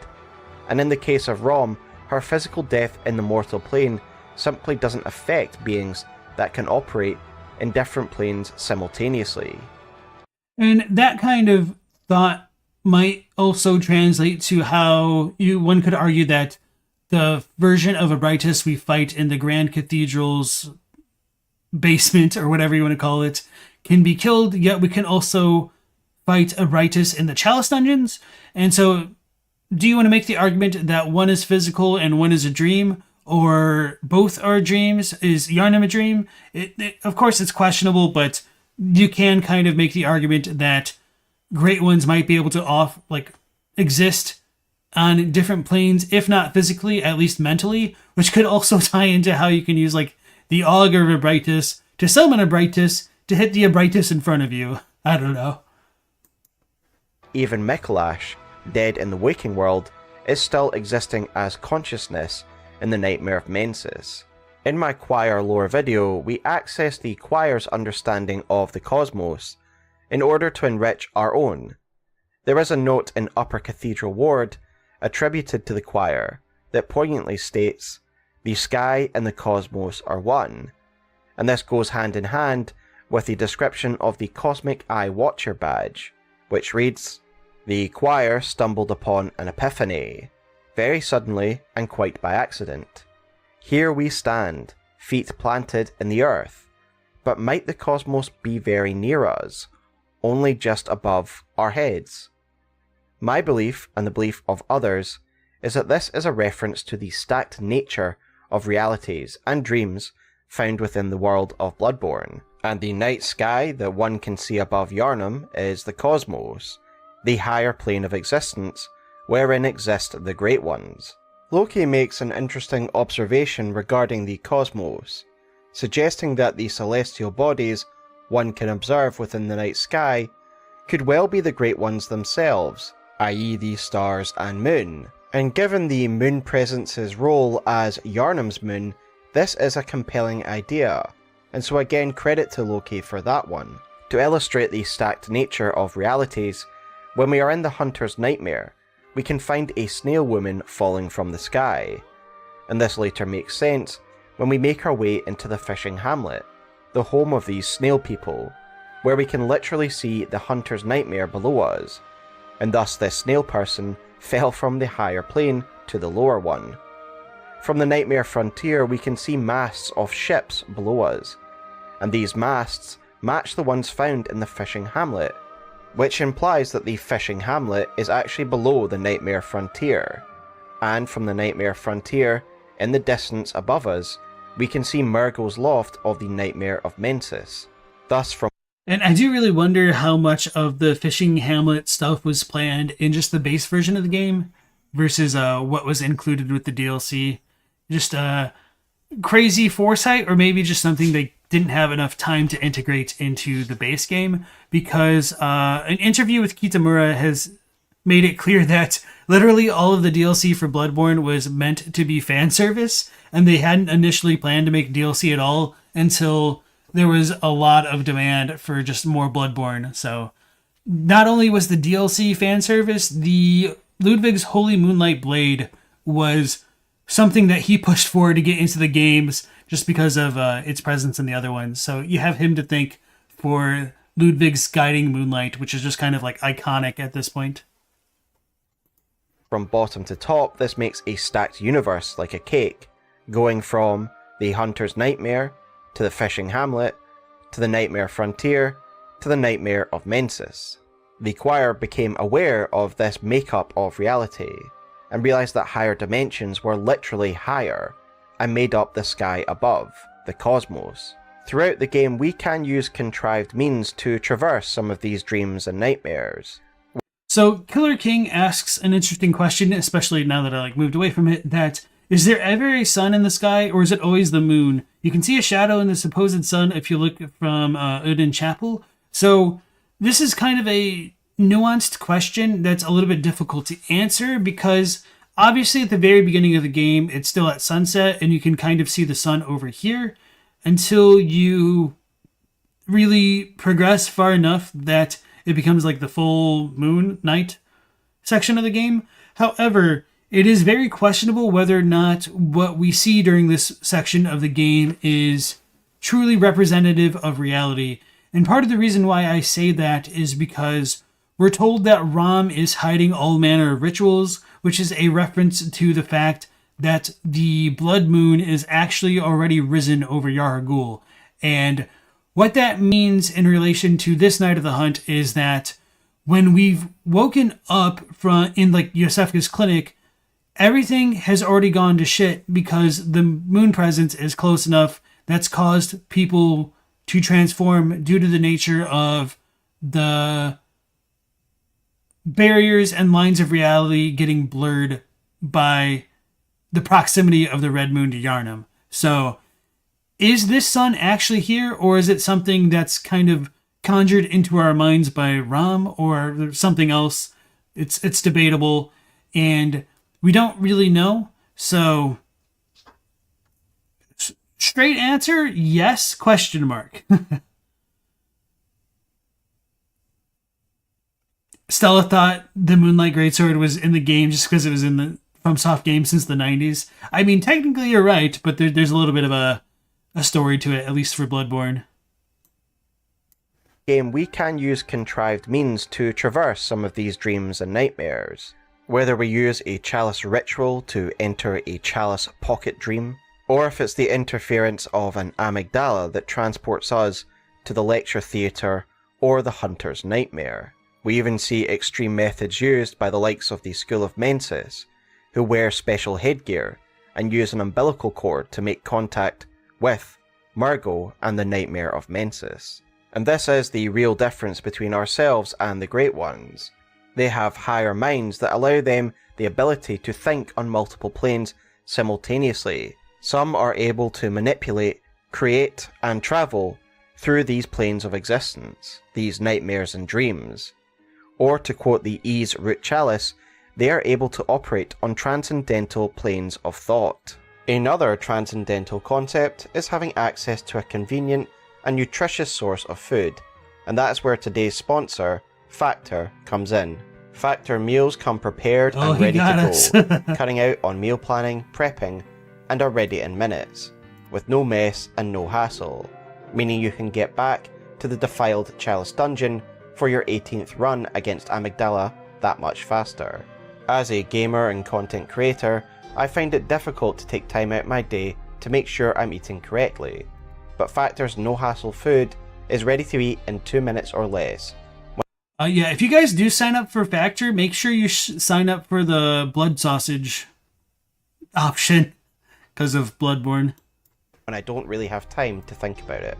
And in the case of Rom, her physical death in the mortal plane simply doesn't affect beings that can operate in different planes simultaneously. And that kind of thought might also translate to how one could argue that the version of Abritus we fight in the Grand Cathedral's basement, or whatever you want to call it, can be killed, yet we can also fight Abritus in the Chalice Dungeons. And so, do you want to make the argument that one is physical and one is a dream, or both are dreams? Is Yharnam a dream? Of course, it's questionable, but you can kind of make the argument that Great Ones might be able to exist on different planes, if not physically, at least mentally, which could also tie into how you can use like the Augur of Abritus to summon Abritus to hit the Abritus in front of you. I don't know. even Michelash, dead in the waking world, is still existing as consciousness in the Nightmare of Mensis. In my choir lore video, we access the choir's understanding of the cosmos in order to enrich our own. There is a note in Upper Cathedral Ward attributed to the choir that poignantly states, "The sky and the cosmos are one," and this goes hand in hand with the description of the Cosmic Eye Watcher badge, which reads, "The choir stumbled upon an epiphany, very suddenly and quite by accident. Here we stand, feet planted in the earth, but might the cosmos be very near us, only just above our heads?" My belief, and the belief of others, is that this is a reference to the stacked nature of realities and dreams found within the world of Bloodborne, and the night sky that one can see above Yharnam is the cosmos, the higher plane of existence wherein exist the Great Ones. Loki makes an interesting observation regarding the cosmos, suggesting that the celestial bodies one can observe within the night sky could well be the Great Ones themselves, i.e. the stars and moon. And given the moon presence's role as Yharnam's moon, this is a compelling idea, and so again credit to Loki for that one. To illustrate the stacked nature of realities, when we are in the Hunter's Nightmare, we can find a snail woman falling from the sky, and this later makes sense when we make our way into the fishing hamlet, the home of these snail people, where we can literally see the Hunter's Nightmare below us, and thus this snail person fell from the higher plane to the lower one. From the Nightmare Frontier we can see masts of ships below us, and these masts match the ones found in the fishing hamlet, which implies that the fishing hamlet is actually below the Nightmare Frontier, and from the Nightmare Frontier, in the distance above us, we can see Murgo's loft of the Nightmare of Mensis. Thus from And I do really wonder how much of the fishing hamlet stuff was planned in just the base version of the game versus what was included with the DLC. Just crazy foresight, or maybe just something they didn't have enough time to integrate into the base game, because an interview with Kitamura has made it clear that literally all of the DLC for Bloodborne was meant to be fan service, and they hadn't initially planned to make DLC at all until there was a lot of demand for just more Bloodborne. So not only was the DLC fan service, the Ludwig's Holy Moonlight Blade was something that he pushed forward to get into the games just because of its presence in the other ones. So you have him to thank for Ludwig's Guiding Moonlight, which is just kind of like iconic at this point. From bottom to top, this makes a stacked universe like a cake, going from the Hunter's Nightmare, to the Fishing Hamlet, to the Nightmare Frontier, to the Nightmare of Mensis. The choir became aware of this makeup of reality, and realised that higher dimensions were literally higher, and made up the sky above, the cosmos. Throughout the game we can use contrived means to traverse some of these dreams and nightmares. So Killer King asks an interesting question, especially now that I moved away from it, that is there ever a sun in the sky, or is it always the moon? You can see a shadow in the supposed sun if you look from Odin Chapel. So this is kind of a nuanced question that's a little bit difficult to answer, because obviously at the very beginning of the game, it's still at sunset, and you can kind of see the sun over here until you really progress far enough that it becomes like the full moon night section of the game. However, it is very questionable whether or not what we see during this section of the game is truly representative of reality. And part of the reason why I say that is because we're told that Ram is hiding all manner of rituals, which is a reference to the fact that the blood moon is actually already risen over Yargul. And what that means in relation to this night of the hunt is that when we've woken up in Yosefka's clinic, everything has already gone to shit because the moon presence is close enough that's caused people to transform due to the nature of the barriers and lines of reality getting blurred by the proximity of the red moon to Yharnam. So is this sun actually here, or is it something that's kind of conjured into our minds by Rom or something else. It's debatable, and we don't really know. So, straight answer, yes, question mark. Stella thought the Moonlight Greatsword was in the game just because it was in the FromSoft game since the 90s. I mean, technically you're right, but there's a little bit of a story to it, at least for Bloodborne. Game, we can use contrived means to traverse some of these dreams and nightmares. Whether we use a chalice ritual to enter a chalice pocket dream, or if it's the interference of an amygdala that transports us to the lecture theatre or the hunter's nightmare. We even see extreme methods used by the likes of the School of Mensis, who wear special headgear and use an umbilical cord to make contact with Murgo and the Nightmare of Mensis. And this is the real difference between ourselves and the Great Ones. They have higher minds that allow them the ability to think on multiple planes simultaneously. Some are able to manipulate, create, and travel through these planes of existence, these nightmares and dreams. Or to quote the Ease Root Chalice, they are able to operate on transcendental planes of thought. Another transcendental concept is having access to a convenient and nutritious source of food, and that's where today's sponsor, Factor, comes in. Factor meals come prepared and ready to go, cutting out on meal planning, prepping, and are ready in minutes, with no mess and no hassle, meaning you can get back to the defiled Chalice dungeon for your 18th run against Amygdala that much faster. As a gamer and content creator, I find it difficult to take time out my day to make sure I'm eating correctly, but Factor's no-hassle food is ready to eat in 2 minutes or less. Yeah, if you guys do sign up for Factor, make sure you sign up for the blood sausage option because of Bloodborne. When I don't really have time to think about it.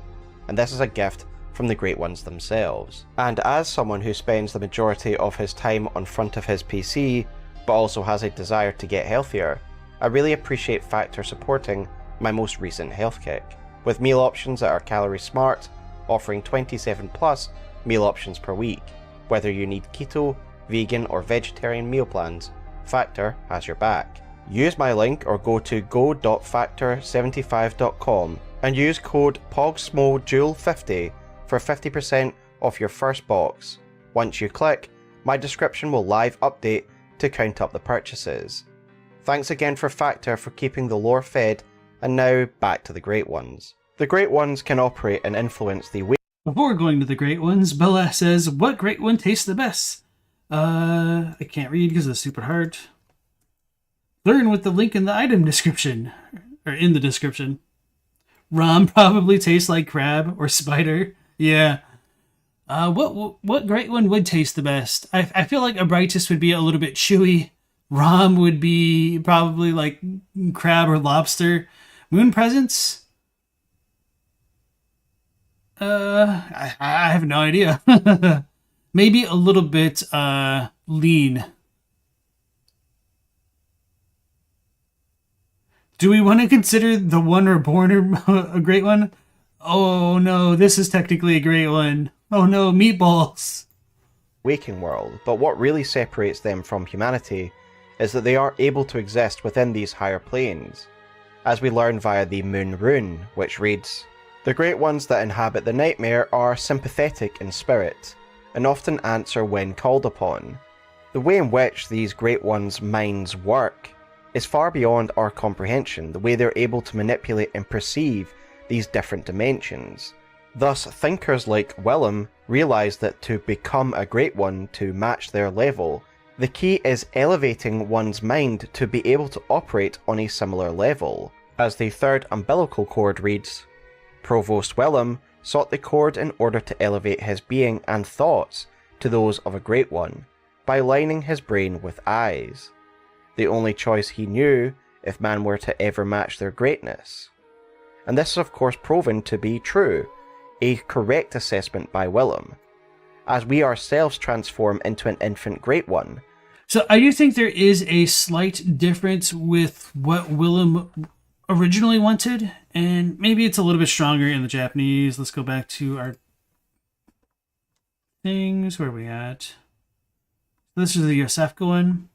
And this is a gift from the Great Ones themselves. And as someone who spends the majority of his time on front of his PC, but also has a desire to get healthier, I really appreciate Factor supporting my most recent health kick, with meal options that are calorie smart, offering 27 plus meal options per week. Whether you need keto, vegan or vegetarian meal plans, Factor has your back. Use my link or go to go.factor75.com and use code POGSMOJULE50 for 50% off your first box. Once you click, my description will live update to count up the purchases. Thanks again for Factor for keeping the lore fed, and now back to the Great Ones. The Great Ones can operate and influence the way. Before going to the Great Ones, Bella says, what Great One tastes the best? I can't read because it's super hard. Learn with the link in the item description, or in the description. Rom probably tastes like crab or spider. Yeah. What Great One would taste the best? I feel like Abritus would be a little bit chewy. Rom would be probably like crab or lobster. Moon Presence? I have no idea. Maybe a little bit lean. Do we want to consider the one reborn a Great One? Oh no, this is technically a Great One. Oh no, meatballs. Waking world, but what really separates them from humanity is that they are able to exist within these higher planes, as we learn via the Moon Rune, which reads, the Great Ones that inhabit the nightmare are sympathetic in spirit, and often answer when called upon. The way in which these Great Ones' minds work is far beyond our comprehension, the way they're able to manipulate and perceive these different dimensions. Thus, thinkers like Willem realize that to become a Great One to match their level, the key is elevating one's mind to be able to operate on a similar level. As the third umbilical cord reads, Provost Willem sought the cord in order to elevate his being and thoughts to those of a Great One, by lining his brain with eyes. The only choice he knew if man were to ever match their greatness. And this is of course proven to be true, a correct assessment by Willem, as we ourselves transform into an infant Great One. So I do think there is a slight difference with what Willem originally wanted, and maybe it's a little bit stronger in the Japanese. Let's go back to our things. Where are we at? This is the Yosefka one.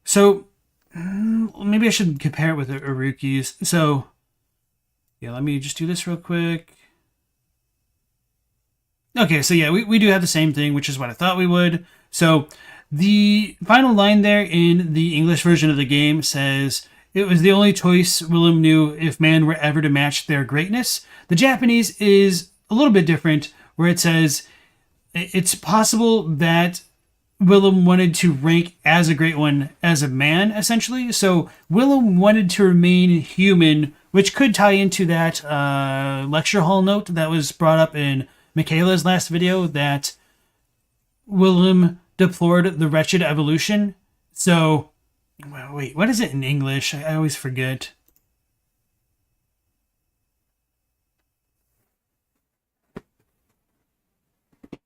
So maybe I should compare it with Aruki's. So yeah, let me just do this real quick. Okay, so yeah, we do have the same thing, which is what I thought we would. So the final line there in the English version of the game says, "It was the only choice Willem knew if man were ever to match their greatness." The Japanese is a little bit different, where it says, it's possible that Willem wanted to rank as a great one as a man, essentially. So Willem wanted to remain human, which could tie into that lecture hall note that was brought up in Michela's last video, that Willem deplored the wretched evolution. So, wait, what is it in English? I always forget.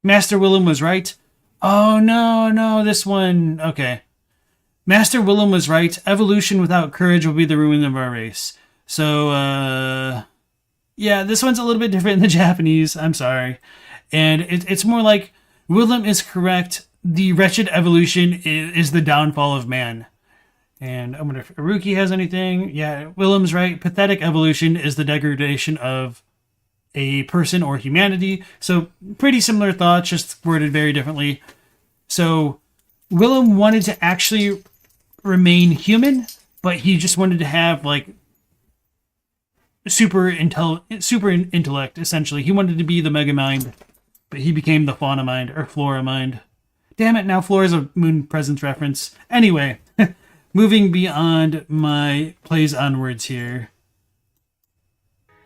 Master Willem was right. Oh, no, this one. Okay. Master Willem was right. Evolution without courage will be the ruin of our race. So, yeah, this one's a little bit different in the Japanese. I'm sorry. And it's more like, Willem is correct. The wretched evolution is the downfall of man. And I wonder if Aruki has anything. Yeah, Willem's right. Pathetic evolution is the degradation of a person or humanity. So pretty similar thoughts, just worded very differently. So Willem wanted to actually remain human, but he just wanted to have like super intellect, essentially. He wanted to be the mega mind, but he became the fauna mind or flora mind. Damn it, now Flora's a Moon Presence reference. Anyway, moving beyond my plays onwards here.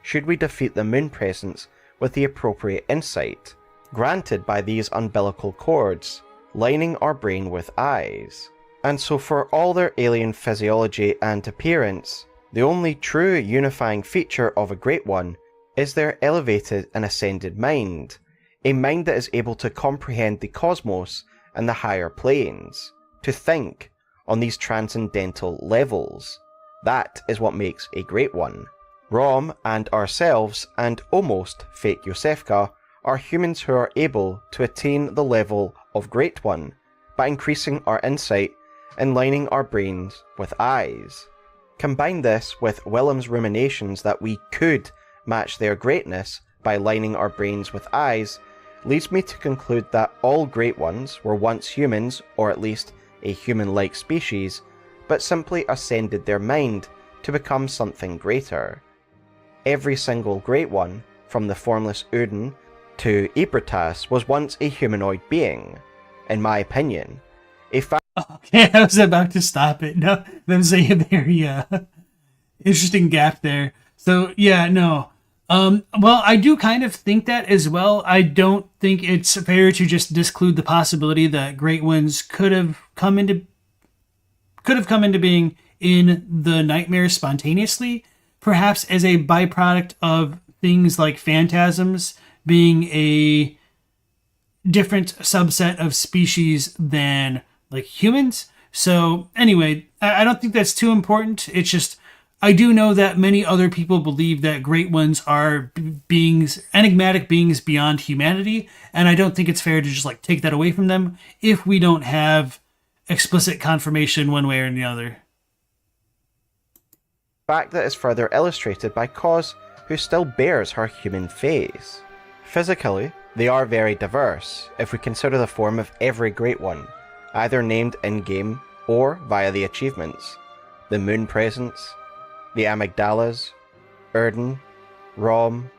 Should we defeat the Moon Presence with the appropriate insight, granted by these umbilical cords, lining our brain with eyes? And so for all their alien physiology and appearance, the only true unifying feature of a Great One is their elevated and ascended mind, a mind that is able to comprehend the cosmos and the higher planes, to think on these transcendental levels. That is what makes a Great One. Rom and ourselves, and almost fake Yosefka, are humans who are able to attain the level of Great One by increasing our insight and lining our brains with eyes. Combine this with Willem's ruminations that we could match their greatness by lining our brains with eyes, leads me to conclude that all Great Ones were once humans, or at least a human-like species, but simply ascended their mind to become something greater. Every single Great One, from the formless Odin to Ebertas, was once a humanoid being. In my opinion, Okay, I was about to stop it. No, that was a very interesting gap there. So, yeah, no. Well, I do kind of think that as well. I don't think it's fair to just disclude the possibility that Great Ones could have come into being in the nightmares spontaneously, perhaps as a byproduct of things like phantasms being a different subset of species than like humans. So anyway, I don't think that's too important. It's just, I do know that many other people believe that Great Ones are beings, enigmatic beings beyond humanity, and I don't think it's fair to just like take that away from them if we don't have explicit confirmation one way or the other. Fact that is further illustrated by Cos, who still bears her human face. Physically, they are very diverse if we consider the form of every Great One, either named in-game or via the achievements. The Moon Presence, the Amygdalas, Erden, Rom,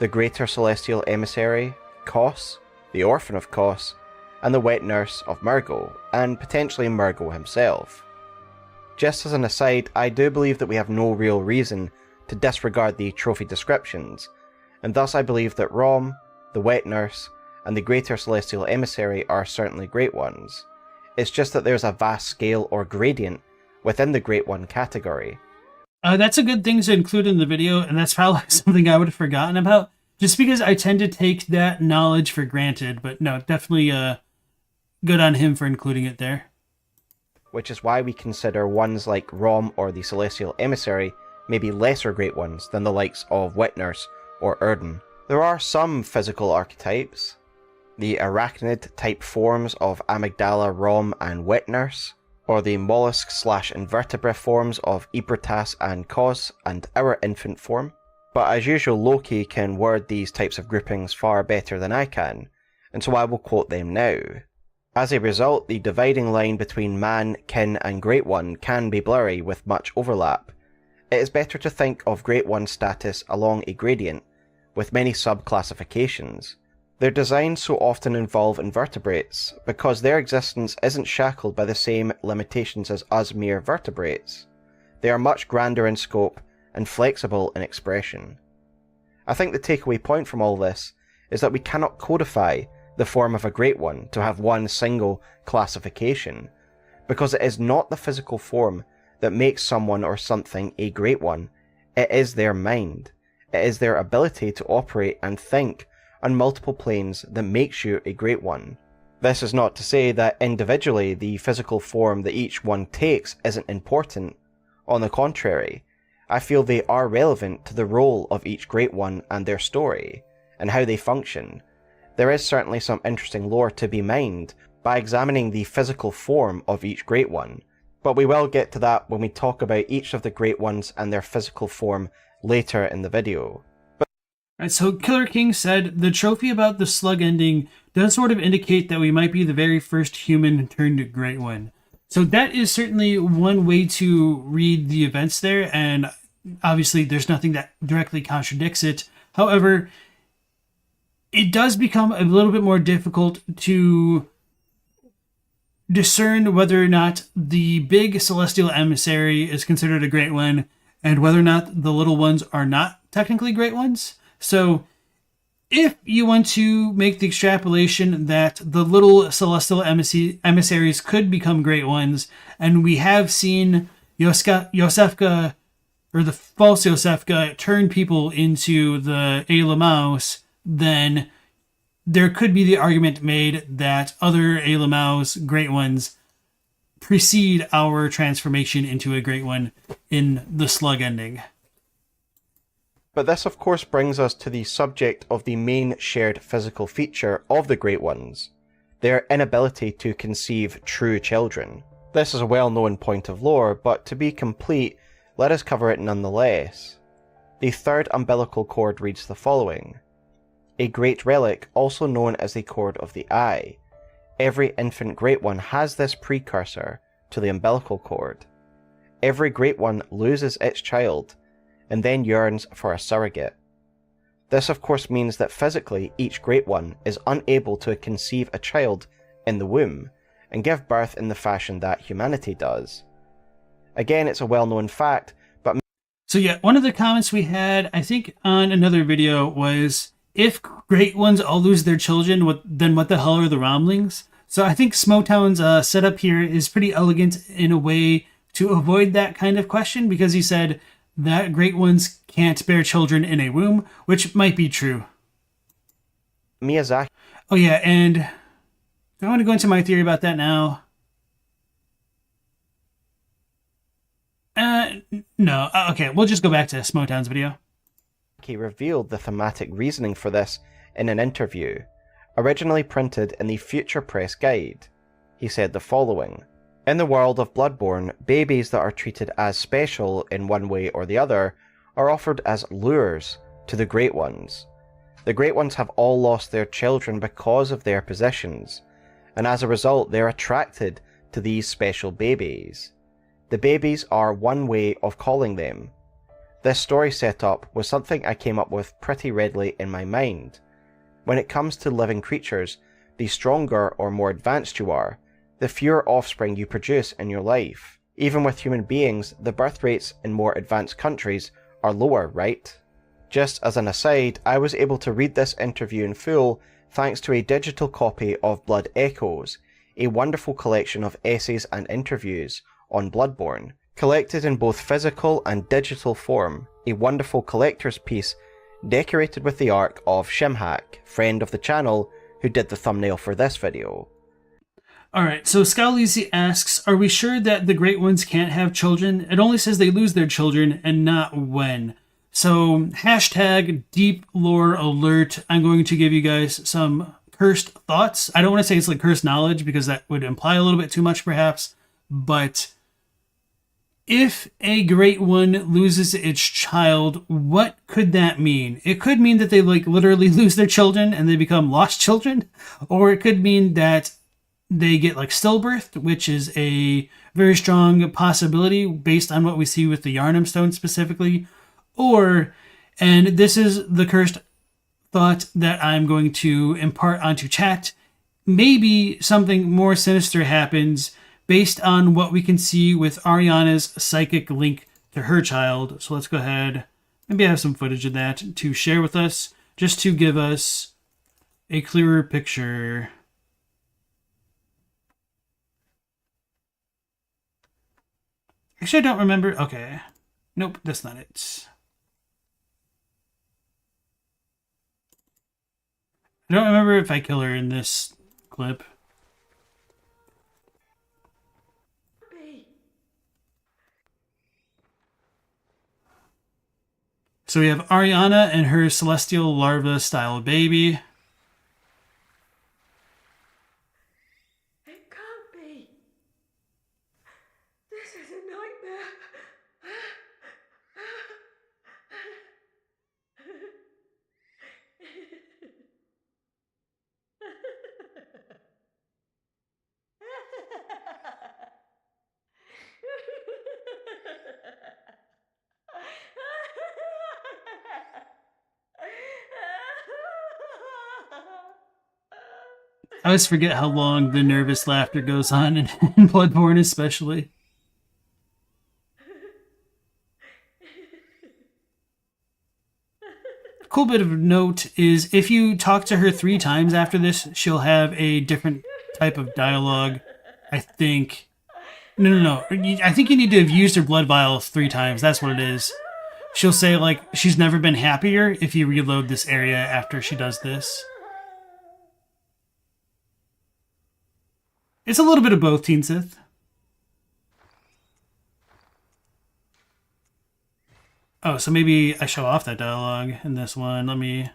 the Greater Celestial Emissary, Kos, the Orphan of Kos, and the Wet Nurse of Murgo, and potentially Murgo himself. Just as an aside, I do believe that we have no real reason to disregard the trophy descriptions, and thus I believe that Rom, the Wet Nurse, and the Greater Celestial Emissary are certainly Great Ones. It's just that there's a vast scale or gradient within the Great One category. That's a good thing to include in the video, and that's probably something I would have forgotten about, just because I tend to take that knowledge for granted. But no, definitely good on him for including it there. Which is why we consider ones like Rom or the Celestial Emissary maybe lesser Great Ones than the likes of Wet Nurse or Erden. There are some physical archetypes. The arachnid-type forms of Amygdala, Rom, and Wet Nurse, or the mollusk/invertebrate forms of Ebertas and Cos, and our infant form. But as usual, Loki can word these types of groupings far better than I can, and so I will quote them now. As a result, the dividing line between man, kin, and Great One can be blurry with much overlap. It is better to think of Great One's status along a gradient, with many sub-classifications. Their designs so often involve invertebrates, because their existence isn't shackled by the same limitations as us mere vertebrates. They are much grander in scope and flexible in expression. I think the takeaway point from all this is that we cannot codify the form of a Great One to have one single classification, because it is not the physical form that makes someone or something a Great One. It is their mind. It is their ability to operate and think on multiple planes that makes you a Great One. This is not to say that individually the physical form that each one takes isn't important. On the contrary, I feel they are relevant to the role of each Great One and their story, and how they function. There is certainly some interesting lore to be mined by examining the physical form of each Great One, but we will get to that when we talk about each of the Great Ones and their physical form later in the video. Alright, so Killer King said, the trophy about the slug ending does sort of indicate that we might be the very first human turned Great One. So that is certainly one way to read the events there, and obviously there's nothing that directly contradicts it. However, it does become a little bit more difficult to discern whether or not the big celestial emissary is considered a Great One, and whether or not the little ones are not technically Great Ones. So, if you want to make the extrapolation that the little celestial emissaries could become Great Ones, and we have seen Yosefka, or the false Yosefka, turn people into the Elamaus, then there could be the argument made that other Elamaus, Great Ones, precede our transformation into a Great One in the slug ending. But this of course brings us to the subject of the main shared physical feature of the Great Ones, their inability to conceive true children. This is a well-known point of lore, but to be complete, let us cover it nonetheless. The third umbilical cord reads the following: a great relic, also known as the cord of the eye. Every infant Great One has this precursor to the umbilical cord. Every Great One loses its child, and then yearns for a surrogate. This of course means that physically each Great One is unable to conceive a child in the womb and give birth in the fashion that humanity does. Again, it's a well-known fact, but... So yeah, one of the comments we had, I think on another video, was, if Great Ones all lose their children, then what the hell are the Romlings? So I think Smoughtown's setup here is pretty elegant in a way to avoid that kind of question, because he said that Great Ones can't bear children in a womb, which might be true. Miyazaki... Oh yeah, and I want to go into my theory about that now. No. Okay, we'll just go back to Smoughtown's video. He revealed the thematic reasoning for this in an interview, originally printed in the Future Press Guide. He said the following: in the world of Bloodborne, babies that are treated as special in one way or the other are offered as lures to the Great Ones. The Great Ones have all lost their children because of their positions, and as a result they're attracted to these special babies. The babies are one way of calling them. This story setup was something I came up with pretty readily in my mind. When it comes to living creatures, the stronger or more advanced you are, the fewer offspring you produce in your life. Even with human beings, the birth rates in more advanced countries are lower, right? Just as an aside, I was able to read this interview in full thanks to a digital copy of Blood Echoes, a wonderful collection of essays and interviews on Bloodborne, collected in both physical and digital form, a wonderful collector's piece decorated with the arc of Shimhack, friend of the channel, who did the thumbnail for this video. Alright, so Scowleezy asks, are we sure that the Great Ones can't have children? It only says they lose their children and not when. So hashtag deep lore alert. I'm going to give you guys some cursed thoughts. I don't want to say it's like cursed knowledge because that would imply a little bit too much perhaps, but if a great one loses its child, what could that mean? It could mean that they like literally lose their children and they become lost children, or it could mean that they get like stillbirthed, which is a very strong possibility based on what we see with the Yharnam Stone specifically. Or, and this is the cursed thought that I'm going to impart onto chat, maybe something more sinister happens based on what we can see with Ariana's psychic link to her child. So let's go ahead. Maybe I have some footage of that to share with us, just to give us a clearer picture. Actually, I don't remember. Okay. Nope, that's not it. I don't remember if I kill her in this clip. So we have Ariana and her celestial larva style baby. It can't be. This is a nightmare. I always forget how long the nervous laughter goes on in Bloodborne especially. Cool bit of note is if you talk to her 3 times after this, she'll have a different type of dialogue. I think. No. I think you need to have used her blood vial 3 times. That's what it is. She'll say, like, she's never been happier if you reload this area after she does this. It's a little bit of both, Teen Sith. Oh, so maybe I show off that dialogue in this one. Let me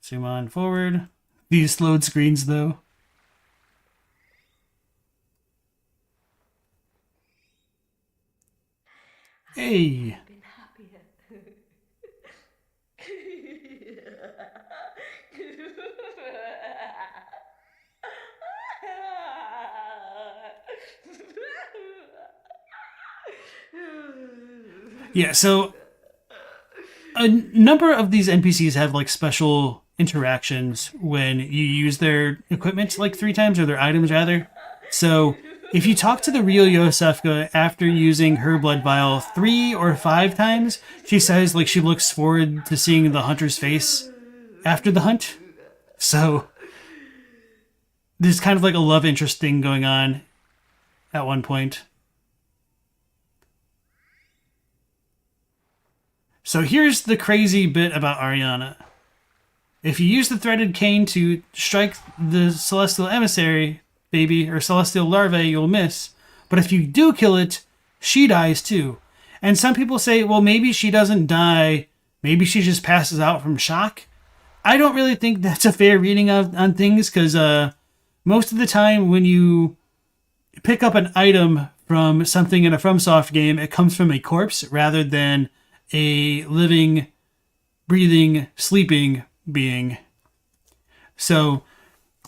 zoom on forward. These load screens, though. Hey. Yeah, so a number of these NPCs have like special interactions when you use their equipment like 3 times, or their items rather. So if you talk to the real Yosefka after using her blood vial 3 or 5 times, she says like she looks forward to seeing the hunter's face after the hunt. So there's kind of like a love interest thing going on at one point. So here's the crazy bit about Ariana. If you use the threaded cane to strike the celestial emissary baby or celestial larvae, you'll miss. But if you do kill it, she dies too. And some people say, well, maybe she doesn't die. Maybe she just passes out from shock. I don't really think that's a fair reading on things, because most of the time when you pick up an item from something in a FromSoft game, it comes from a corpse rather than a living, breathing, sleeping being. So,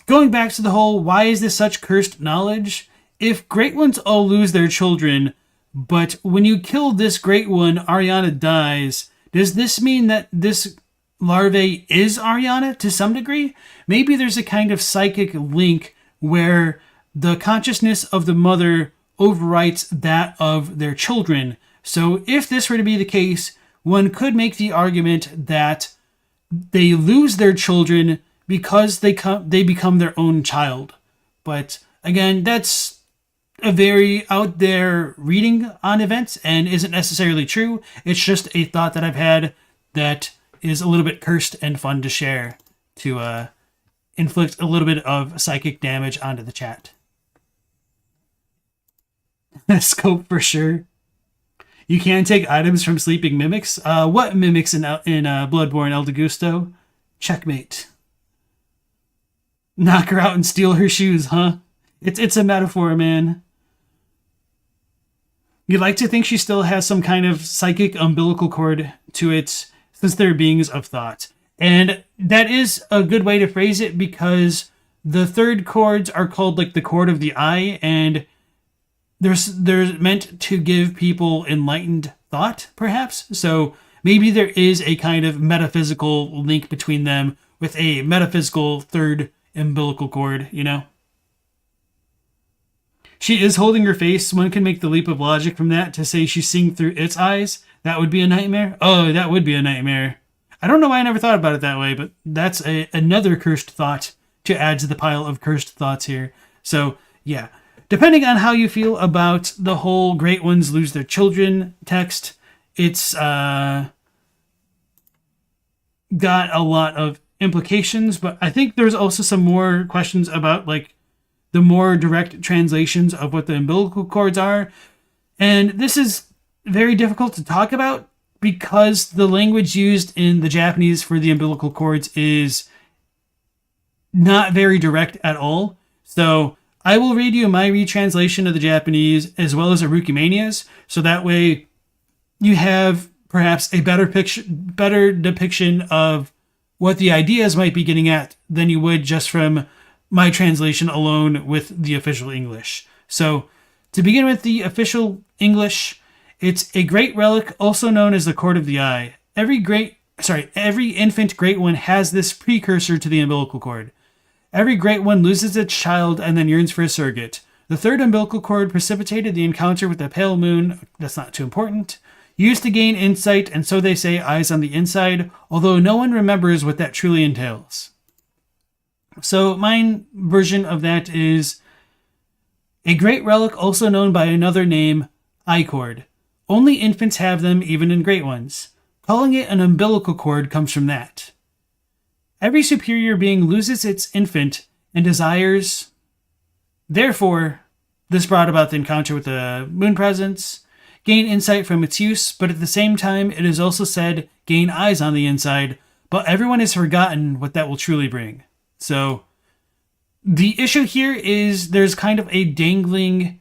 going back to the whole, why is this such cursed knowledge? If great ones all lose their children, but when you kill this great one, Ariana dies, does this mean that this larvae is Ariana to some degree? Maybe there's a kind of psychic link where the consciousness of the mother overwrites that of their children. So if this were to be the case, one could make the argument that they lose their children because they become their own child. But again, that's a very out there reading on events and isn't necessarily true. It's just a thought that I've had that is a little bit cursed and fun to share to inflict a little bit of psychic damage onto the chat. Scope for sure. You can take items from sleeping mimics. What mimics in Bloodborne El Gusto? Checkmate. Knock her out and steal her shoes, huh? It's a metaphor, man. You'd like to think she still has some kind of psychic umbilical cord to it, since they're beings of thought. And that is a good way to phrase it, because the third chords are called like the chord of the eye, and they're meant to give people enlightened thought, perhaps. So maybe there is a kind of metaphysical link between them with a metaphysical third umbilical cord, you know? She is holding her face. One can make the leap of logic from that to say she's seeing through its eyes. That would be a nightmare. Oh, that would be a nightmare. I don't know why I never thought about it that way, but that's another cursed thought to add to the pile of cursed thoughts here. So, yeah. Depending on how you feel about the whole great ones lose their children text, it's got a lot of implications, but I think there's also some more questions about like the more direct translations of what the umbilical cords are. And this is very difficult to talk about because the language used in the Japanese for the umbilical cords is not very direct at all. So I will read you my retranslation of the Japanese as well as Arukimania's, so that way you have perhaps a better depiction of what the ideas might be getting at than you would just from my translation alone with the official English. So, to begin with the official English, it's a great relic, also known as the Cord of the Eye. Every infant great one has this precursor to the umbilical cord. Every great one loses its child and then yearns for a surrogate. The third umbilical cord precipitated the encounter with the pale moon. That's not too important. Used to gain insight, and so they say eyes on the inside, although no one remembers what that truly entails. So my version of that is a great relic, also known by another name, eye cord. Only infants have them, even in great ones. Calling it an umbilical cord comes from that. Every superior being loses its infant and desires. Therefore, this brought about the encounter with the moon presence, gain insight from its use, but at the same time, it is also said gain eyes on the inside, but everyone has forgotten what that will truly bring. So, the issue here is there's kind of a dangling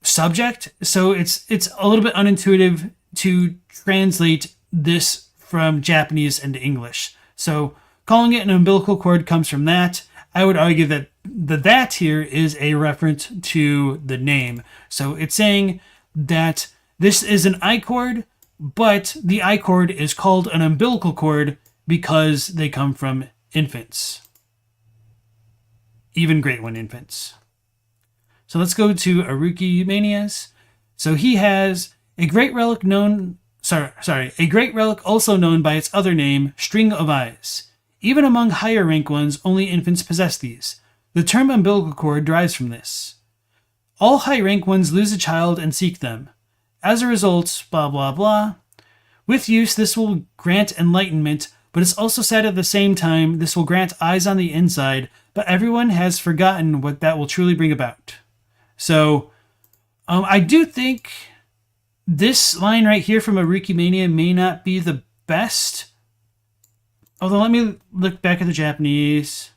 subject, so it's a little bit unintuitive to translate this from Japanese into English. So, calling it an umbilical cord comes from that. I would argue that that here is a reference to the name. So, it's saying that this is an eye cord, but the eye cord is called an umbilical cord because they come from infants. Even great one infants. So let's go to Arukimania's. So he has a great relic a great relic also known by its other name, String of Eyes. Even among higher rank ones, only infants possess these. The term umbilical cord derives from this. All high rank ones lose a child and seek them. As a result, blah blah blah. With use, this will grant enlightenment, but it's also said at the same time this will grant eyes on the inside, but everyone has forgotten what that will truly bring about. So, I do think this line right here from Arukimania may not be the best. Although, let me look back at the Japanese.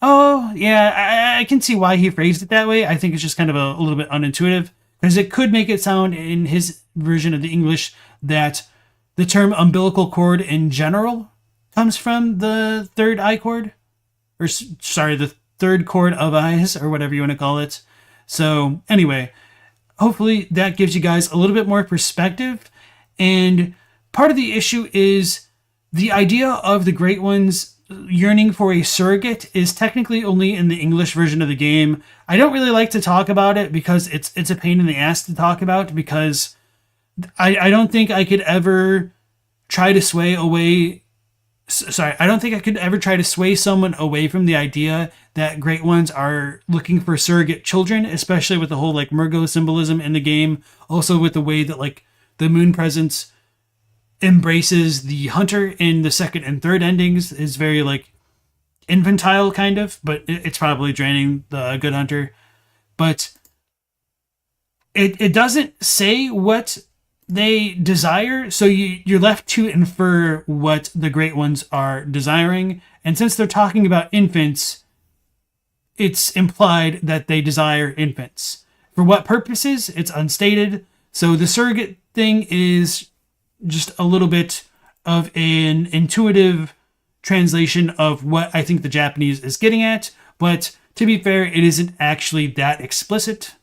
Oh, yeah, I can see why he phrased it that way. I think it's just kind of a little bit unintuitive, because it could make it sound in his version of the English that the term umbilical cord in general comes from the third eye cord. Or, sorry, the third cord of eyes, or whatever you want to call it. So, anyway, hopefully that gives you guys a little bit more perspective. And part of the issue is the idea of the Great Ones yearning for a surrogate is technically only in the English version of the game. I don't really like to talk about it because it's a pain in the ass to talk about, because I don't think I could ever try to sway someone away from the idea that Great Ones are looking for surrogate children, especially with the whole like Murgo symbolism in the game. Also with the way that like the moon presence embraces the hunter in the second and third endings is very like infantile kind of, but it's probably draining the good hunter. But it doesn't say what they desire, so you're left to infer what the Great Ones are desiring. And since they're talking about infants, it's implied that they desire infants. For what purposes, it's unstated. So the surrogate thing is just a little bit of an intuitive translation of what I think the Japanese is getting at. But to be fair, it isn't actually that explicit.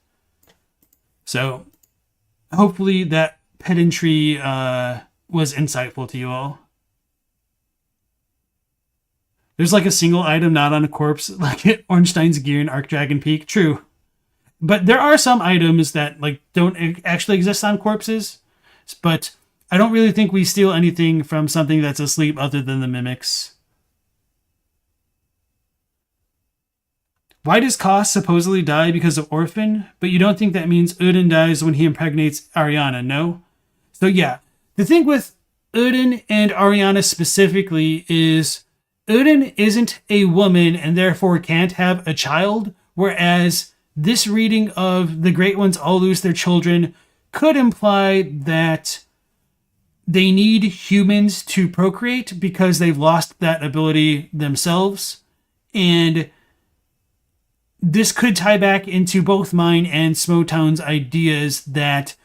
So hopefully that pedantry was insightful to you all. There's like a single item not on a corpse, like Ornstein's gear in Arcdragon Peak. True. But there are some items that like don't actually exist on corpses. But I don't really think we steal anything from something that's asleep other than the mimics. Why does Koss supposedly die because of Orphan? But you don't think that means Odin dies when he impregnates Ariana, no? So yeah, the thing with Odin and Ariana specifically is Odin isn't a woman and therefore can't have a child, whereas this reading of the Great Ones all lose their children could imply that they need humans to procreate because they've lost that ability themselves. And this could tie back into both mine and Smoughtown's ideas that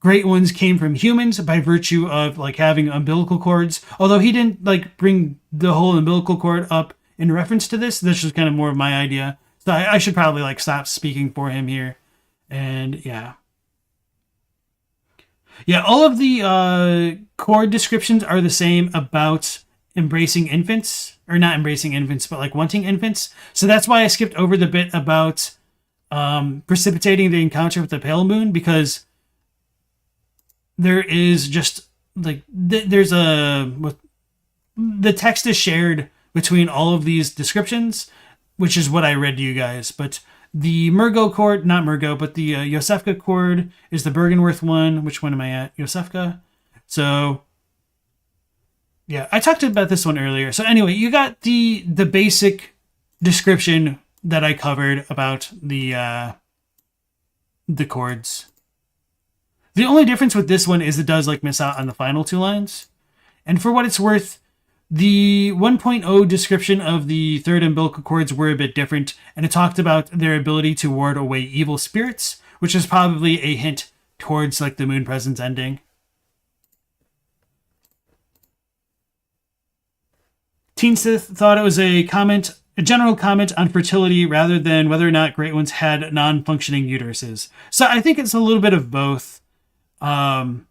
Great Ones came from humans by virtue of like having umbilical cords. Although he didn't like bring the whole umbilical cord up in reference to this. This was kind of more of my idea. So I should probably like stop speaking for him here. And yeah. Yeah, all of the cord descriptions are the same about embracing infants. Or not embracing infants, but like wanting infants. So that's why I skipped over the bit about precipitating the encounter with the pale moon, because there is just like there's a the text is shared between all of these descriptions, which is what I read to you guys. But the Murgo chord, not Murgo, but the Yosefka chord is the Bergenworth one. Which one am I at? Yosefka. So yeah, I talked about this one earlier. So anyway, you got the basic description that I covered about the chords. The only difference with this one is it does like miss out on the final two lines. And for what it's worth, the 1.0 description of the third umbilical cords were a bit different, and it talked about their ability to ward away evil spirits, which is probably a hint towards like the Moon Presence ending. Teen Sith thought it was a general comment on fertility rather than whether or not Great Ones had non-functioning uteruses. So I think it's a little bit of both. And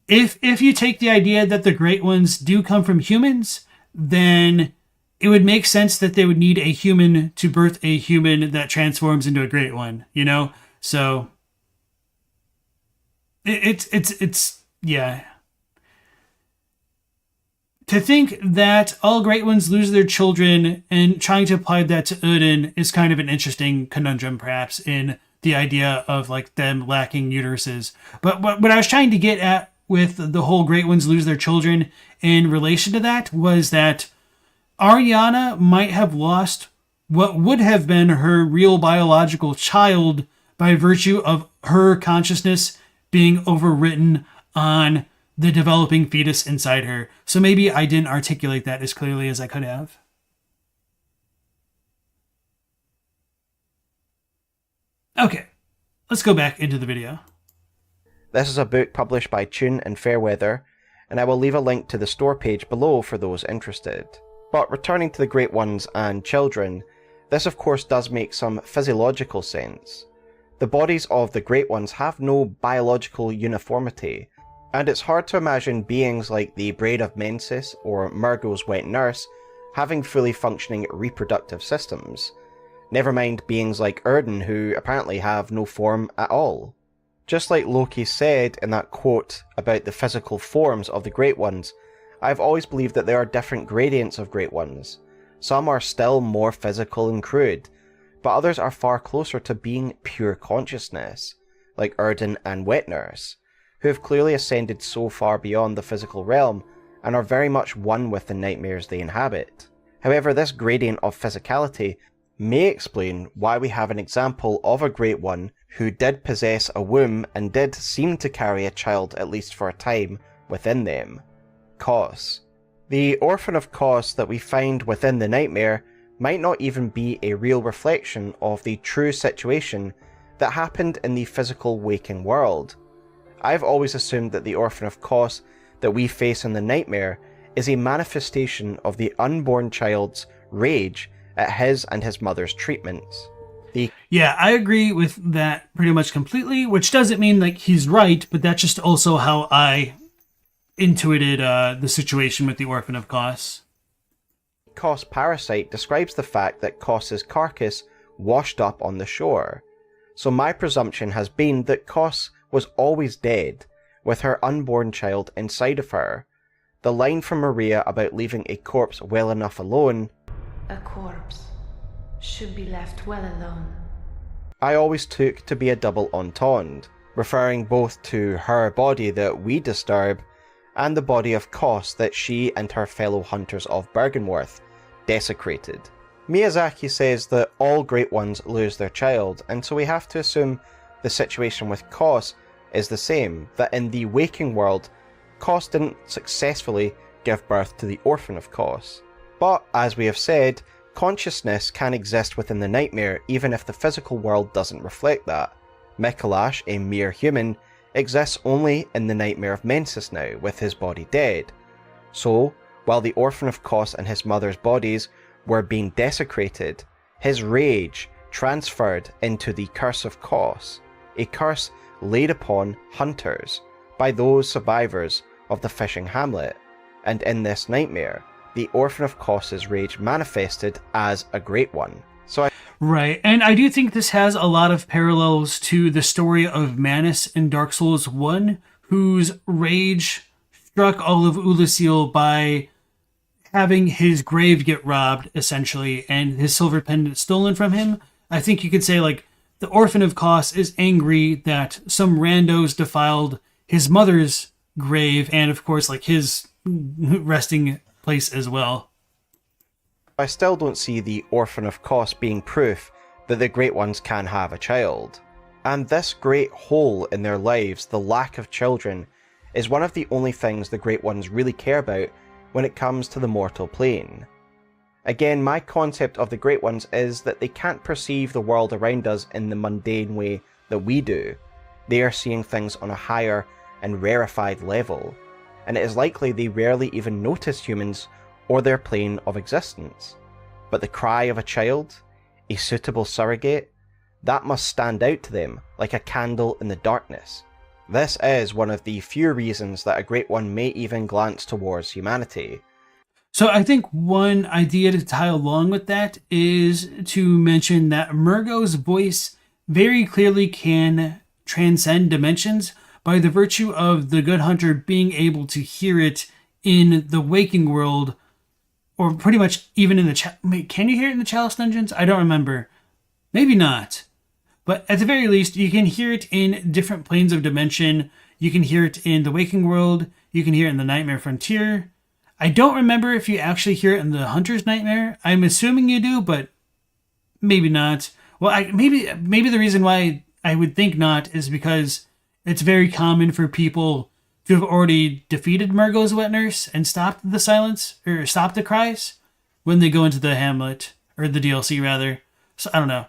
if you take the idea that the Great Ones do come from humans, then it would make sense that they would need a human to birth a human that transforms into a Great One, you know? So it's yeah. To think that all Great Ones lose their children and trying to apply that to Odin is kind of an interesting conundrum, perhaps, in the idea of like them lacking uteruses. But what I was trying to get at with the whole Great Ones lose their children in relation to that was that Ariana might have lost what would have been her real biological child by virtue of her consciousness being overwritten on the developing fetus inside her. So maybe I didn't articulate that as clearly as I could have. Okay, let's go back into the video. This is a book published by Tune and Fairweather, and I will leave a link to the store page below for those interested. But returning to the Great Ones and children, this of course does make some physiological sense. The bodies of the Great Ones have no biological uniformity, and it's hard to imagine beings like the Braid of Mensis or Murgo's Wet Nurse having fully functioning reproductive systems. Never mind beings like Erden, who apparently have no form at all. Just like Loki said in that quote about the physical forms of the Great Ones, I've always believed that there are different gradients of Great Ones. Some are still more physical and crude, but others are far closer to being pure consciousness, like Erden and Wet Nurse, who have clearly ascended so far beyond the physical realm and are very much one with the nightmares they inhabit. However, this gradient of physicality may explain why we have an example of a Great One who did possess a womb and did seem to carry a child at least for a time within them. Kos. The Orphan of Kos that we find within the nightmare might not even be a real reflection of the true situation that happened in the physical waking world. I've always assumed that the Orphan of Kos that we face in the nightmare is a manifestation of the unborn child's rage at his and his mother's treatments. Yeah, I agree with that pretty much completely, which doesn't mean like he's right, but that's just also how I intuited the situation with the Orphan of Kos. Kos parasite describes the fact that Kos's carcass washed up on the shore. So my presumption has been that Kos was always dead, with her unborn child inside of her. The line from Maria about leaving a corpse well enough alone, a corpse should be left well alone, I always took to be a double entendre, referring both to her body that we disturb and the body of Kos that she and her fellow hunters of Bergenworth desecrated. Miyazaki says that all Great Ones lose their child, and so we have to assume the situation with Kos is the same, that in the waking world, Kos didn't successfully give birth to the Orphan of Kos. But, as we have said, consciousness can exist within the nightmare even if the physical world doesn't reflect that. Mikolash, a mere human, exists only in the nightmare of Mensis now, with his body dead. So, while the Orphan of Kos and his mother's bodies were being desecrated, his rage transferred into the Curse of Kos, a curse laid upon hunters by those survivors of the fishing hamlet, and in this nightmare, the Orphan of Kos's rage manifested as a Great One. Right, and I do think this has a lot of parallels to the story of Manus in Dark Souls 1, whose rage struck all of Ulasil by having his grave get robbed, essentially, and his silver pendant stolen from him. I think you could say, like, the Orphan of Kos is angry that some randos defiled his mother's grave, and of course, like, his resting place as well. I still don't see the Orphan of Kos being proof that the Great Ones can have a child. And this great hole in their lives, the lack of children, is one of the only things the Great Ones really care about when it comes to the mortal plane. Again, my concept of the Great Ones is that they can't perceive the world around us in the mundane way that we do. They are seeing things on a higher and rarefied level, and it is likely they rarely even notice humans or their plane of existence. But the cry of a child, a suitable surrogate, that must stand out to them like a candle in the darkness. This is one of the few reasons that a Great One may even glance towards humanity. So I think one idea to tie along with that is to mention that Murgo's voice very clearly can transcend dimensions by the virtue of the Good Hunter being able to hear it in the waking world, or pretty much even in the... Wait, can you hear it in the Chalice Dungeons? I don't remember. Maybe not. But at the very least, you can hear it in different planes of dimension. You can hear it in the waking world. You can hear it in the Nightmare Frontier. I don't remember if you actually hear it in the Hunter's Nightmare. I'm assuming you do, but maybe not. Well, maybe the reason why I would think not is because it's very common for people to have already defeated Murgo's wet nurse and stopped the silence, or stopped the cries, when they go into the Hamlet, or the DLC rather. So I don't know.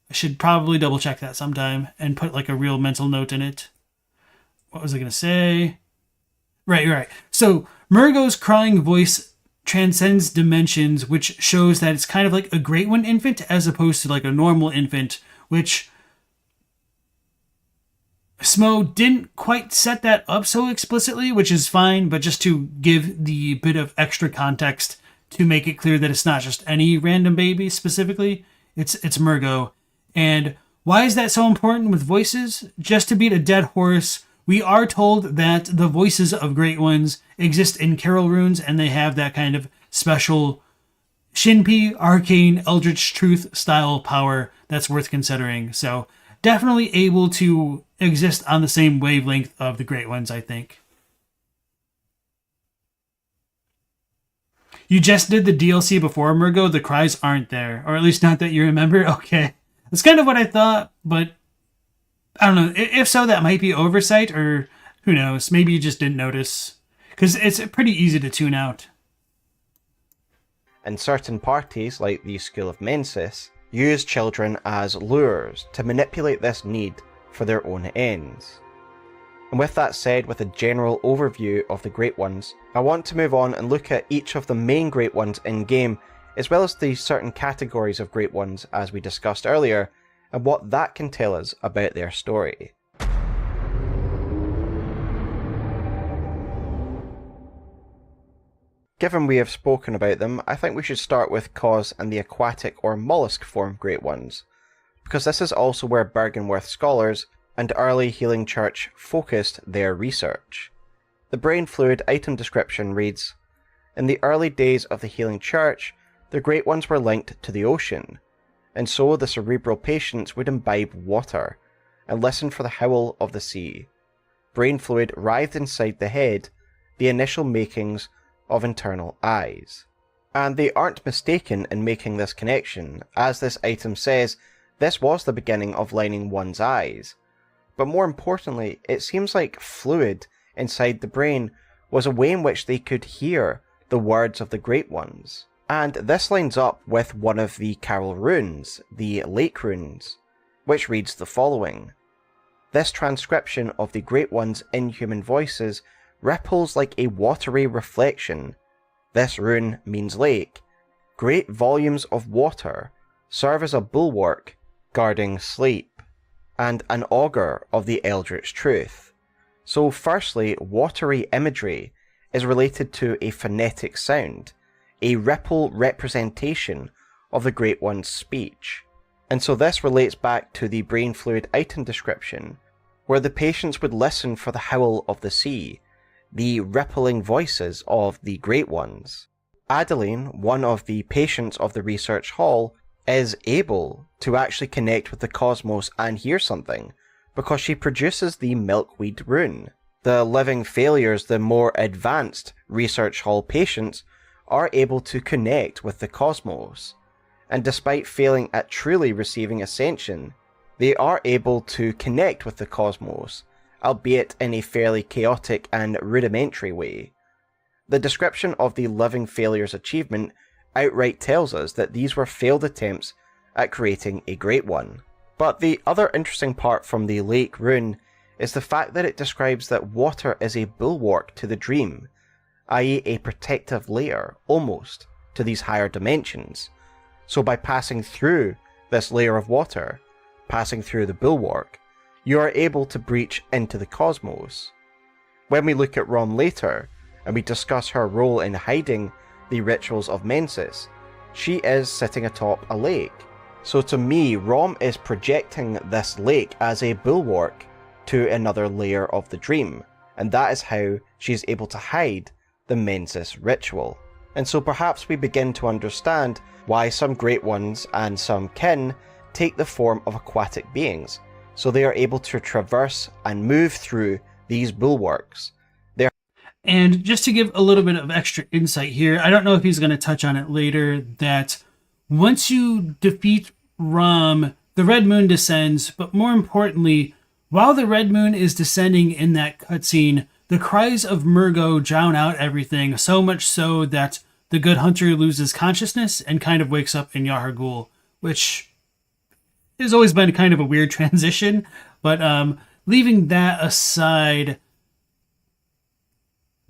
I should probably double check that sometime and put like a real mental note in it. What was I going to say? Right. So Murgo's crying voice transcends dimensions, which shows that it's kind of like a Great One infant as opposed to like a normal infant, which Smo didn't quite set that up so explicitly, which is fine, but just to give the bit of extra context to make it clear that it's not just any random baby specifically, it's Murgo. And why is that so important with voices? Just to beat a dead horse, we are told that the voices of Great Ones exist in Carol runes, and they have that kind of special Shinpi, arcane, Eldritch Truth style power that's worth considering. So definitely able to exist on the same wavelength of the Great Ones, I think. You just did the DLC before Murgo. The cries aren't there, or at least not that you remember. Okay, that's kind of what I thought, but I don't know. If so, that might be oversight, or who knows? Maybe you just didn't notice, because it's pretty easy to tune out. And certain parties, like the School of Mensis, use children as lures to manipulate this need for their own ends. And with that said, with a general overview of the Great Ones, I want to move on and look at each of the main Great Ones in-game, as well as the certain categories of Great Ones as we discussed earlier, and what that can tell us about their story. Given we have spoken about them, I think we should start with Cos and the aquatic or mollusk form Great Ones, because this is also where Bergenworth scholars and early Healing Church focused their research. The brain fluid item description reads, "In the early days of the Healing Church, the Great Ones were linked to the ocean, and so the cerebral patients would imbibe water and listen for the howl of the sea. Brain fluid writhed inside the head, the initial makings of internal eyes." And they aren't mistaken in making this connection. As this item says, this was the beginning of lining one's eyes. But more importantly, it seems like fluid inside the brain was a way in which they could hear the words of the Great Ones. And this lines up with one of the Carol runes, the Lake runes, which reads the following: "This transcription of the Great One's inhuman voices ripples like a watery reflection. This rune means lake. Great volumes of water serve as a bulwark guarding sleep, and an augur of the eldritch truth." So firstly, watery imagery is related to a phonetic sound, a ripple representation of the Great One's speech. And so this relates back to the brain fluid item description, where the patients would listen for the howl of the sea, the rippling voices of the Great Ones. Adeline, one of the patients of the research hall, is able to actually connect with the cosmos and hear something, because she produces the milkweed rune. The living failures, the more advanced research hall patients, are able to connect with the cosmos, and despite failing at truly receiving ascension, they are able to connect with the cosmos, albeit in a fairly chaotic and rudimentary way. The description of the living failures achievement outright tells us that these were failed attempts at creating a Great One. But the other interesting part from the Lake rune is the fact that it describes that water is a bulwark to the dream, i.e. a protective layer, almost, to these higher dimensions. So by passing through this layer of water, passing through the bulwark, you are able to breach into the cosmos. When we look at Rom later, and we discuss her role in hiding the rituals of Mensis, she is sitting atop a lake. So to me, Rom is projecting this lake as a bulwark to another layer of the dream, and that is how she is able to hide the Mensis ritual. And so perhaps we begin to understand why some Great Ones and some kin take the form of aquatic beings, so they are able to traverse and move through these bulwarks. And just to give a little bit of extra insight here, I don't know if he's going to touch on it later, that once you defeat Rom, the Red Moon descends, but more importantly, while the Red Moon is descending in that cutscene, the cries of Murgo drown out everything, so much so that the Good Hunter loses consciousness and kind of wakes up in Yahar'gul, which has always been kind of a weird transition, but leaving that aside,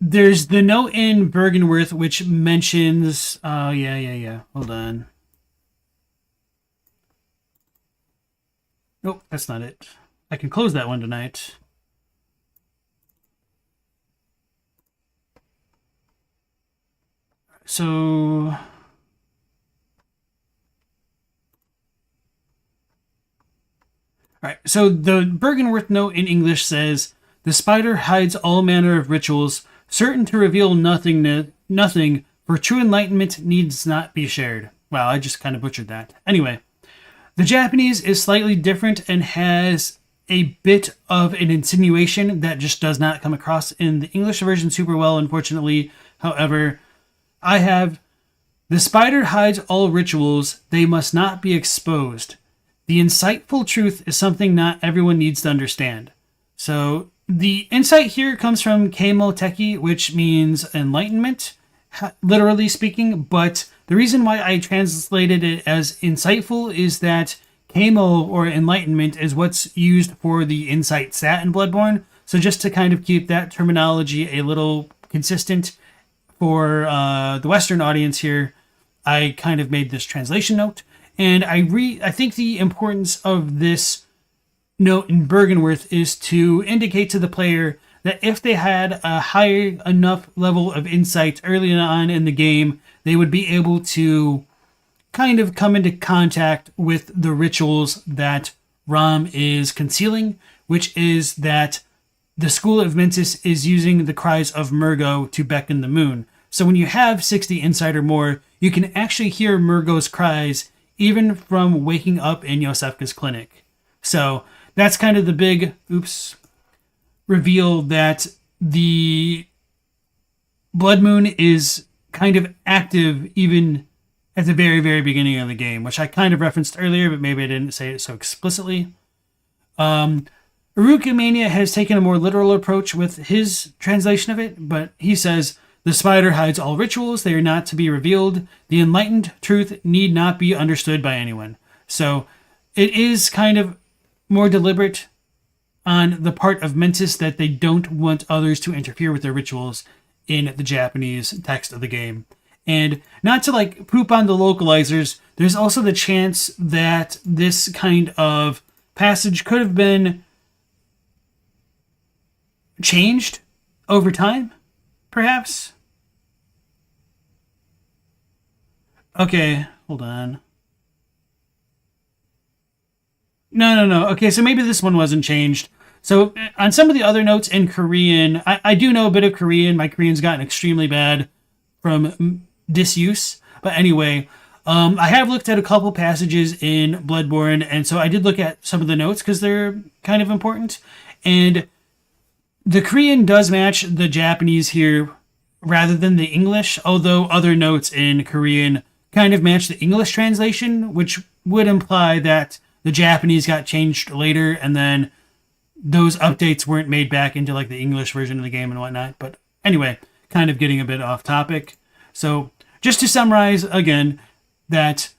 there's the note in Bergenworth which mentions... Hold on. Nope, that's not it. I can close that one tonight. So... Alright, so the Bergenworth note in English says, "The spider hides all manner of rituals, certain to reveal nothing, for true enlightenment needs not be shared." Wow, I just kind of butchered that. Anyway, the Japanese is slightly different and has a bit of an insinuation that just does not come across in the English version super well, unfortunately. However, I have The spider hides all rituals. They must not be exposed. The insightful truth is something not everyone needs to understand. So the insight here comes from Keimo Teki, which means enlightenment, literally speaking. But the reason why I translated it as insightful is that Keimo, or enlightenment, is what's used for the insight stat in Bloodborne. So just to kind of keep that terminology a little consistent for the Western audience here, I kind of made this translation note. And I think the importance of this note in Bergenworth is to indicate to the player that if they had a high enough level of insight early on in the game, they would be able to kind of come into contact with the rituals that Rom is concealing, which is that the School of Mensis is using the cries of Murgo to beckon the moon. So when you have 60 insight or more, you can actually hear Murgo's cries even from waking up in Yosefka's clinic. So that's kind of the big reveal that the Blood Moon is kind of active even at the very, very beginning of the game, which I kind of referenced earlier, but maybe I didn't say it so explicitly. Urukimania has taken a more literal approach with his translation of it, but he says, the spider hides all rituals. They are not to be revealed. The enlightened truth need not be understood by anyone. So it is kind of more deliberate on the part of Mensis that they don't want others to interfere with their rituals in the Japanese text of the game. And not to like poop on the localizers, there's also the chance that this kind of passage could have been changed over time, perhaps. Okay, hold on. No. Okay, so maybe this one wasn't changed. So on some of the other notes in Korean, I do know a bit of Korean. My Korean's gotten extremely bad from disuse. But anyway, I have looked at a couple passages in Bloodborne, and so I did look at some of the notes because they're kind of important. And the Korean does match the Japanese here rather than the English, although other notes in Korean kind of match the English translation, which would imply that the Japanese got changed later and then those updates weren't made back into like the English version of the game and whatnot. But anyway, kind of getting a bit off topic. So just to summarize again, that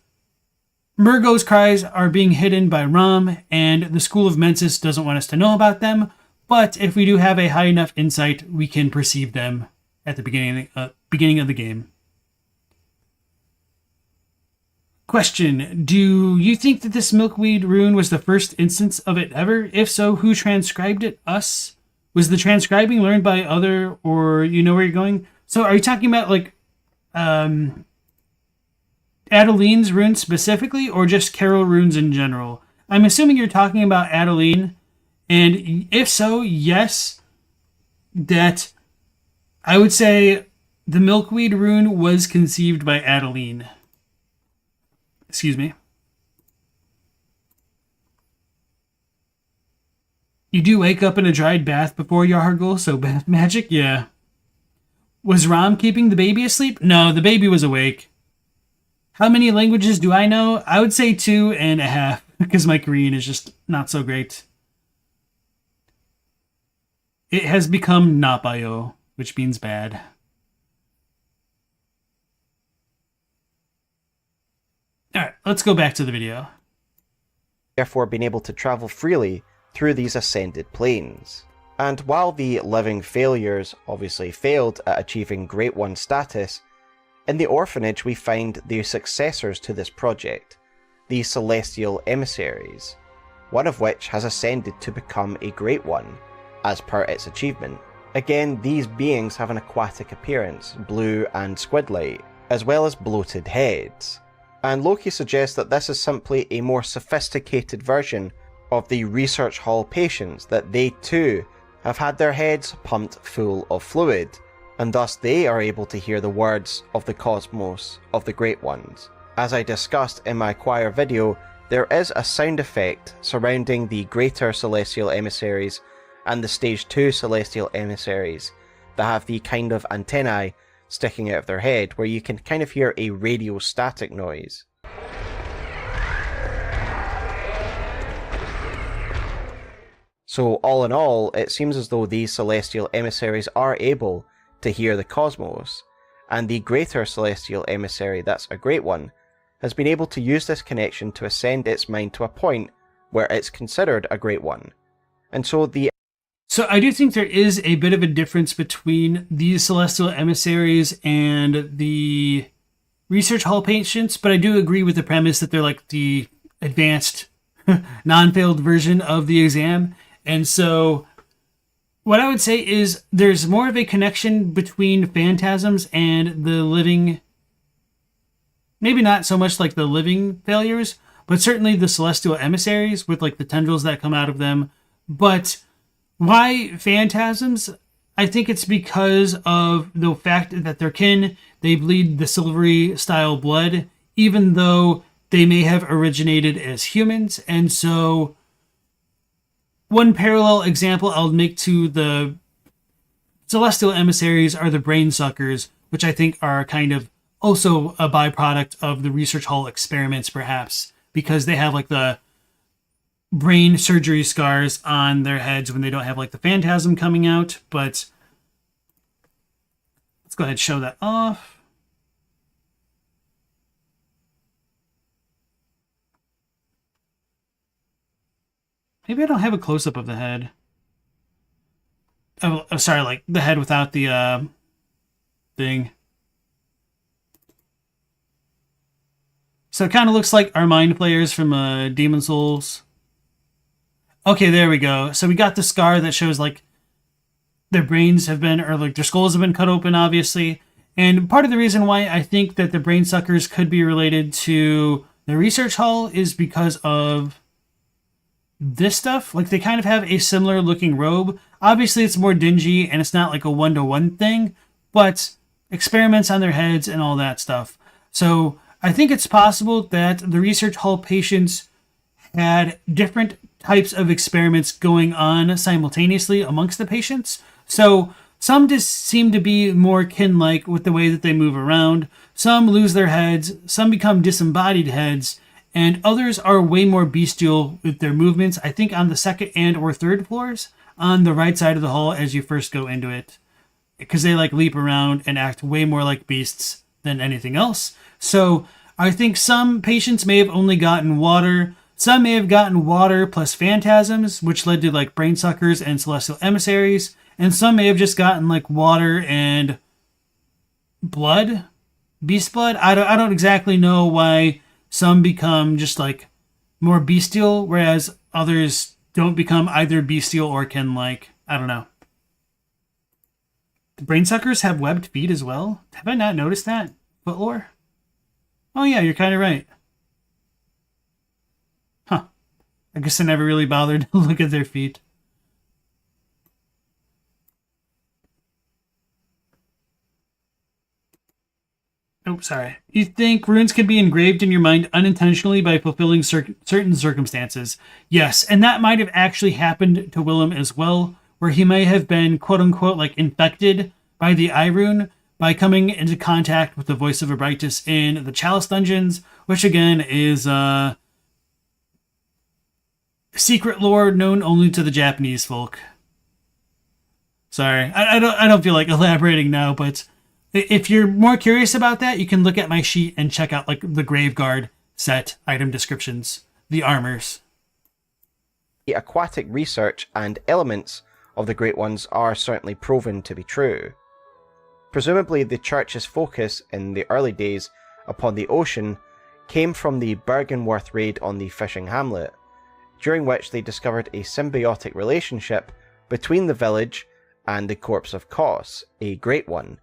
Murgo's cries are being hidden by Rom, and the School of Mensis doesn't want us to know about them. But if we do have a high enough insight, we can perceive them at the beginning of the game. Question: do you think that this milkweed rune was the first instance of it ever? If so, who transcribed it? Us? Was the transcribing learned by other, or you know where you're going? So are you talking about like Adeline's runes specifically, or just Carol runes in general? I'm assuming you're talking about Adeline, and if so, yes, that I would say the milkweed rune was conceived by Adeline. Excuse me. You do wake up in a dried bath before Yargul, so bath magic? Yeah. Was Rom keeping the baby asleep? No, the baby was awake. How many languages do I know? I would say 2.5, because my Korean is just not so great. It has become napayo, which means bad. Alright, let's go back to the video. Therefore being able to travel freely through these ascended planes. And while the living failures obviously failed at achieving Great One status, in the orphanage we find the successors to this project, the Celestial Emissaries, one of which has ascended to become a Great One, as per its achievement. Again, these beings have an aquatic appearance, blue and squid-like, as well as bloated heads. And Loki suggests that this is simply a more sophisticated version of the research hall patients, that they too have had their heads pumped full of fluid, and thus they are able to hear the words of the cosmos of the Great Ones. As I discussed in my choir video, there is a sound effect surrounding the Greater Celestial Emissaries and the Stage 2 Celestial Emissaries that have the kind of antennae sticking out of their head, where you can kind of hear a radio static noise. So all in all, it seems as though these celestial emissaries are able to hear the cosmos, and the greater celestial emissary, that's a great one, has been able to use this connection to ascend its mind to a point where it's considered a great one. And so I do think there is a bit of a difference between these celestial emissaries and the research hall patients, but I do agree with the premise that they're like the advanced, non-failed version of the exam. And so what I would say is there's more of a connection between phantasms and the living, maybe not so much like the living failures, but certainly the celestial emissaries with like the tendrils that come out of them. But why phantasms? I think it's because of the fact that they're kin, they bleed the silvery style blood, even though they may have originated as humans. And so one parallel example I'll make to the celestial emissaries are the brain suckers, which I think are kind of also a byproduct of the research hall experiments, perhaps, because they have like the brain surgery scars on their heads when they don't have like the phantasm coming out. But let's go ahead and show that off. Maybe I don't have a close-up of the head. Oh, sorry, like the head without the thing. So it kind of looks like our mind players from Demon Souls. Okay, there we go. So we got the scar that shows like their brains have been, or like their skulls have been cut open, obviously. And part of the reason why I think that the brain suckers could be related to the research hall is because of this stuff. Like they kind of have a similar looking robe. Obviously it's more dingy and it's not like a one-to-one thing, but experiments on their heads and all that stuff. So I think it's possible that the research hall patients had different types of experiments going on simultaneously amongst the patients. So some just seem to be more kin-like with the way that they move around. Some lose their heads, some become disembodied heads, and others are way more bestial with their movements, I think on the second and or third floors, on the right side of the hall as you first go into it. Because they like leap around and act way more like beasts than anything else. So I think some patients may have only gotten water. Some may have gotten water plus phantasms, which led to like brain suckers and celestial emissaries. And some may have just gotten like water and blood, beast blood. I don't exactly know why some become just like more bestial, whereas others don't become either bestial or kin-like. I don't know. The brain suckers have webbed feet as well. Have I not noticed that? Foot lore? Oh yeah, you're kind of right. Huh. I guess I never really bothered to look at their feet. Oh, sorry. You think runes can be engraved in your mind unintentionally by fulfilling certain circumstances? Yes, and that might have actually happened to Willem as well, where he may have been, quote-unquote, like infected by the eye rune by coming into contact with the voice of Ebrightus in the Chalice dungeons, which again is secret lore known only to the Japanese folk. Sorry, I don't feel like elaborating now, but if you're more curious about that, you can look at my sheet and check out like the Graveguard set item descriptions, the armors. The aquatic research and elements of the Great Ones are certainly proven to be true. Presumably the Church's focus in the early days upon the ocean came from the Bergenworth raid on the fishing hamlet, during which they discovered a symbiotic relationship between the village and the corpse of Kos, a Great One,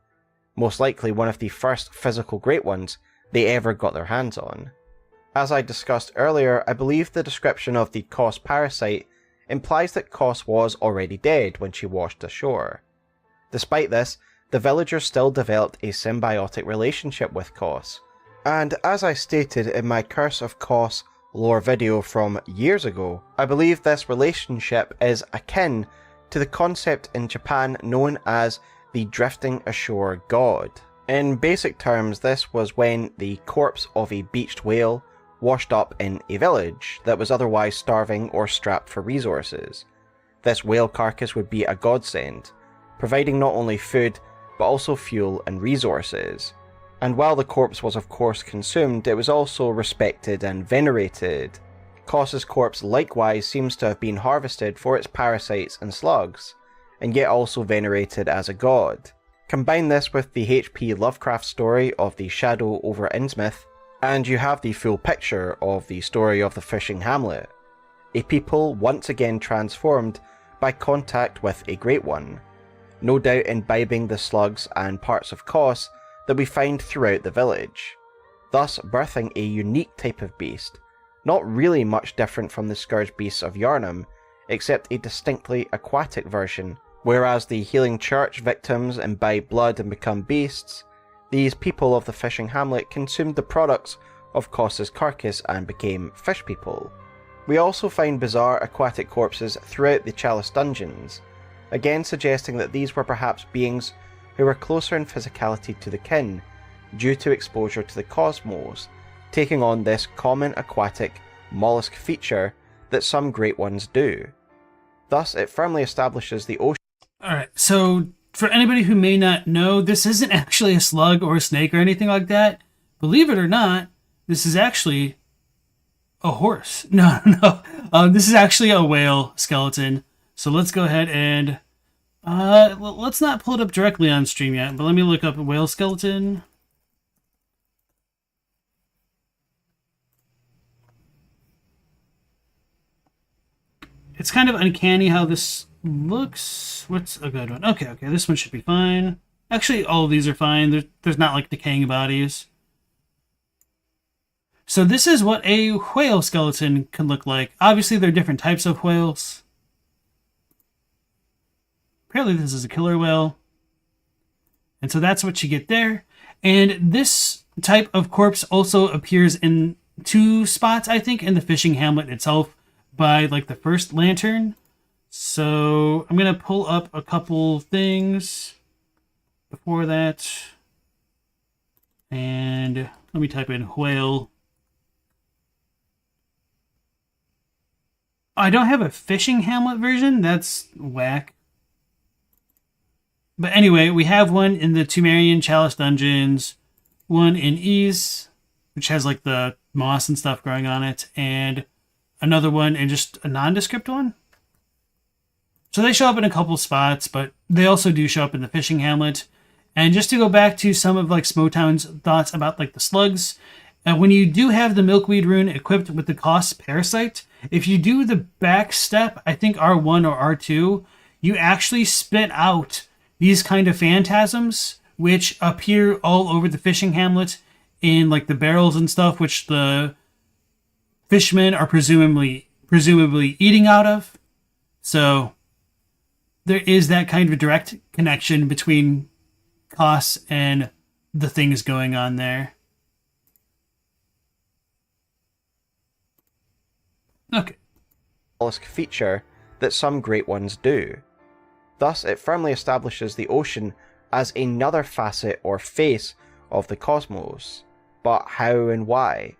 most likely one of the first physical Great Ones they ever got their hands on. As I discussed earlier, I believe the description of the Kos parasite implies that Kos was already dead when she washed ashore. Despite this, the villagers still developed a symbiotic relationship with Kos, and as I stated in my Curse of Kos lore video from years ago, I believe this relationship is akin to the concept in Japan known as the drifting ashore god. In basic terms, this was when the corpse of a beached whale washed up in a village that was otherwise starving or strapped for resources. This whale carcass would be a godsend, providing not only food, but also fuel and resources. And while the corpse was of course consumed, it was also respected and venerated. Kos's corpse likewise seems to have been harvested for its parasites and slugs, and yet also venerated as a god. Combine this with the H.P. Lovecraft story of the Shadow over Innsmouth, and you have the full picture of the story of the fishing hamlet. A people once again transformed by contact with a Great One, no doubt imbibing the slugs and parts of Kos that we find throughout the village, thus birthing a unique type of beast, not really much different from the scourge beasts of Yharnam, except a distinctly aquatic version. Whereas the Healing Church victims imbibe blood and become beasts, these people of the fishing hamlet consumed the products of Kos's carcass and became fish people. We also find bizarre aquatic corpses throughout the Chalice dungeons, again suggesting that these were perhaps beings who were closer in physicality to the kin, due to exposure to the cosmos, taking on this common aquatic mollusk feature that some Great Ones do. Thus, it firmly establishes the ocean. Alright, so for anybody who may not know, this isn't actually a slug or a snake or anything like that. Believe it or not, this is actually a horse. No. This is actually a whale skeleton. So let's go ahead and let's not pull it up directly on stream yet, but let me look up a whale skeleton. It's kind of uncanny how this looks. What's a good one? Okay, this one should be fine. Actually, all of these are fine. There's not like decaying bodies. So this is what a whale skeleton can look like. Obviously, there are different types of whales. Apparently, this is a killer whale. And so that's what you get there. And this type of corpse also appears in 2 spots, I think, in the fishing hamlet itself by like the first lantern. So I'm going to pull up a couple things before that. And let me type in whale. I don't have a fishing hamlet version. That's whack. But anyway, we have one in the Tumerian Chalice dungeons, one in Ease, which has like the moss and stuff growing on it, and another one in just a nondescript one. So they show up in a couple spots, but they also do show up in the fishing hamlet. And just to go back to some of like Smoughtown's thoughts about like the slugs, when you do have the milkweed rune equipped with the Kos parasite, if you do the back step, I think R1 or R2, you actually spit out these kind of phantasms, which appear all over the fishing hamlet in like the barrels and stuff, which the fishermen are presumably eating out of. So there is that kind of a direct connection between Kos and the things going on there. Okay. Mollusk feature that some Great Ones do. Thus, it firmly establishes the ocean as another facet or face of the cosmos. But how and why?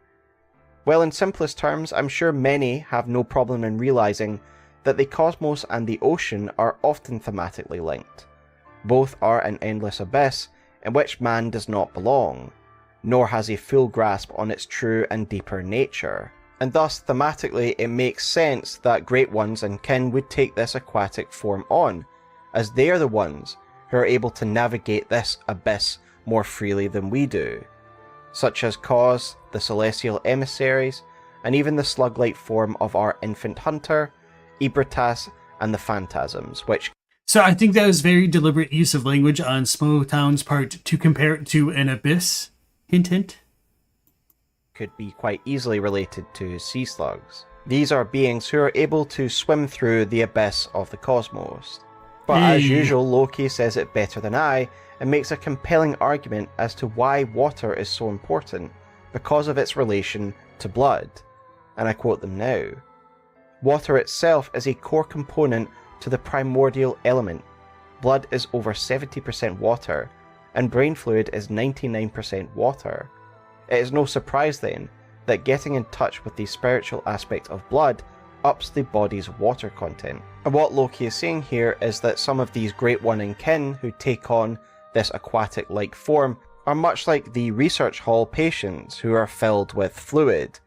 Well, in simplest terms, I'm sure many have no problem in realizing that the cosmos and the ocean are often thematically linked. Both are an endless abyss in which man does not belong, nor has a full grasp on its true and deeper nature. And thus, thematically, it makes sense that Great Ones and kin would take this aquatic form on, as they are the ones who are able to navigate this abyss more freely than we do, such as Kos, the celestial emissaries, and even the slug-like form of our infant hunter, Ibratas, and the phantasms, which... So I think that was very deliberate use of language on Smoughtown's part to compare it to an abyss. Hint, hint. Could be quite easily related to sea slugs. These are beings who are able to swim through the abyss of the cosmos. But as usual, Loki says it better than I, and makes a compelling argument as to why water is so important, because of its relation to blood. And I quote them now. Water itself is a core component to the primordial element. Blood is over 70% water, and brain fluid is 99% water. It is no surprise then that getting in touch with the spiritual aspect of blood ups the body's water content. And what Loki is saying here is that some of these Great One in Kin who take on this aquatic-like form are much like the research hall patients who are filled with fluid,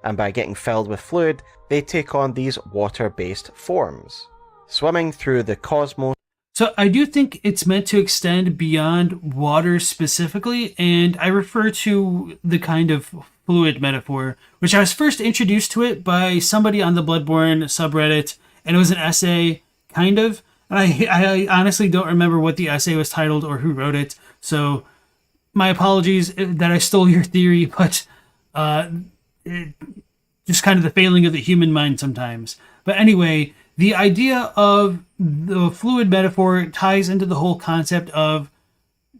and by getting filled with fluid, they take on these water-based forms, swimming through the cosmos. So I do think it's meant to extend beyond water specifically, and I refer to the kind of fluid metaphor, which I was first introduced to it by somebody on the Bloodborne subreddit, and it was an essay, kind of. And I honestly don't remember what the essay was titled or who wrote it, so my apologies that I stole your theory, but just kind of the failing of the human mind sometimes. But anyway, the idea of the fluid metaphor ties into the whole concept of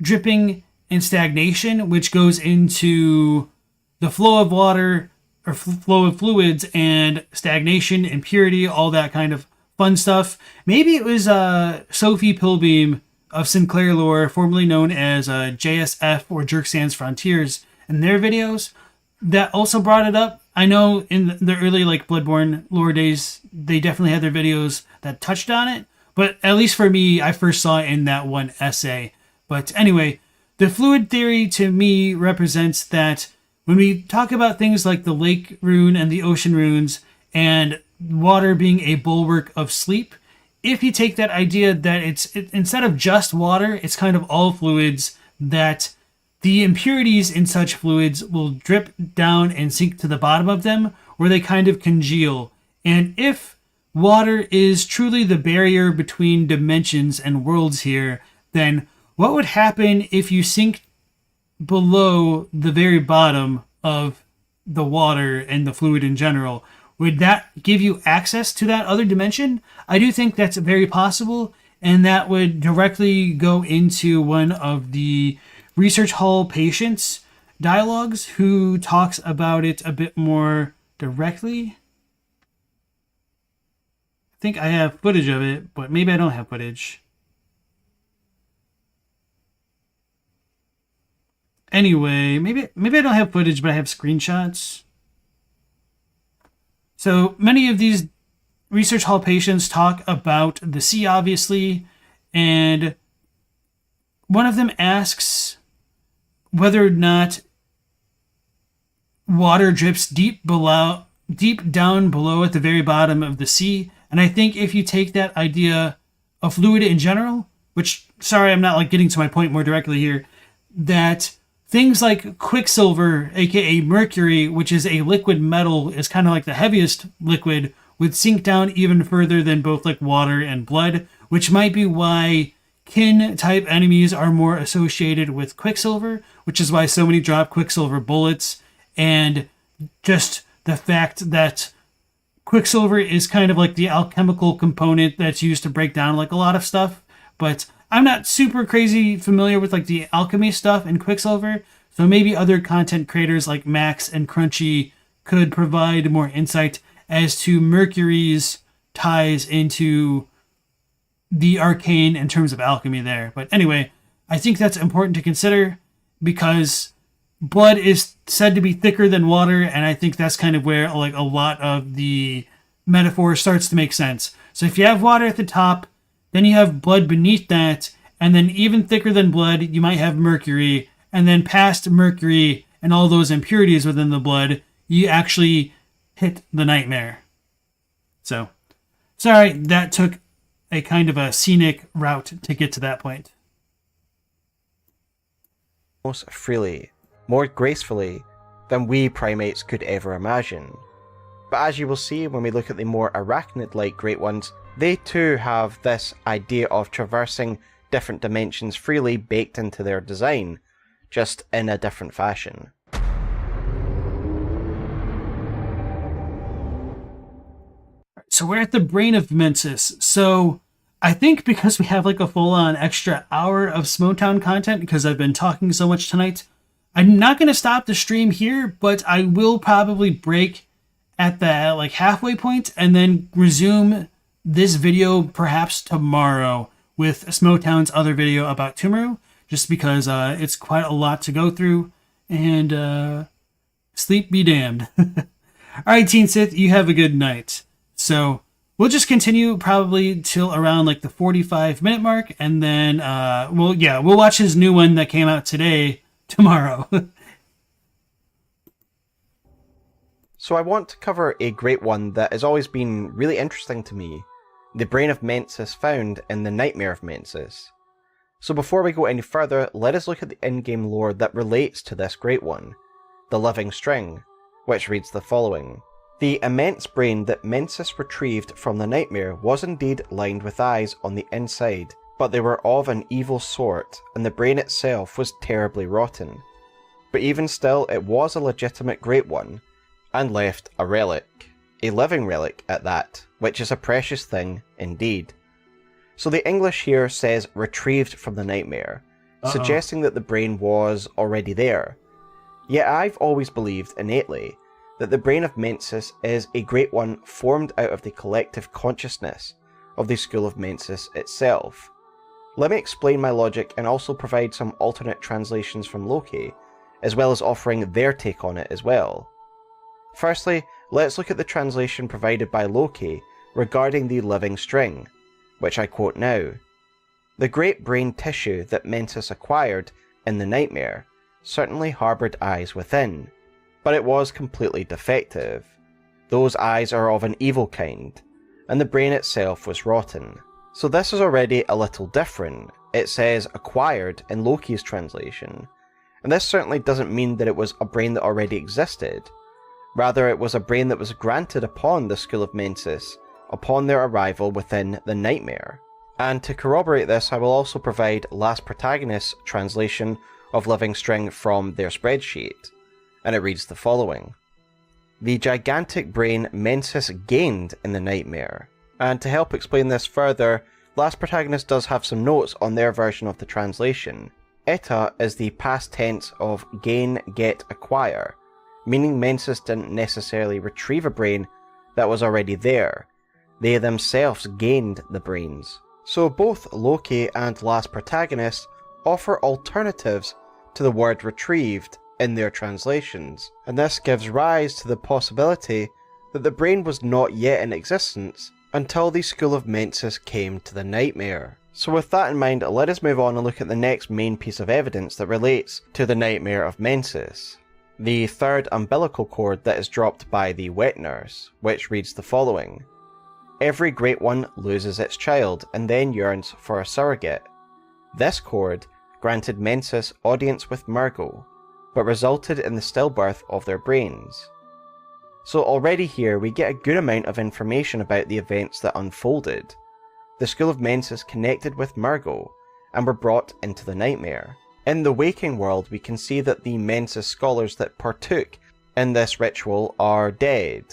dripping and stagnation, which goes into the flow of water or flow of fluids and stagnation, impurity, all that kind of fun stuff. Maybe it was Sophie Pilbeam of Sinclair Lore, formerly known as JSF or Jerk Sans Frontiers, in their videos that also brought it up. I know in the early Bloodborne lore days, they definitely had their videos that touched on it, but at least for me, I first saw it in that one essay. But anyway, the fluid theory to me represents that when we talk about things like the lake rune and the ocean runes and water being a bulwark of sleep, if you take that idea that instead of just water, it's kind of all fluids, that the impurities in such fluids will drip down and sink to the bottom of them, where they kind of congeal. And if water is truly the barrier between dimensions and worlds here, then what would happen if you sink below the very bottom of the water and the fluid in general? Would that give you access to that other dimension? I do think that's very possible, and that would directly go into one of the Research Hall patients dialogues who talks about it a bit more directly. I think I have footage of it, but maybe I don't have footage. Anyway, maybe I don't have footage, but I have screenshots. So many of these Research Hall patients talk about the sea, obviously, and one of them asks whether or not water drips deep down below at the very bottom of the sea. And I think if you take that idea of fluid in general, which, sorry, I'm not getting to my point more directly here, that things like quicksilver, aka mercury, which is a liquid metal, is kind of like the heaviest liquid, would sink down even further than both water and blood, which might be why kin type enemies are more associated with quicksilver, which is why so many drop quicksilver bullets, and just the fact that quicksilver is kind of like the alchemical component that's used to break down a lot of stuff. But I'm not super crazy familiar with the alchemy stuff in quicksilver, so maybe other content creators like Max and Crunchy could provide more insight as to Mercury's ties into the arcane in terms of alchemy there. But anyway, I think that's important to consider because blood is said to be thicker than water, and I think that's kind of where a lot of the metaphor starts to make sense. So if you have water at the top, then you have blood beneath that, and then even thicker than blood, you might have mercury, and then past mercury and all those impurities within the blood, you actually hit the nightmare. So, sorry, that took a kind of a scenic route to get to that point. Most freely, more gracefully than we primates could ever imagine. But as you will see when we look at the more arachnid-like Great Ones, they too have this idea of traversing different dimensions freely baked into their design, just in a different fashion. So we're at the brain of Mensis. So I think because we have a full-on extra hour of Smoughtown content, because I've been talking so much tonight, I'm not going to stop the stream here, but I will probably break at the halfway point and then resume this video perhaps tomorrow with Smoughtown's other video about Tumuru, just because it's quite a lot to go through, and sleep be damned. All right, Teen Sith, you have a good night. So we'll just continue probably till around like the 45-minute mark, and then we'll watch his new one that came out tomorrow. So I want to cover a great one that has always been really interesting to me, the Brain of Mensis found in the Nightmare of Mensis. So before we go any further, let us look at the in-game lore that relates to this great one, the Living String, which reads the following. The immense brain that Mensis retrieved from the nightmare was indeed lined with eyes on the inside, but they were of an evil sort, and the brain itself was terribly rotten. But even still, it was a legitimate great one, and left a relic. A living relic at that, which is a precious thing indeed. So the English here says retrieved from the nightmare, suggesting that the brain was already there. Yet I've always believed innately that the Brain of Mensis is a great one formed out of the collective consciousness of the School of Mensis itself. Let me explain my logic and also provide some alternate translations from Loki, as well as offering their take on it as well. Firstly, let's look at the translation provided by Loki regarding the living string, which I quote now. The great brain tissue that Mensis acquired in the nightmare certainly harboured eyes within, but it was completely defective. Those eyes are of an evil kind, and the brain itself was rotten. So this is already a little different. It says acquired in Loki's translation, and this certainly doesn't mean that it was a brain that already existed. Rather, it was a brain that was granted upon the School of Mensis upon their arrival within the nightmare. And to corroborate this, I will also provide Last Protagonist's translation of Living String from their spreadsheet, and it reads the following. The gigantic brain Mensis gained in the nightmare. And to help explain this further, Last Protagonist does have some notes on their version of the translation. Eta is the past tense of gain, get, acquire, meaning Mensis didn't necessarily retrieve a brain that was already there. They themselves gained the brains. So both Loki and Last Protagonist offer alternatives to the word retrieved in their translations, and this gives rise to the possibility that the brain was not yet in existence until the School of Mensis came to the nightmare. So with that in mind, let us move on and look at the next main piece of evidence that relates to the Nightmare of Mensis. The third umbilical cord that is dropped by the wet nurse, which reads the following. Every great one loses its child and then yearns for a surrogate. This cord granted Mensis audience with Murgo, but resulted in the stillbirth of their brains. So already here we get a good amount of information about the events that unfolded. The School of Mensis connected with Murgo and were brought into the nightmare. In the waking world we can see that the Mensis scholars that partook in this ritual are dead,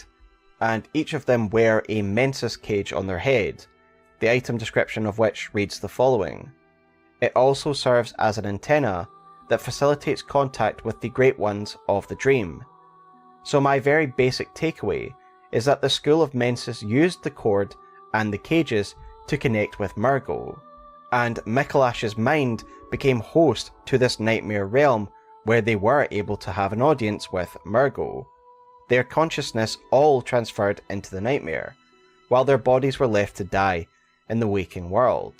and each of them wear a Mensis cage on their head, the item description of which reads the following. It also serves as an antenna that facilitates contact with the Great Ones of the Dream. So my very basic takeaway is that the School of Mensis used the cord and the cages to connect with Murgo, and Michelash's mind became host to this nightmare realm where they were able to have an audience with Murgo. Their consciousness all transferred into the nightmare, while their bodies were left to die in the waking world.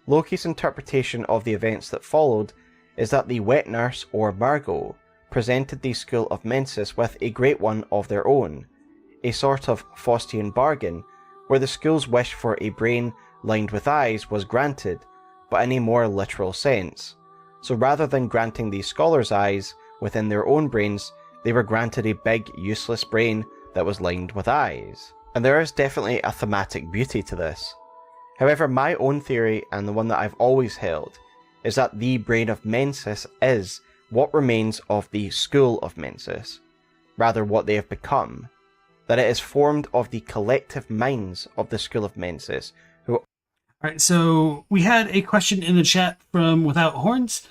Loki's interpretation of the events that followed is that the wet nurse, or Murgo, presented the School of Mensis with a great one of their own, a sort of Faustian bargain, where the school's wish for a brain lined with eyes was granted, but in a more literal sense. So rather than granting these scholars eyes within their own brains, they were granted a big, useless brain that was lined with eyes. And there is definitely a thematic beauty to this. However, my own theory, and the one that I've always held, is that the Brain of Mensis is what remains of the School of Mensis, rather what they have become, that it is formed of the collective minds of the School of Mensis, who... Alright, so we had a question in the chat from Without Horns,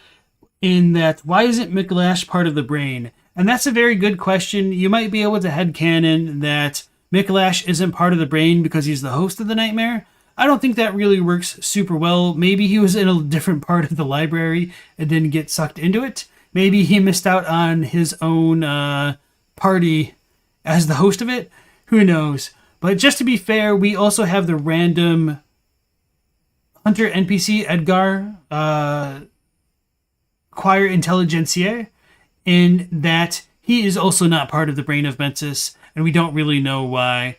in that, why isn't Michelash part of the brain? And that's a very good question. You might be able to headcanon that Michelash isn't part of the brain because he's the host of the nightmare, I don't think that really works super well. Maybe he was in a different part of the library and didn't get sucked into it. Maybe he missed out on his own party as the host of it. Who knows? But just to be fair, we also have the random Hunter NPC Edgar Choir Intelligencier, in that he is also not part of the Brain of Mensis, and we don't really know why.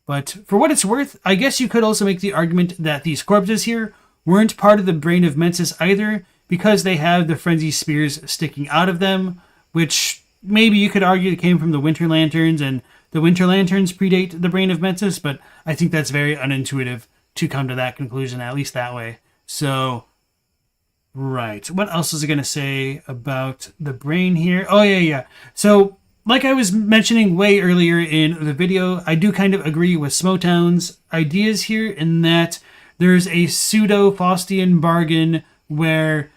But for what it's worth, I guess you could also make the argument that these corpses here weren't part of the Brain of Mensis either, because they have the frenzy spears sticking out of them, which maybe you could argue came from the Winter Lanterns, and the Winter Lanterns predate the Brain of Mensis, but I think that's very unintuitive to come to that conclusion, at least that way. So, right. What else was I going to say about the brain here? Oh, yeah. So, like I was mentioning way earlier in the video, I do kind of agree with Smoughtown's ideas here in that there's a pseudo-Faustian bargain where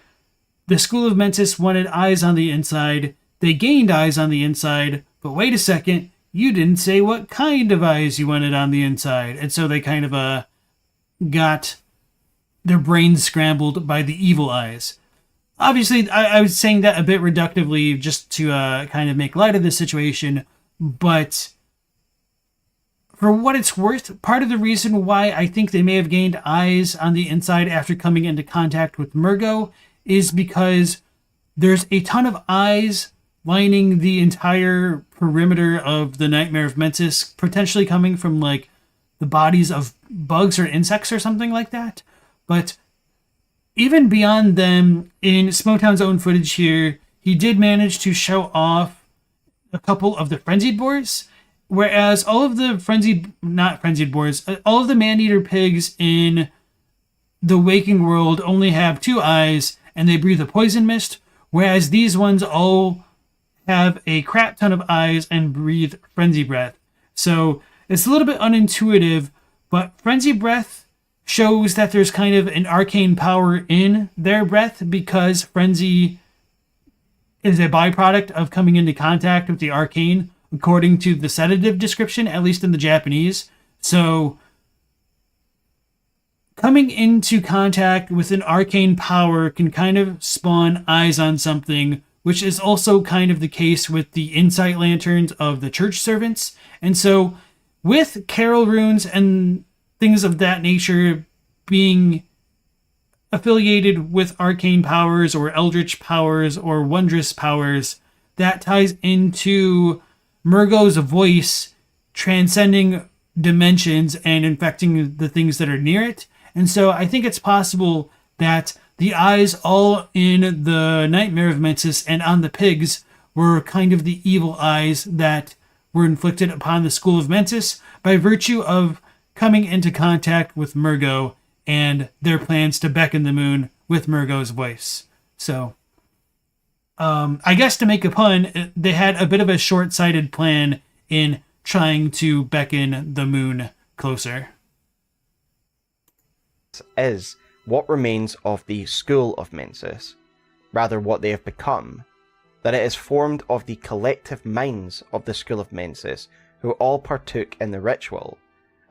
the School of Mensis wanted eyes on the inside, they gained eyes on the inside, but wait a second, you didn't say what kind of eyes you wanted on the inside. And so they kind of got their brains scrambled by the evil eyes. Obviously, I was saying that a bit reductively just to kind of make light of the situation, but for what it's worth, part of the reason why I think they may have gained eyes on the inside after coming into contact with Murgo is because there's a ton of eyes lining the entire perimeter of the Nightmare of Mensis, potentially coming from like the bodies of bugs or insects or something like that. But even beyond them, in Smoughtown's own footage here, he did manage to show off a couple of the frenzied boars, whereas all of the all of the man-eater pigs in the waking world only have 2 eyes and they breathe a poison mist, whereas these ones all have a crap ton of eyes and breathe frenzy breath. So it's a little bit unintuitive, but frenzy breath shows that there's kind of an arcane power in their breath because frenzy is a byproduct of coming into contact with the arcane, according to the sedative description, at least in the Japanese. So coming into contact with an arcane power can kind of spawn eyes on something, which is also kind of the case with the insight lanterns of the church servants. And so with Carol runes and things of that nature being affiliated with arcane powers or eldritch powers or wondrous powers, that ties into Murgo's voice transcending dimensions and infecting the things that are near it. And so I think it's possible that the eyes all in the Nightmare of Mensis and on the pigs were kind of the evil eyes that were inflicted upon the School of Mensis by virtue of coming into contact with Murgo and their plans to beckon the moon with Murgo's voice. So, I guess to make a pun, they had a bit of a short-sighted plan in trying to beckon the moon closer. Is what remains of the School of Mensis, rather what they have become, that it is formed of the collective minds of the School of Mensis who all partook in the ritual.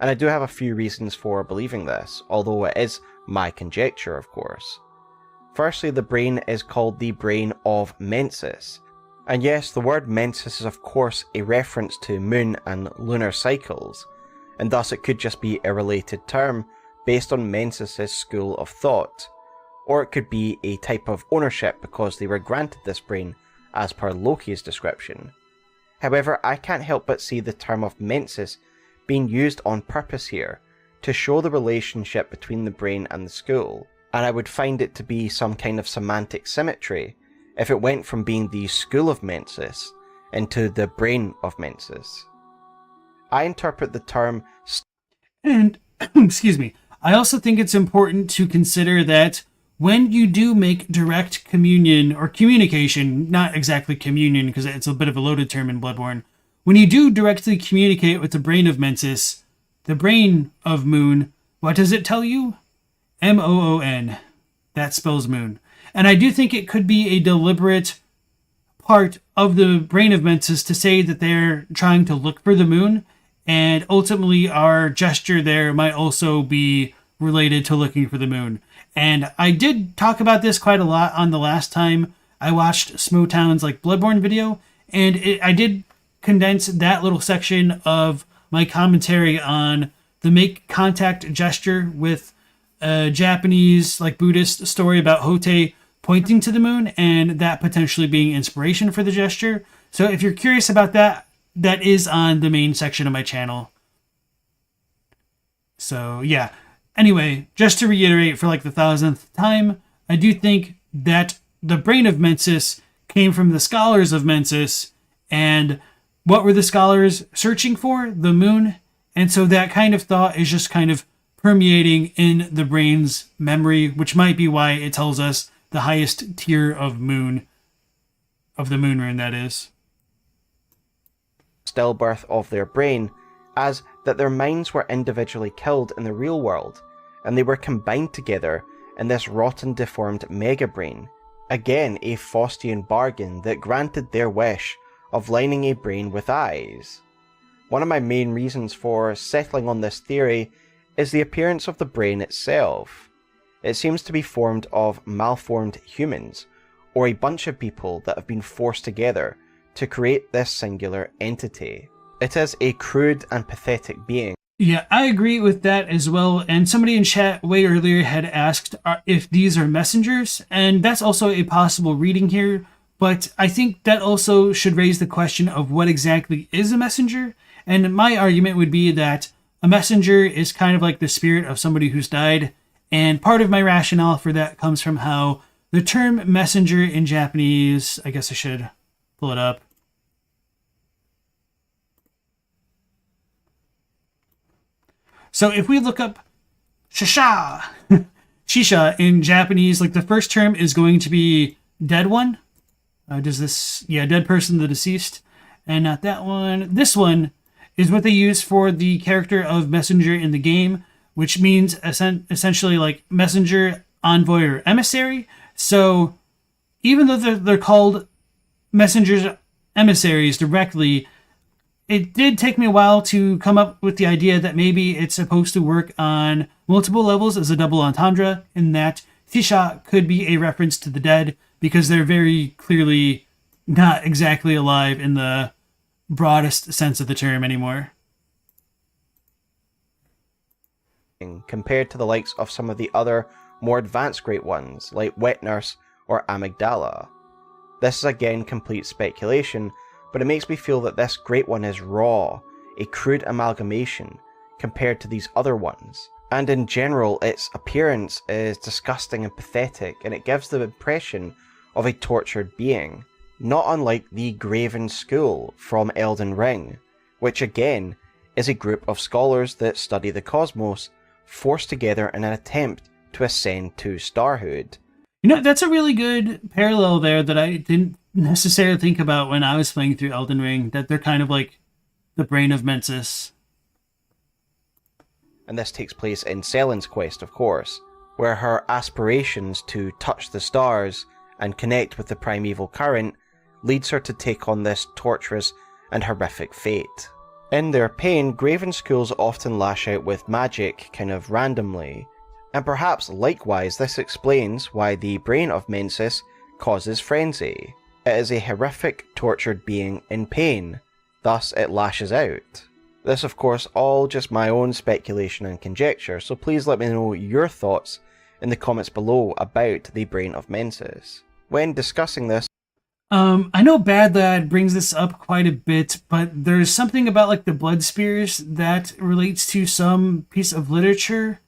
And I do have a few reasons for believing this, although it is my conjecture, of course. Firstly, the brain is called the Brain of Mensis. And yes, the word Mensis is of course a reference to moon and lunar cycles, and thus it could just be a related term based on Mensis' school of thought. Or it could be a type of ownership because they were granted this brain as per Loki's description. However, I can't help but see the term of Mensis being used on purpose here to show the relationship between the brain and the school, and I would find it to be some kind of semantic symmetry if it went from being the School of Mensis into the Brain of Mensis. I interpret the term and excuse me, I also think it's important to consider that when you do make direct communion or communication, not exactly communion because it's a bit of a loaded term in Bloodborne, when you do directly communicate with the Brain of Mensis, the Brain of Moon, what does it tell you? M-O-O-N. That spells moon. And I do think it could be a deliberate part of the Brain of Mensis to say that they're trying to look for the moon, and ultimately our gesture there might also be related to looking for the moon. And I did talk about this quite a lot on the last time I watched Smoughtown's like Bloodborne video, and I did condense that little section of my commentary on the make contact gesture with a Japanese like Buddhist story about Hote pointing to the moon and that potentially being inspiration for the gesture. So if you're curious about that, that is on the main section of my channel. So yeah. Anyway, just to reiterate for like the 1000th time, I do think that the brain of Mensis came from the scholars of Mensis. And what were the scholars searching for? The moon. And so that kind of thought is just kind of permeating in the brain's memory, which might be why it tells us the highest tier of the moon rune, that is. Stillbirth of their brain, as that their minds were individually killed in the real world, and they were combined together in this rotten, deformed mega-brain. Again, a Faustian bargain that granted their wish of lining a brain with eyes. One of my main reasons for settling on this theory is the appearance of the brain itself. It seems to be formed of malformed humans, or a bunch of people that have been forced together to create this singular entity. It is a crude and pathetic being. Yeah, I agree with that as well. And somebody in chat way earlier had asked if these are messengers, and that's also a possible reading here. But I think that also should raise the question of what exactly is a messenger. And my argument would be that a messenger is kind of like the spirit of somebody who's died. And part of my rationale for that comes from how the term messenger in Japanese, I guess I should pull it up. So if we look up shisha, shisha in Japanese, like the first term is going to be dead one. Dead person, the deceased. And not that one. This one is what they use for the character of messenger in the game, which means essentially like messenger, envoy, or emissary. So even though they're called messengers, emissaries directly, it did take me a while to come up with the idea that maybe it's supposed to work on multiple levels as a double entendre, in that Shisha could be a reference to the dead, because they're very clearly not exactly alive in the broadest sense of the term anymore. Compared to the likes of some of the other more advanced Great Ones, like Wet Nurse or Amygdala. This is again complete speculation, but it makes me feel that this Great One is raw, a crude amalgamation, compared to these other ones. And in general, its appearance is disgusting and pathetic, and it gives the impression of a tortured being, not unlike the Graven School from Elden Ring, which again is a group of scholars that study the cosmos, forced together in an attempt to ascend to starhood. You know, that's a really good parallel there that I didn't necessarily think about when I was playing through Elden Ring, that they're kind of like the brain of Mensis. And this takes place in Selen's quest, of course, where her aspirations to touch the stars and connect with the primeval current leads her to take on this torturous and horrific fate. In their pain, Graven Schools often lash out with magic kind of randomly, and perhaps likewise this explains why the brain of Mensis causes frenzy. It is a horrific, tortured being in pain, thus it lashes out. This of course all just my own speculation and conjecture, so please let me know your thoughts in the comments below about the brain of Mensis. When discussing this, I know Bad Lad brings this up quite a bit, but there's something about like the blood spears that relates to some piece of literature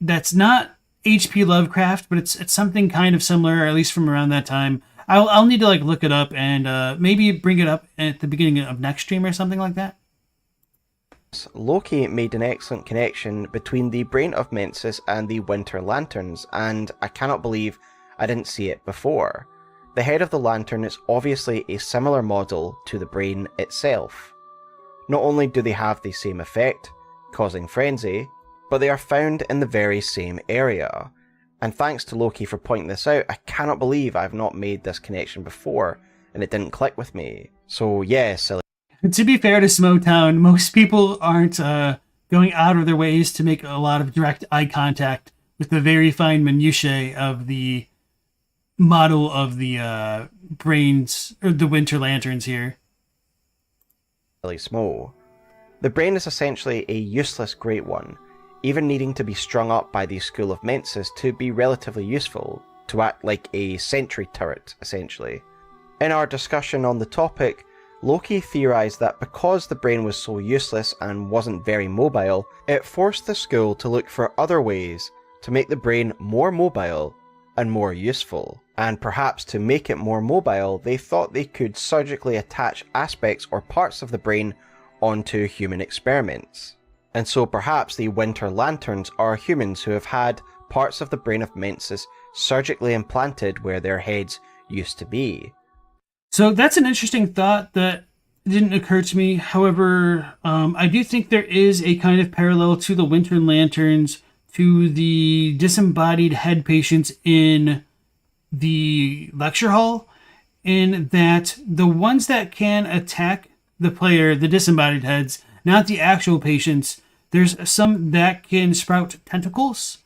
that's not H.P. Lovecraft, but it's something kind of similar, or at least from around that time. I'll need to like look it up and maybe bring it up at the beginning of next stream or something like that. Loki made an excellent connection between the brain of Mensis and the Winter Lanterns, and I cannot believe I didn't see it before. The head of the lantern is obviously a similar model to the brain itself. Not only do they have the same effect, causing frenzy, but they are found in the very same area. And thanks to Loki for pointing this out, I cannot believe I've not made this connection before, and it didn't click with me. So yeah, silly. To be fair to Smoughtown, most people aren't going out of their ways to make a lot of direct eye contact with the very fine minutiae of the model of the brains, or the Winter Lanterns here. Really small. The brain is essentially a useless Great One, even needing to be strung up by the School of Mensis to be relatively useful, to act like a sentry turret, essentially. In our discussion on the topic, Loki theorised that because the brain was so useless and wasn't very mobile, it forced the school to look for other ways to make the brain more mobile and more useful. And perhaps to make it more mobile, they thought they could surgically attach aspects or parts of the brain onto human experiments. And so perhaps the Winter Lanterns are humans who have had parts of the brain of Mensis surgically implanted where their heads used to be. So that's an interesting thought that didn't occur to me. However, I do think there is a kind of parallel to the Winter Lanterns to the disembodied head patients in the lecture hall, in that the ones that can attack the player, the disembodied heads, not the actual patients, there's some that can sprout tentacles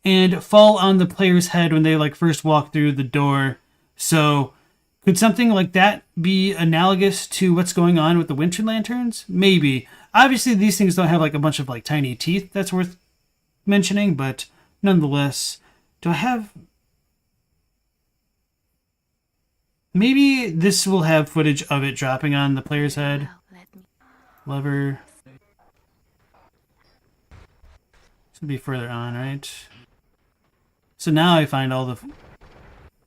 and fall on the player's head when they first walk through the door. So could something like that be analogous to what's going on with the Winter Lanterns? Maybe. Obviously, these things don't have a bunch of tiny teeth that's worth mentioning, but nonetheless, do I have... Maybe this will have footage of it dropping on the player's head. Lever. This would be further on, right? So now I find all the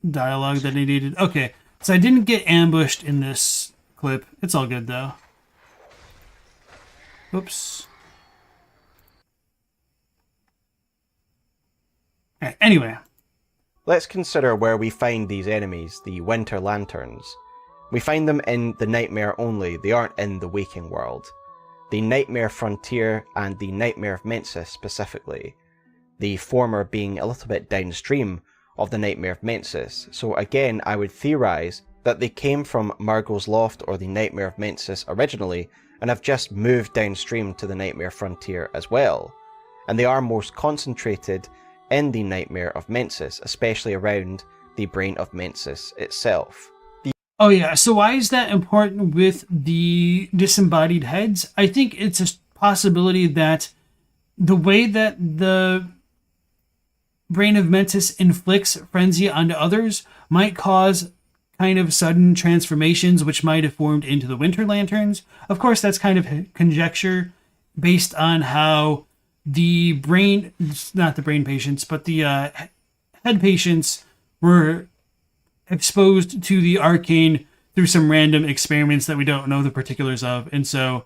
dialogue that I needed. Okay, so I didn't get ambushed in this clip. It's all good, though. Oops. Alright, anyway. Let's consider where we find these enemies, the Winter Lanterns. We find them in the Nightmare only, they aren't in the waking world. The Nightmare Frontier and the Nightmare of Mensis specifically. The former being a little bit downstream of the Nightmare of Mensis, so again I would theorise that they came from Murgle's Loft or the Nightmare of Mensis originally, and have just moved downstream to the Nightmare Frontier as well. And they are most concentrated in the Nightmare of Mensis, especially around the brain of Mensis itself. Oh yeah, so why is that important with the disembodied heads? I think it's a possibility that the way that the brain of Mensis inflicts frenzy onto others might cause kind of sudden transformations which might have formed into the Winter Lanterns. Of course, that's kind of conjecture based on how the brain, not the brain patients, but the head patients were exposed to the arcane through some random experiments that we don't know the particulars of. And so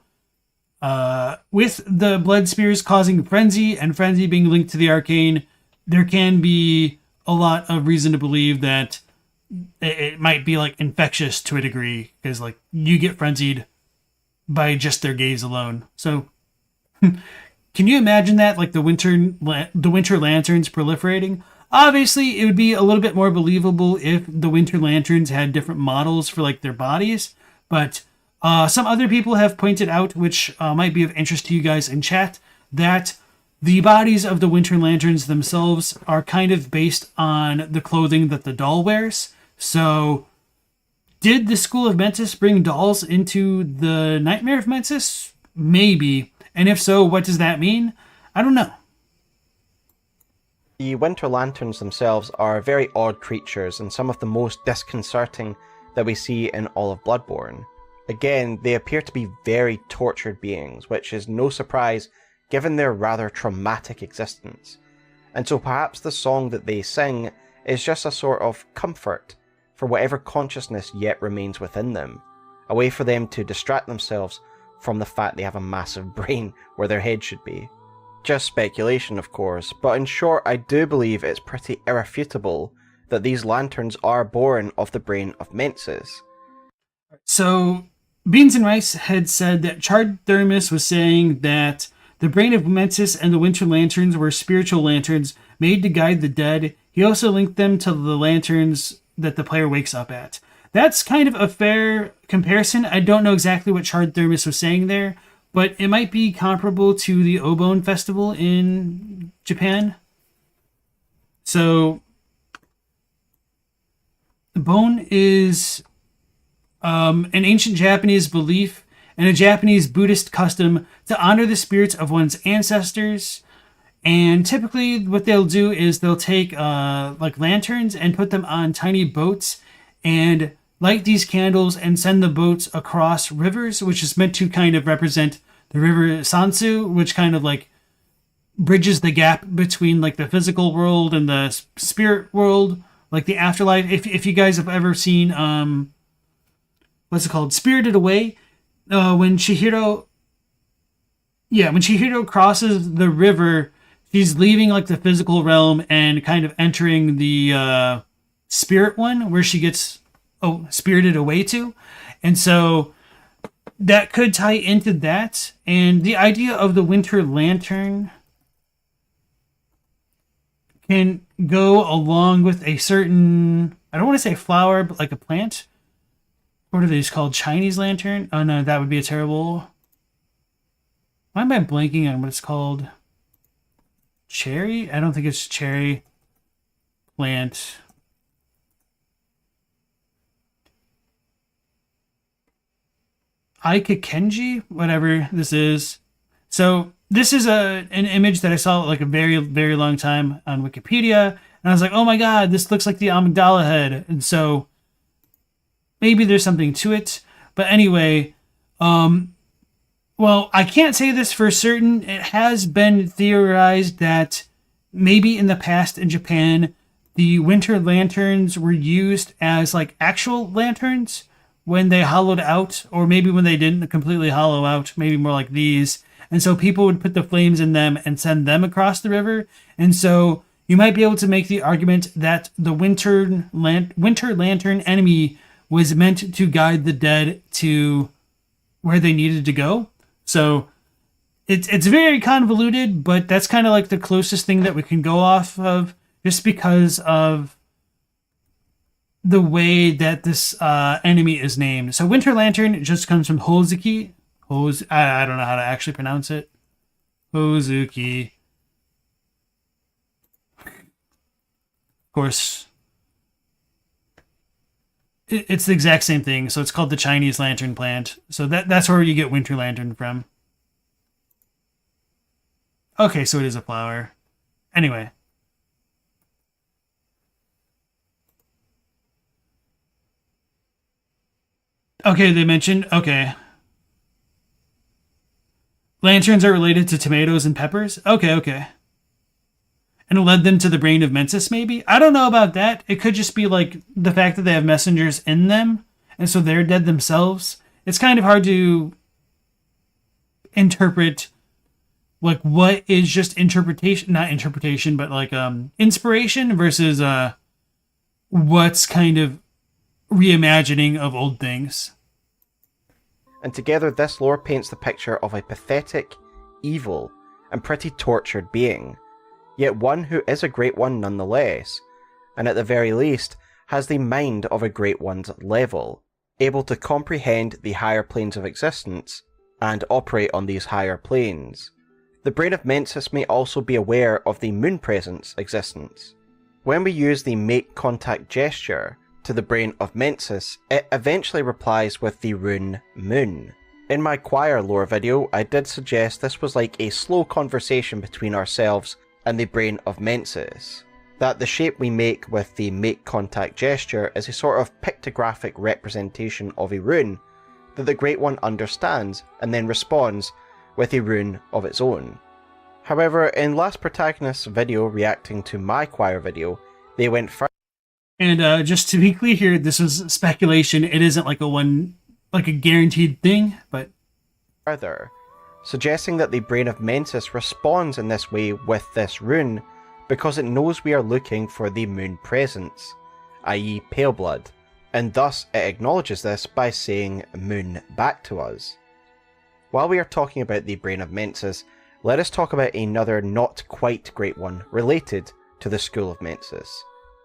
with the blood spears causing frenzy and frenzy being linked to the arcane, there can be a lot of reason to believe that it might be infectious to a degree, because you get frenzied by just their gaze alone. So can you imagine that, the Winter Lanterns proliferating? Obviously, it would be a little bit more believable if the Winter Lanterns had different models for their bodies, but some other people have pointed out, which might be of interest to you guys in chat, that the bodies of the Winter Lanterns themselves are kind of based on the clothing that the doll wears. So, did the School of Mensis bring dolls into the Nightmare of Mensis? Maybe. And if so, what does that mean? I don't know. The Winter Lanterns themselves are very odd creatures and some of the most disconcerting that we see in all of Bloodborne. Again, they appear to be very tortured beings, which is no surprise given their rather traumatic existence. And so perhaps the song that they sing is just a sort of comfort for whatever consciousness yet remains within them, a way for them to distract themselves from the fact they have a massive brain where their head should be. Just speculation, of course, but in short, I do believe it's pretty irrefutable that these lanterns are born of the brain of Mensis. So, Beans and Rice had said that Chard Thermus was saying that the brain of Mensis and the Winter Lanterns were spiritual lanterns made to guide the dead. He also linked them to the lanterns that the player wakes up at. That's kind of a fair comparison. I don't know exactly what Chard Thermus was saying there, but it might be comparable to the Obon festival in Japan. So, Bon is an ancient Japanese belief and a Japanese Buddhist custom to honor the spirits of one's ancestors. And typically what they'll do is they'll take like lanterns and put them on tiny boats and light these candles and send the boats across rivers, which is meant to kind of represent the river Sansu, which kind of like bridges the gap between like the physical world and the spirit world, like the afterlife. If you guys have ever seen what's it called, Spirited Away, when Chihiro crosses the river, she's leaving like the physical realm and kind of entering the spirit one, where she gets spirited away to. And so that could tie into that. And the idea of the winter lantern can go along with a certain, I don't want to say flower, but like a plant. What are these called? Chinese lantern? Oh no, that would be a terrible... Why am I blanking on what it's called? Cherry? I don't think it's cherry plant. Aikakenji? Whatever this is. So this is an image that I saw like a very, very long time on Wikipedia. And I was like, oh my god, this looks like the amygdala head. And so maybe there's something to it. But anyway, well, I can't say this for certain. It has been theorized that maybe in the past in Japan, the winter lanterns were used as like actual lanterns when they hollowed out, or maybe when they didn't completely hollow out, maybe more like these. And so people would put the flames in them and send them across the river. And so you might be able to make the argument that the winter lantern enemy was meant to guide the dead to where they needed to go. So it's very convoluted, but that's kind of like the closest thing that we can go off of, just because of the way that this enemy is named. So Winter Lantern just comes from Hozuki. I don't know how to actually pronounce it. Hozuki. Of course, it's the exact same thing. So it's called the Chinese lantern plant. So that's where you get Winter Lantern from. Okay, so it is a flower. Anyway. Okay, they mentioned, okay. Lanterns are related to tomatoes and peppers? Okay. And it led them to the brain of Mensis, maybe? I don't know about that. It could just be like the fact that they have messengers in them, and so they're dead themselves. It's kind of hard to interpret, like, what is just interpretation, not interpretation, but like inspiration versus what's kind of reimagining of old things. And together this lore paints the picture of a pathetic, evil, and pretty tortured being, yet one who is a great one nonetheless, and at the very least has the mind of a great one's level, able to comprehend the higher planes of existence, and operate on these higher planes. The brain of Mensis may also be aware of the moon presence existence. When we use the make contact gesture to the brain of Mensis, it eventually replies with the rune moon. In my choir lore video, I did suggest this was like a slow conversation between ourselves and the brain of Mensis. That the shape we make with the make contact gesture is a sort of pictographic representation of a rune that the Great One understands and then responds with a rune of its own. However, in last Protagonist's video reacting to my choir video, they went further. And just to be clear here, this was speculation. It isn't like a guaranteed thing, but further, suggesting that the brain of Mensis responds in this way with this rune because it knows we are looking for the moon presence, i.e. pale blood, and thus it acknowledges this by saying moon back to us. While we are talking about the brain of Mensis, let us talk about another not quite great one related to the school of Mensis.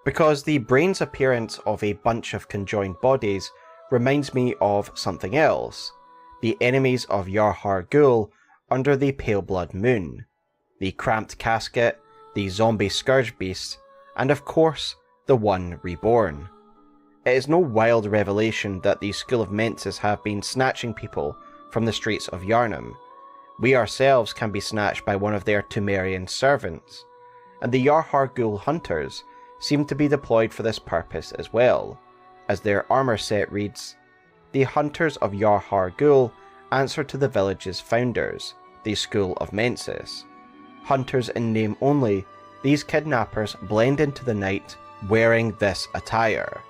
Because the brain's appearance of a bunch of conjoined bodies reminds me of something else. the enemies of Yarhar Ghul under the Pale Blood Moon, the Cramped Casket, the Zombie Scourge Beast, and of course, the One Reborn. It is no wild revelation that the School of Mensis have been snatching people from the streets of Yharnam. We ourselves can be snatched by one of their Temerian servants, and the Yarhar Ghul hunters seem to be deployed for this purpose as well, as their armour set reads, "The hunters of Yarhar Ghul answer to the village's founders, the School of Mensis. Hunters in name only, these kidnappers blend into the night wearing this attire."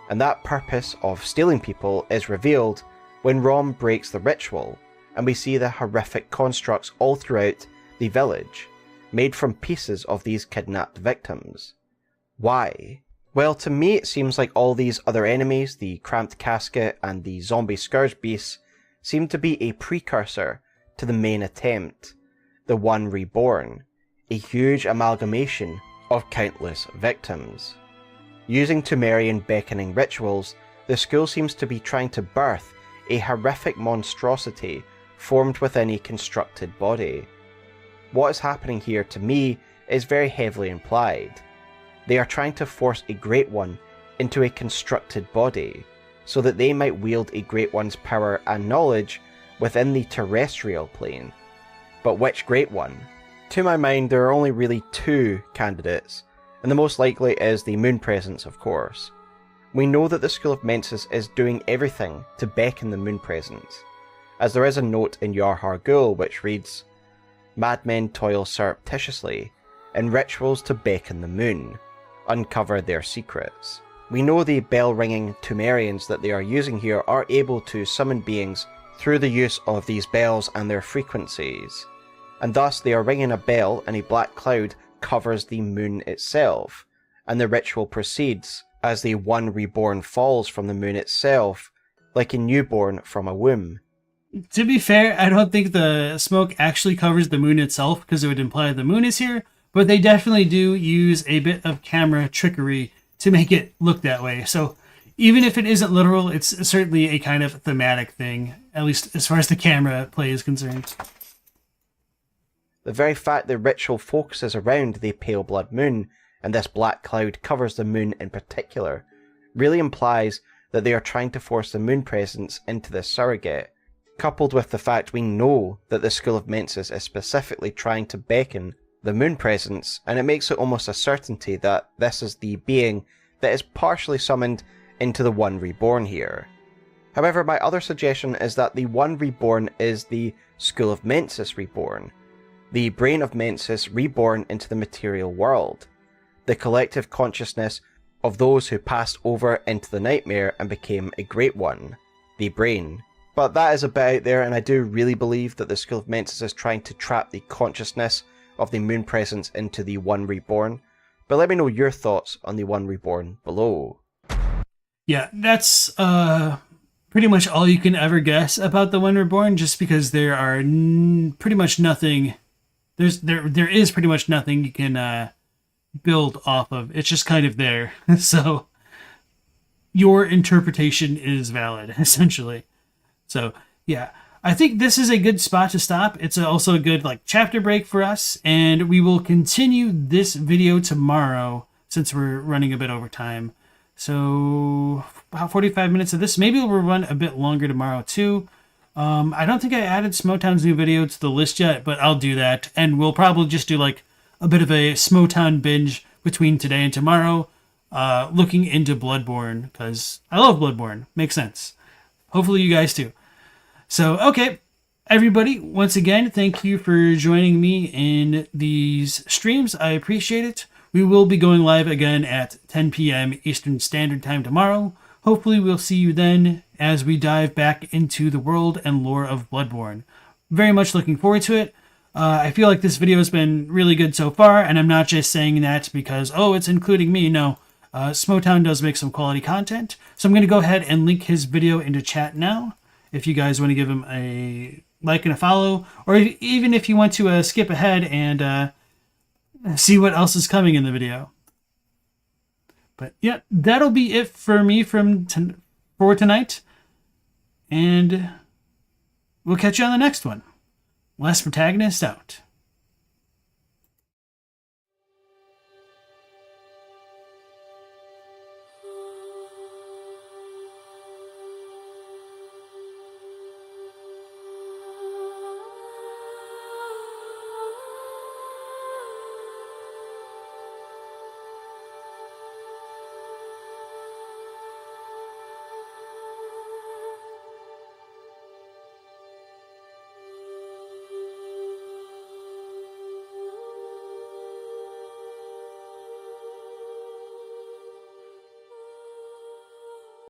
And that purpose of stealing people is revealed when Rom breaks the ritual, and we see the horrific constructs all throughout the village, made from pieces of these kidnapped victims. Why? Well, to me it seems like all these other enemies, the Cramped Casket and the Zombie Scourge Beasts, seem to be a precursor to the main attempt, the One Reborn, a huge amalgamation of countless victims. Using Temerian beckoning rituals, the school seems to be trying to birth a horrific monstrosity formed within a constructed body. What is happening here to me is very heavily implied. They are trying to force a Great One into a constructed body, so that they might wield a Great One's power and knowledge within the terrestrial plane. But which Great One? To my mind, there are only really two candidates, and the most likely is the Moon Presence, of course. We know that the School of Mensis is doing everything to beckon the Moon Presence, as there is a note in Yarhar Ghul which reads, "Madmen toil surreptitiously in rituals to beckon the moon, uncover their secrets." We know the bell-ringing Temerians that they are using here are able to summon beings through the use of these bells and their frequencies, and thus they are ringing a bell and a black cloud covers the moon itself, and the ritual proceeds as the One Reborn falls from the moon itself, like a newborn from a womb. To be fair, I don't think the smoke actually covers the moon itself, because it would imply the moon is here, but they definitely do use a bit of camera trickery to make it look that way. So even if it isn't literal, it's certainly a kind of thematic thing, at least as far as the camera play is concerned. The very fact the ritual focuses around the pale blood moon, and this black cloud covers the moon in particular, really implies that they are trying to force the moon presence into this surrogate, coupled with the fact we know that the School of Mensis is specifically trying to beckon the moon presence, and it makes it almost a certainty that this is the being that is partially summoned into the One Reborn here. However, my other suggestion is that the One Reborn is the School of Mensis Reborn, the brain of Mensis reborn into the material world, the collective consciousness of those who passed over into the nightmare and became a Great One, the brain. But that is a bit out there, and I do really believe that the School of Mensis is trying to trap the consciousness of the moon presence into the One Reborn. But let me know your thoughts on the One Reborn below. Yeah, that's pretty much all you can ever guess about the One Reborn, just because there are pretty much nothing. There is pretty much nothing you can build off of. It's just kind of there. So your interpretation is valid, essentially. So yeah, I think this is a good spot to stop. It's also a good chapter break for us, and we will continue this video tomorrow since we're running a bit over time. So about 45 minutes of this. Maybe we'll run a bit longer tomorrow too. I don't think I added Smoughtown's new video to the list yet, but I'll do that. And we'll probably just do a bit of a Smoughtown binge between today and tomorrow, looking into Bloodborne, because I love Bloodborne. Makes sense. Hopefully you guys too. So, okay, everybody, once again, thank you for joining me in these streams. I appreciate it. We will be going live again at 10 p.m. Eastern Standard Time tomorrow. Hopefully we'll see you then as we dive back into the world and lore of Bloodborne. Very much looking forward to it. I feel like this video has been really good so far, and I'm not just saying that because, it's including me. No, Smoughtown does make some quality content. So I'm going to go ahead and link his video into chat now, if you guys want to give him a like and a follow, or even if you want to skip ahead and see what else is coming in the video. But yeah, that'll be it for me for tonight. And we'll catch you on the next one. Last Protagonist out.